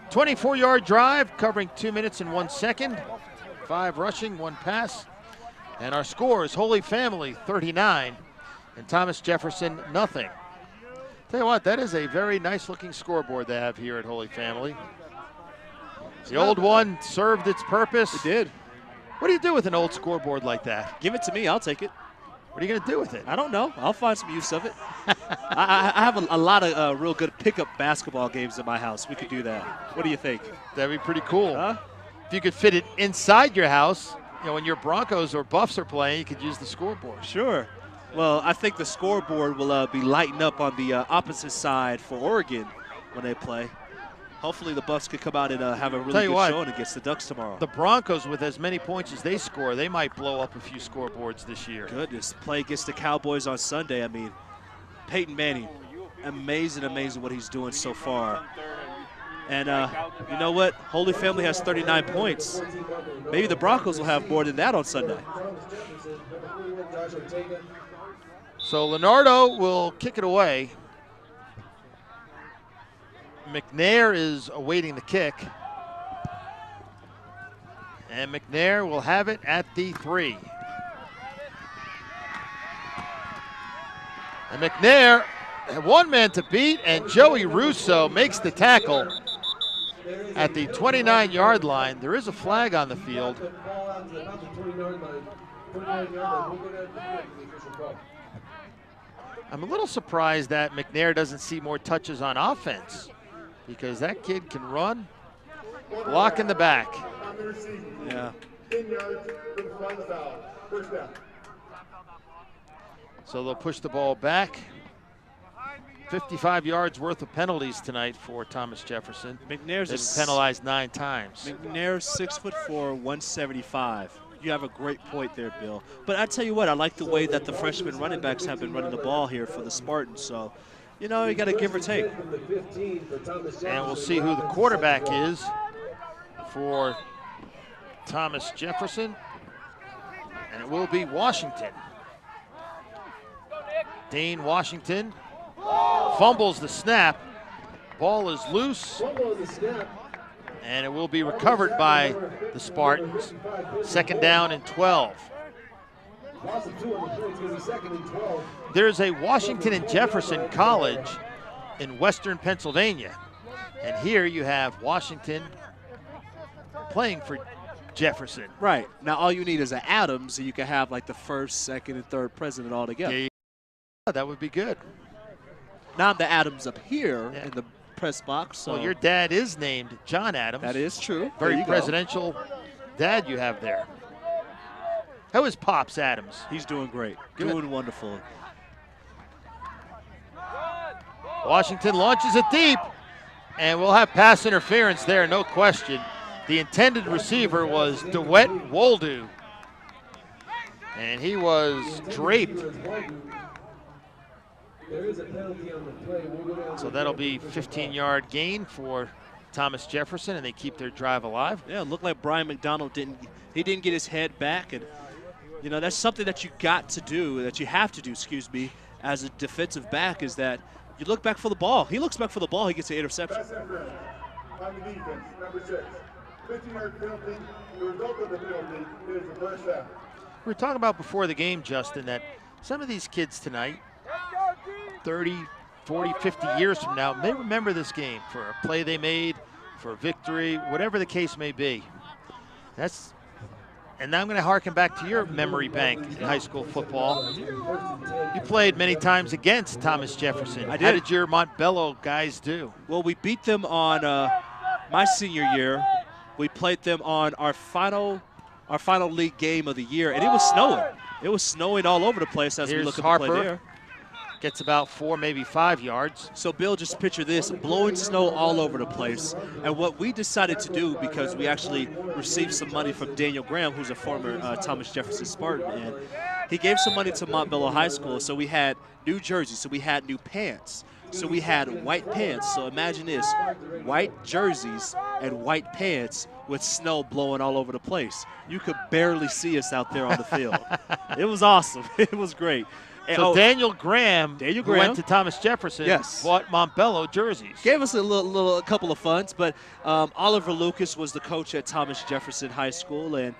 24-yard drive, covering 2 minutes and 1 second. 5 rushing, 1 pass. And our score is Holy Family 39 and Thomas Jefferson nothing. Tell you what, that is a very nice looking scoreboard they have here at Holy Family. The old one served its purpose. It did. What do you do with an old scoreboard like that? Give it to me, I'll take it. What are you going to do with it? I don't know. I'll find some use of it. I have a lot of real good pickup basketball games in my house. We could do that. What do you think? That'd be pretty cool. Huh? If you could fit it inside your house, you know, when your Broncos or Buffs are playing, you could use the scoreboard. Sure. Well, I think the scoreboard will be lighting up on the opposite side for Oregon when they play. Hopefully the Buffs could come out and have a really good showing against the Ducks tomorrow. The Broncos, with as many points as they score, they might blow up a few scoreboards this year. Goodness, play against the Cowboys on Sunday. I mean, Peyton Manning, amazing what he's doing so far. And you know what? Holy Family has 39 points. Maybe the Broncos will have more than that on Sunday. So Leonardo will kick it away. McNair is awaiting the kick. And McNair will have it at the 3. And McNair had 1 man to beat, and Joey Russo makes the tackle at the 29-yard line. There is a flag on the field. I'm a little surprised that McNair doesn't see more touches on offense, because that kid can run, block in the back. Yeah. So they'll push the ball back. 55 yards worth of penalties tonight for Thomas Jefferson. McNair's been penalized 9 times. McNair's 6'4", 175. You have a great point there, Bill. But I tell you what, I like the way that the freshman running backs have been running the ball here for the Spartans. So, you know, you got to give or take. And we'll see who the quarterback is for Thomas Jefferson. And it will be Washington. Dane Washington fumbles the snap. Ball is loose. And it will be recovered by the Spartans. 2nd down and 12. There's a Washington and Jefferson College in Western Pennsylvania. And here you have Washington playing for Jefferson. Right. Now all you need is an Adams, and you can have like the 1st, 2nd, and 3rd president all together. That would be good. Now I'm the Adams up here in the press box. So. Well, your dad is named John Adams. That is true. Very presidential dad you have there. How is Pops Adams? He's doing great. Good. Doing wonderful. Washington launches it deep, and we'll have pass interference there, no question. The intended receiver was DeWitt Woldu, and he was draped. So that'll be 15-yard gain for Thomas Jefferson, and they keep their drive alive. Yeah, it looked like Brian McDonald didn't get his head back, and you know that's something that you got to do, that you have to do, excuse me, as a defensive back, is that you look back for the ball. He looks back for the ball, he gets an interception. On the defense, number 6. 15-yard penalty. The result of the penalty is the first down. We were talking about before the game, Justin, that some of these kids tonight, 30, 40, 50 years from now, may remember this game for a play they made, for a victory, whatever the case may be. That's And now I'm going to harken back to your memory bank in high school football. You played many times against Thomas Jefferson. I did. How did your Montbello guys do? Well, we beat them on my senior year. We played them on our final league game of the year, and it was snowing. It was snowing all over the place as we look at the play there. Gets about 4, maybe 5 yards. So, Bill, just picture this, blowing snow all over the place. And what we decided to do, because we actually received some money from Daniel Graham, who's a former Thomas Jefferson Spartan, and he gave some money to Montbello High School. So we had new jerseys, so we had new pants. So we had white pants. So imagine this, white jerseys and white pants with snow blowing all over the place. You could barely see us out there on the field. It was awesome. It was great. So Daniel Graham, who went to Thomas Jefferson, yes, bought Montbello jerseys. Gave us a couple of funds, but Oliver Lucas was the coach at Thomas Jefferson High School, and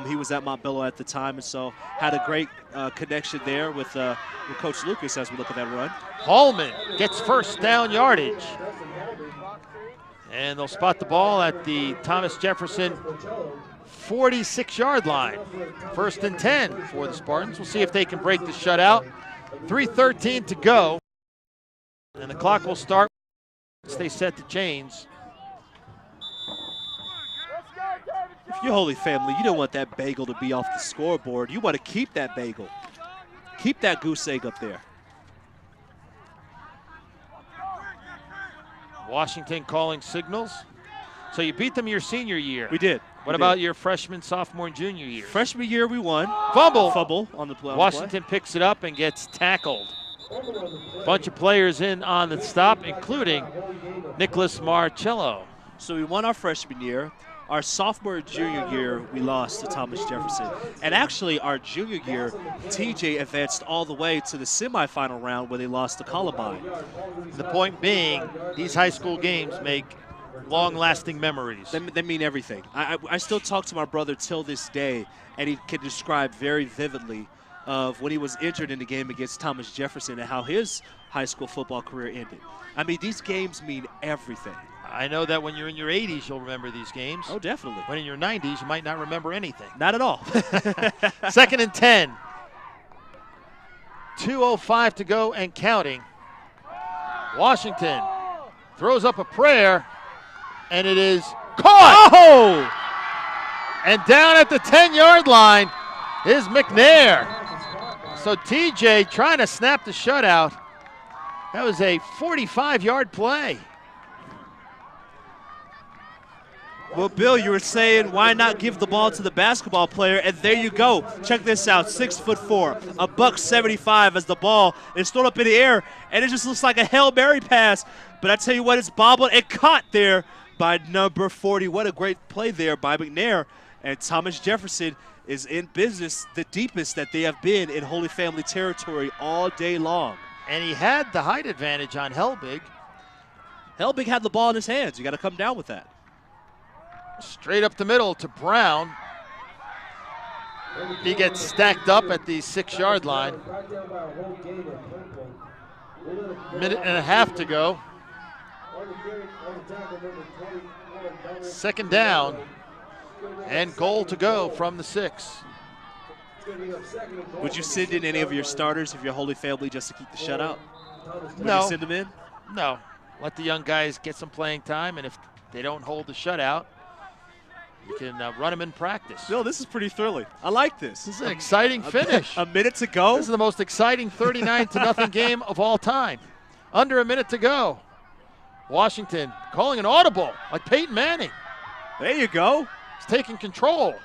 he was at Montbello at the time, and so had a great connection there with Coach Lucas as we look at that run. Hallman gets first down yardage. And they'll spot the ball at the Thomas Jefferson 46-yard line. 1st and 10 for the Spartans. We'll see if they can break the shutout. 3:13 to go. And the clock will start once they set the chains. If you're Holy Family, you don't want that bagel to be off the scoreboard. You want to keep that bagel. Keep that goose egg up there. Washington calling signals. So you beat them your senior year. We did. What about your freshman, sophomore, and junior year? Freshman year we won. Fumble on the play. Washington picks it up and gets tackled. Bunch of players in on the stop, including Nicholas Marcello. So we won our freshman year. Our sophomore and junior year, we lost to Thomas Jefferson. And actually, our junior year, TJ advanced all the way to the semifinal round where they lost to Columbine. The point being, these high school games make long-lasting memories. They mean everything. I still talk to my brother till this day, and he can describe very vividly of when he was injured in the game against Thomas Jefferson and how his high school football career ended. I mean, these games mean everything. I know that when you're in your 80s, you'll remember these games. Oh, definitely. When in your 90s, you might not remember anything. Not at all. 2nd and 10. 2:05 to go and counting. Washington throws up a prayer, and it is caught. Oh! And down at the 10-yard line is McNair. So TJ trying to snap the shutout. That was a 45-yard play. Well, Bill, you were saying why not give the ball to the basketball player, and there you go. Check this out, 6'4", $175 as the ball is thrown up in the air, and it just looks like a Hail Mary pass. But I tell you what, it's bobbled and caught there by number 40. What a great play there by McNair. And Thomas Jefferson is in business, the deepest that they have been in Holy Family territory all day long. And he had the height advantage on Helbig. Helbig had the ball in his hands. You got to come down with that. Straight up the middle to Brown. He gets stacked up at the 6-yard line. Minute and a half to go. 2nd down and goal to go from the 6. Would you send in any of your starters if you're Holy Family just to keep the shutout? Would No. you send them in? No. Let the young guys get some playing time, and if they don't hold the shutout, you can run them in practice. Bill, this is pretty thrilling. I like this. This is an exciting finish. A minute to go. This is the most exciting 39-0 game of all time. Under a minute to go. Washington calling an audible like Peyton Manning. There you go. He's taking control.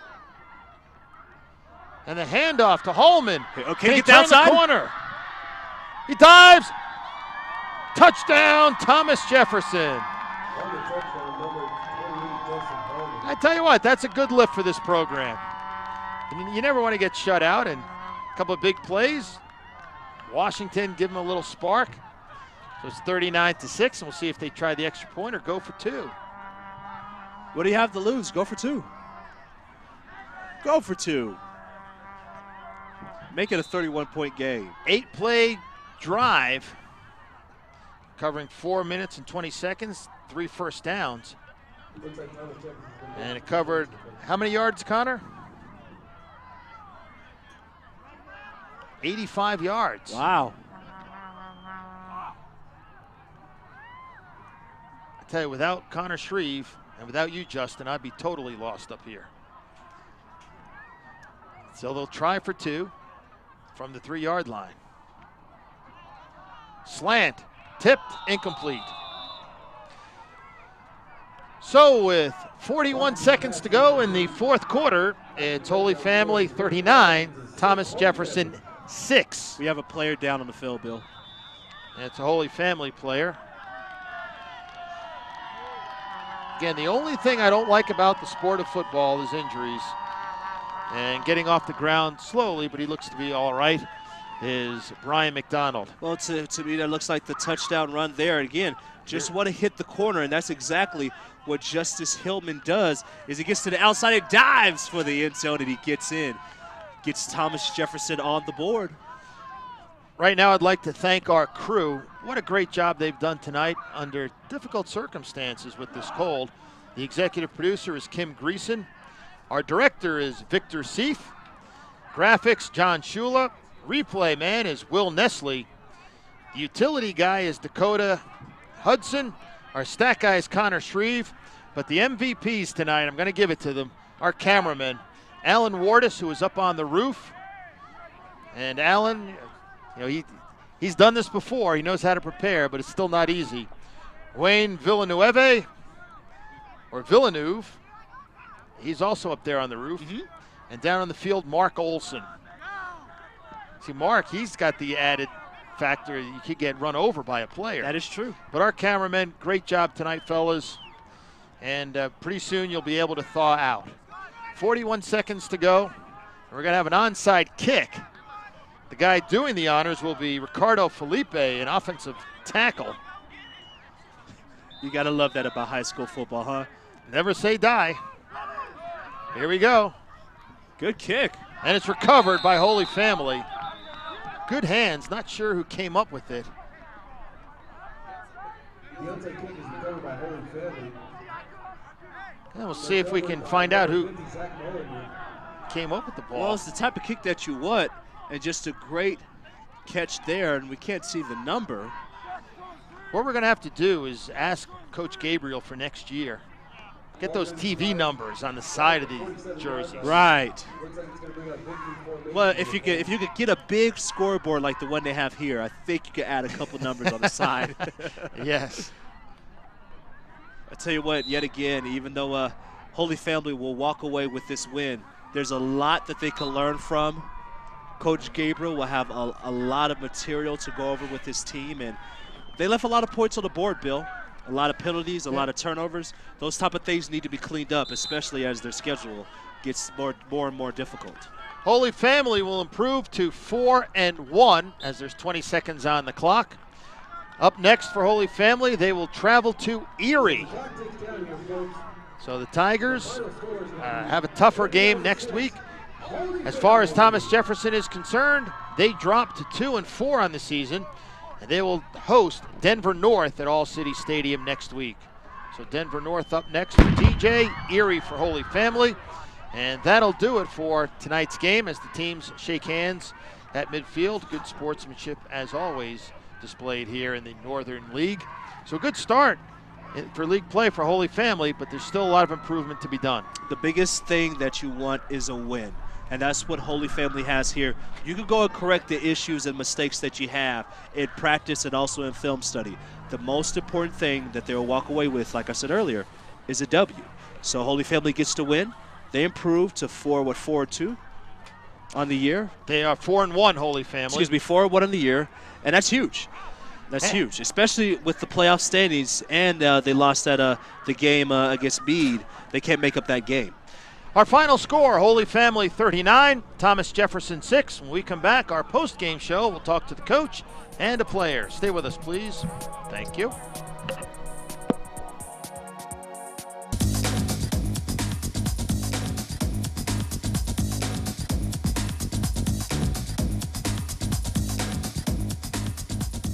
And the handoff to Holman. Okay, he get turn outside. the corner. He dives. Touchdown, Thomas Jefferson. I tell you what, that's a good lift for this program. I mean, you never want to get shut out, and a couple of big plays. Washington give them a little spark. So it's 39-6, and we'll see if they try the extra point or go for 2. What do you have to lose? Go for 2. Go for 2. Make it a 31-point game. 8-play drive, covering 4 minutes and 20 seconds, 3 first downs. And it covered how many yards, Connor? 85 yards. Wow. I tell you, without Connor Shreve and without you, Justin, I'd be totally lost up here. So they'll try for 2 from the 3-yard line. Slant, tipped, incomplete. So with 41 seconds to go in the fourth quarter, it's Holy Family 39, Thomas Jefferson 6. We have a player down on the field, Bill. And it's a Holy Family player. Again, the only thing I don't like about the sport of football is injuries. And getting off the ground slowly, but he looks to be all right, is Brian McDonald. Well, to me, that looks like the touchdown run there. Again, just want to hit the corner, and that's exactly what Justice Hillman does, is he gets to the outside and dives for the end zone, and he gets in. Gets Thomas Jefferson on the board. Right now, I'd like to thank our crew. What a great job they've done tonight under difficult circumstances with this cold. The executive producer is Kim Greason. Our director is Victor Seif. Graphics, John Shula. Replay man is Will Nestle. The utility guy is Dakota Hudson. Our stat guy is Connor Shreve. But the MVPs tonight, I'm going to give it to them, our cameraman, Alan Wardis, who was up on the roof. And Alan, you know, he's done this before. He knows how to prepare, but it's still not easy. Wayne Villeneuve, he's also up there on the roof. And down on the field, Mark Olson. See, Mark, he's got the added factor you could get run over by a player. That is true. But our cameramen, great job tonight, fellas. And pretty soon you'll be able to thaw out. 41 seconds to go. And we're going to have an onside kick. The guy doing the honors will be Ricardo Felipe, an offensive tackle. You got to love that about high school football, huh? Never say die. Here we go. Good kick. And it's recovered by Holy Family. Good hands. Not sure who came up with it. The onside kick is recovered by Holy Family. And we'll see if we can find out who came up with the ball. Well, it's the type of kick that you want, and just a great catch there, and we can't see the number. What we're going to have to do is ask Coach Gabriel for next year. Get those TV numbers on the side of the jerseys. Right. Well, if you could get a big scoreboard like the one they have here, I think you could add a couple numbers on the side. Yes. I tell you what, yet again, even though Holy Family will walk away with this win, there's a lot that they can learn from. Coach Gabriel will have a lot of material to go over with his team, and they left a lot of points on the board, Bill. A lot of penalties, a lot of turnovers. Those type of things need to be cleaned up, especially as their schedule gets more and more difficult. Holy Family will improve to 4-1 as there's 20 seconds on the clock. Up next for Holy Family, they will travel to Erie. So the Tigers have a tougher game next week. As far as Thomas Jefferson is concerned, they dropped to 2-4 on the season. And they will host Denver North at All City Stadium next week. So Denver North up next for TJ, Erie for Holy Family. And that'll do it for tonight's game as the teams shake hands at midfield. Good sportsmanship, as always, displayed here in the Northern League. So a good start for league play for Holy Family, but there's still a lot of improvement to be done. The biggest thing that you want is a win. And that's what Holy Family has here. You can go and correct the issues and mistakes that you have in practice and also in film study. The most important thing that they'll walk away with, like I said earlier, is a W. So Holy Family gets to win. They improve to 4-2 on the year. They are 4-1, Holy Family. Excuse me, 4-1 on the year, and that's huge. That's huge, especially with the playoff standings, and they lost at the game against Meade. They can't make up that game. Our final score, Holy Family 39, Thomas Jefferson 6. When we come back, our post-game show, we'll talk to the coach and a player. Stay with us, please. Thank you.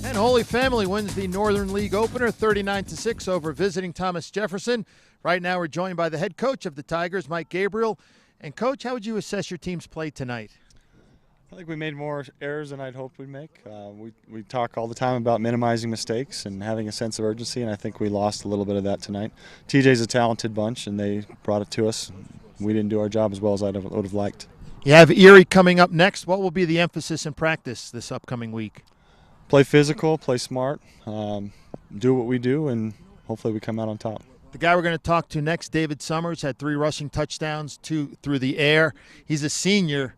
And Holy Family wins the Northern League opener 39-6 over visiting Thomas Jefferson. Right now we're joined by the head coach of the Tigers, Mike Gabriel. And Coach, how would you assess your team's play tonight? I think we made more errors than I'd hoped we'd make. We talk all the time about minimizing mistakes and having a sense of urgency, and I think we lost a little bit of that tonight. TJ's a talented bunch, and they brought it to us. We didn't do our job as well as I would have liked. You have Erie coming up next. What will be the emphasis in practice this upcoming week? Play physical, play smart, do what we do, and hopefully we come out on top. The guy we're going to talk to next, David Summers, had 3 rushing touchdowns, 2 through the air. He's a senior.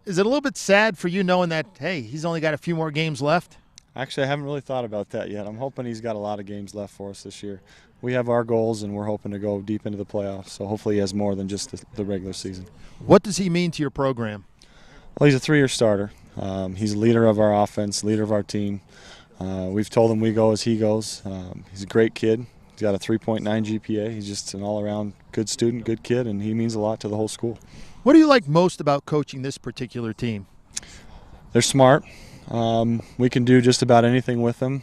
Is it a little bit sad for you knowing that, hey, he's only got a few more games left? Actually, I haven't really thought about that yet. I'm hoping he's got a lot of games left for us this year. We have our goals, and we're hoping to go deep into the playoffs, so hopefully he has more than just the regular season. What does he mean to your program? Well, he's a 3-year starter. He's a leader of our offense, leader of our team. We've told him we go as he goes. He's a great kid. He's got a 3.9 GPA. He's just an all-around good student, good kid, and he means a lot to the whole school. What do you like most about coaching this particular team? They're smart. We can do just about anything with them.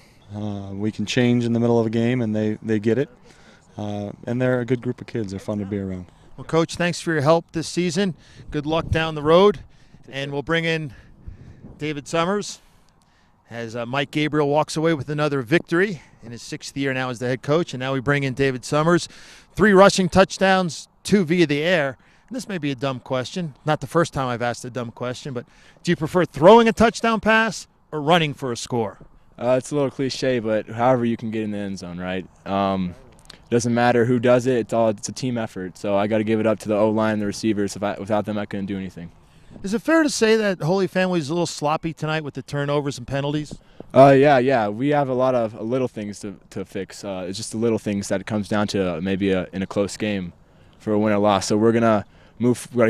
We can change in the middle of a game, and they get it. And they're a good group of kids. They're fun to be around. Well, Coach, thanks for your help this season. Good luck down the road. And we'll bring in David Summers as Mike Gabriel walks away with another victory in his 6th year now as the head coach. And now we bring in David Summers. 3 rushing touchdowns, 2 via the air. And this may be a dumb question. Not the first time I've asked a dumb question, but do you prefer throwing a touchdown pass or running for a score? It's a little cliche, but however you can get in the end zone, right? Doesn't matter who does it. It's a team effort. So I got to give it up to the O-line and the receivers. Without them, I couldn't do anything. Is it fair to say that Holy Family is a little sloppy tonight with the turnovers and penalties? Yeah. We have a lot of little things to fix. It's just the little things that it comes down to maybe in a close game for a win or loss. So we're gonna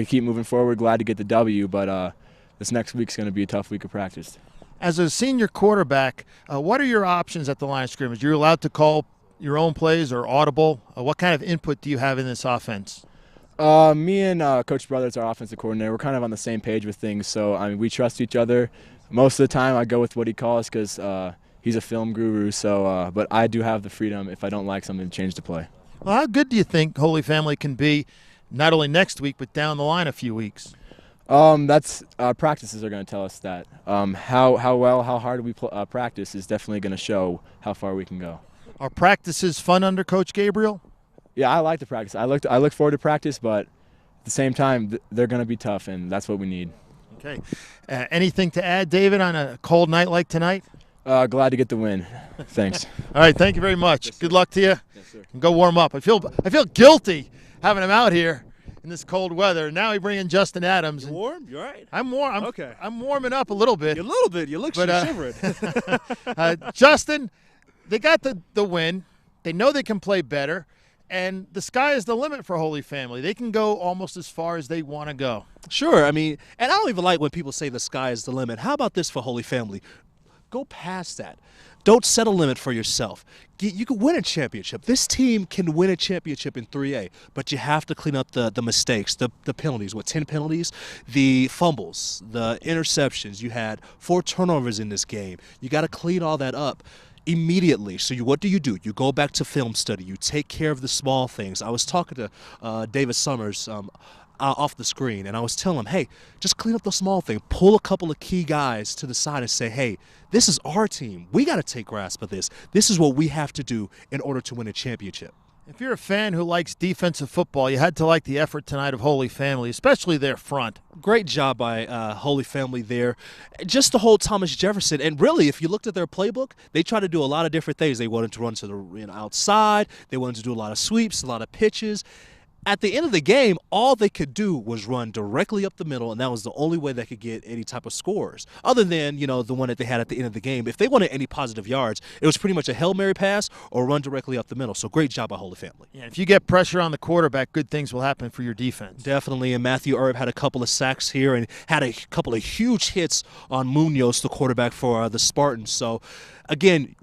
keep moving forward. Glad to get the W, but this next week's gonna be a tough week of practice. As a senior quarterback, what are your options at the line of scrimmage? You're allowed to call your own plays or audible. What kind of input do you have in this offense? Me and Coach Brothers, our offensive coordinator, we're kind of on the same page with things. So I mean, we trust each other. Most of the time, I go with what he calls because he's a film guru. So, but I do have the freedom if I don't like something to change the play. Well, how good do you think Holy Family can be, not only next week but down the line a few weeks? That's practices are going to tell us that. How hard we practice is definitely going to show how far we can go. Are practices fun under Coach Gabriel? Yeah, I like the practice. I look forward to practice, but at the same time, they're going to be tough, and that's what we need. Okay. Anything to add, David, on a cold night like tonight? Glad to get the win. Thanks. All right, thank you very much. Yes, good luck to you. Yes, sir. And go warm up. I feel guilty having him out here in this cold weather. Now we bring in Justin Adams. You warm? You all right? I'm warm. Okay. I'm warming up a little bit. You're a little bit. You look shivering. Justin, they got the win. They know they can play better. And the sky is the limit for Holy Family. They can go almost as far as they want to go. Sure. I mean, and I don't even like when people say the sky is the limit. How about this for Holy Family? Go past that. Don't set a limit for yourself. You can win a championship. This team can win a championship in 3A, but you have to clean up the mistakes, the penalties. 10 penalties? The fumbles, the interceptions. You had 4 turnovers in this game. You got to clean all that up immediately. So what do? You go back to film study. You take care of the small things. I was talking to David Summers off the screen, and I was telling him, hey, just clean up the small thing. Pull a couple of key guys to the side and say, hey, this is our team. We got to take grasp of this. This is what we have to do in order to win a championship. If you're a fan who likes defensive football, you had to like the effort tonight of Holy Family, especially their front. Great job by Holy Family there. Just to hold Thomas Jefferson. And really, if you looked at their playbook, they tried to do a lot of different things. They wanted to run to the outside. They wanted to do a lot of sweeps, a lot of pitches. At the end of the game, all they could do was run directly up the middle, and that was the only way they could get any type of scores. Other than, the one that they had at the end of the game. If they wanted any positive yards, it was pretty much a Hail Mary pass or run directly up the middle. So great job by Holy Family. Yeah, if you get pressure on the quarterback, good things will happen for your defense. Definitely, and Matthew Erb had a couple of sacks here and had a couple of huge hits on Munoz, the quarterback for the Spartans. So, again,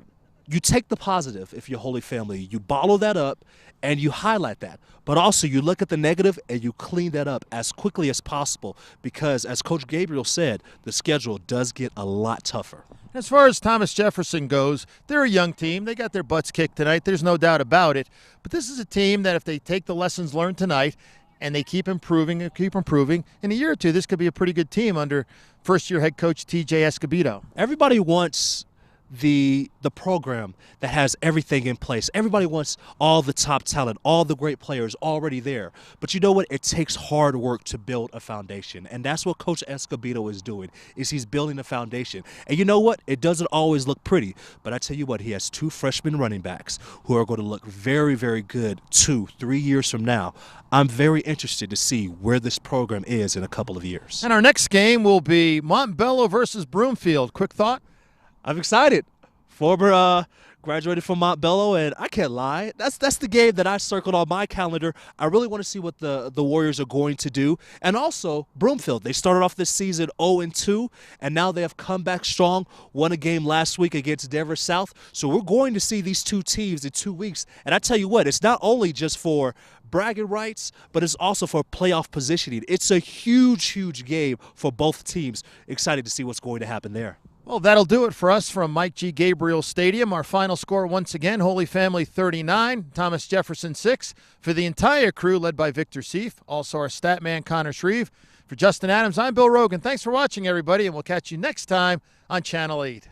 you take the positive if you're Holy Family. You bottle that up and you highlight that. But also you look at the negative and you clean that up as quickly as possible because, as Coach Gabriel said, the schedule does get a lot tougher. As far as Thomas Jefferson goes, they're a young team. They got their butts kicked tonight. There's no doubt about it. But this is a team that if they take the lessons learned tonight and they keep improving and keep improving. In a year or two, this could be a pretty good team under first-year head coach T.J. Escobedo. Everybody wants the program that has everything in place. Everybody wants all the top talent, all the great players already there. But you know what? It takes hard work to build a foundation. And that's what Coach Escobedo is doing, is he's building a foundation. And you know what? It doesn't always look pretty. But I tell you what, he has 2 freshman running backs who are going to look very, very good 2-3 years from now. I'm very interested to see where this program is in a couple of years. And our next game will be Montbello versus Broomfield. Quick thought? I'm excited. Former graduated from Montbello, and I can't lie. That's the game that I circled on my calendar. I really want to see what the Warriors are going to do. And also, Broomfield. They started off this season 0-2, and now they have come back strong. Won a game last week against Denver South. So we're going to see these 2 teams in 2 weeks. And I tell you what, it's not only just for bragging rights, but it's also for playoff positioning. It's a huge, huge game for both teams. Excited to see what's going to happen there. Well, that'll do it for us from Mike G. Gabriel Stadium. Our final score once again, Holy Family 39, Thomas Jefferson 6. For the entire crew, led by Victor Seif, also our stat man Connor Shreve. For Justin Adams, I'm Bill Rogan. Thanks for watching, everybody, and we'll catch you next time on Channel 8.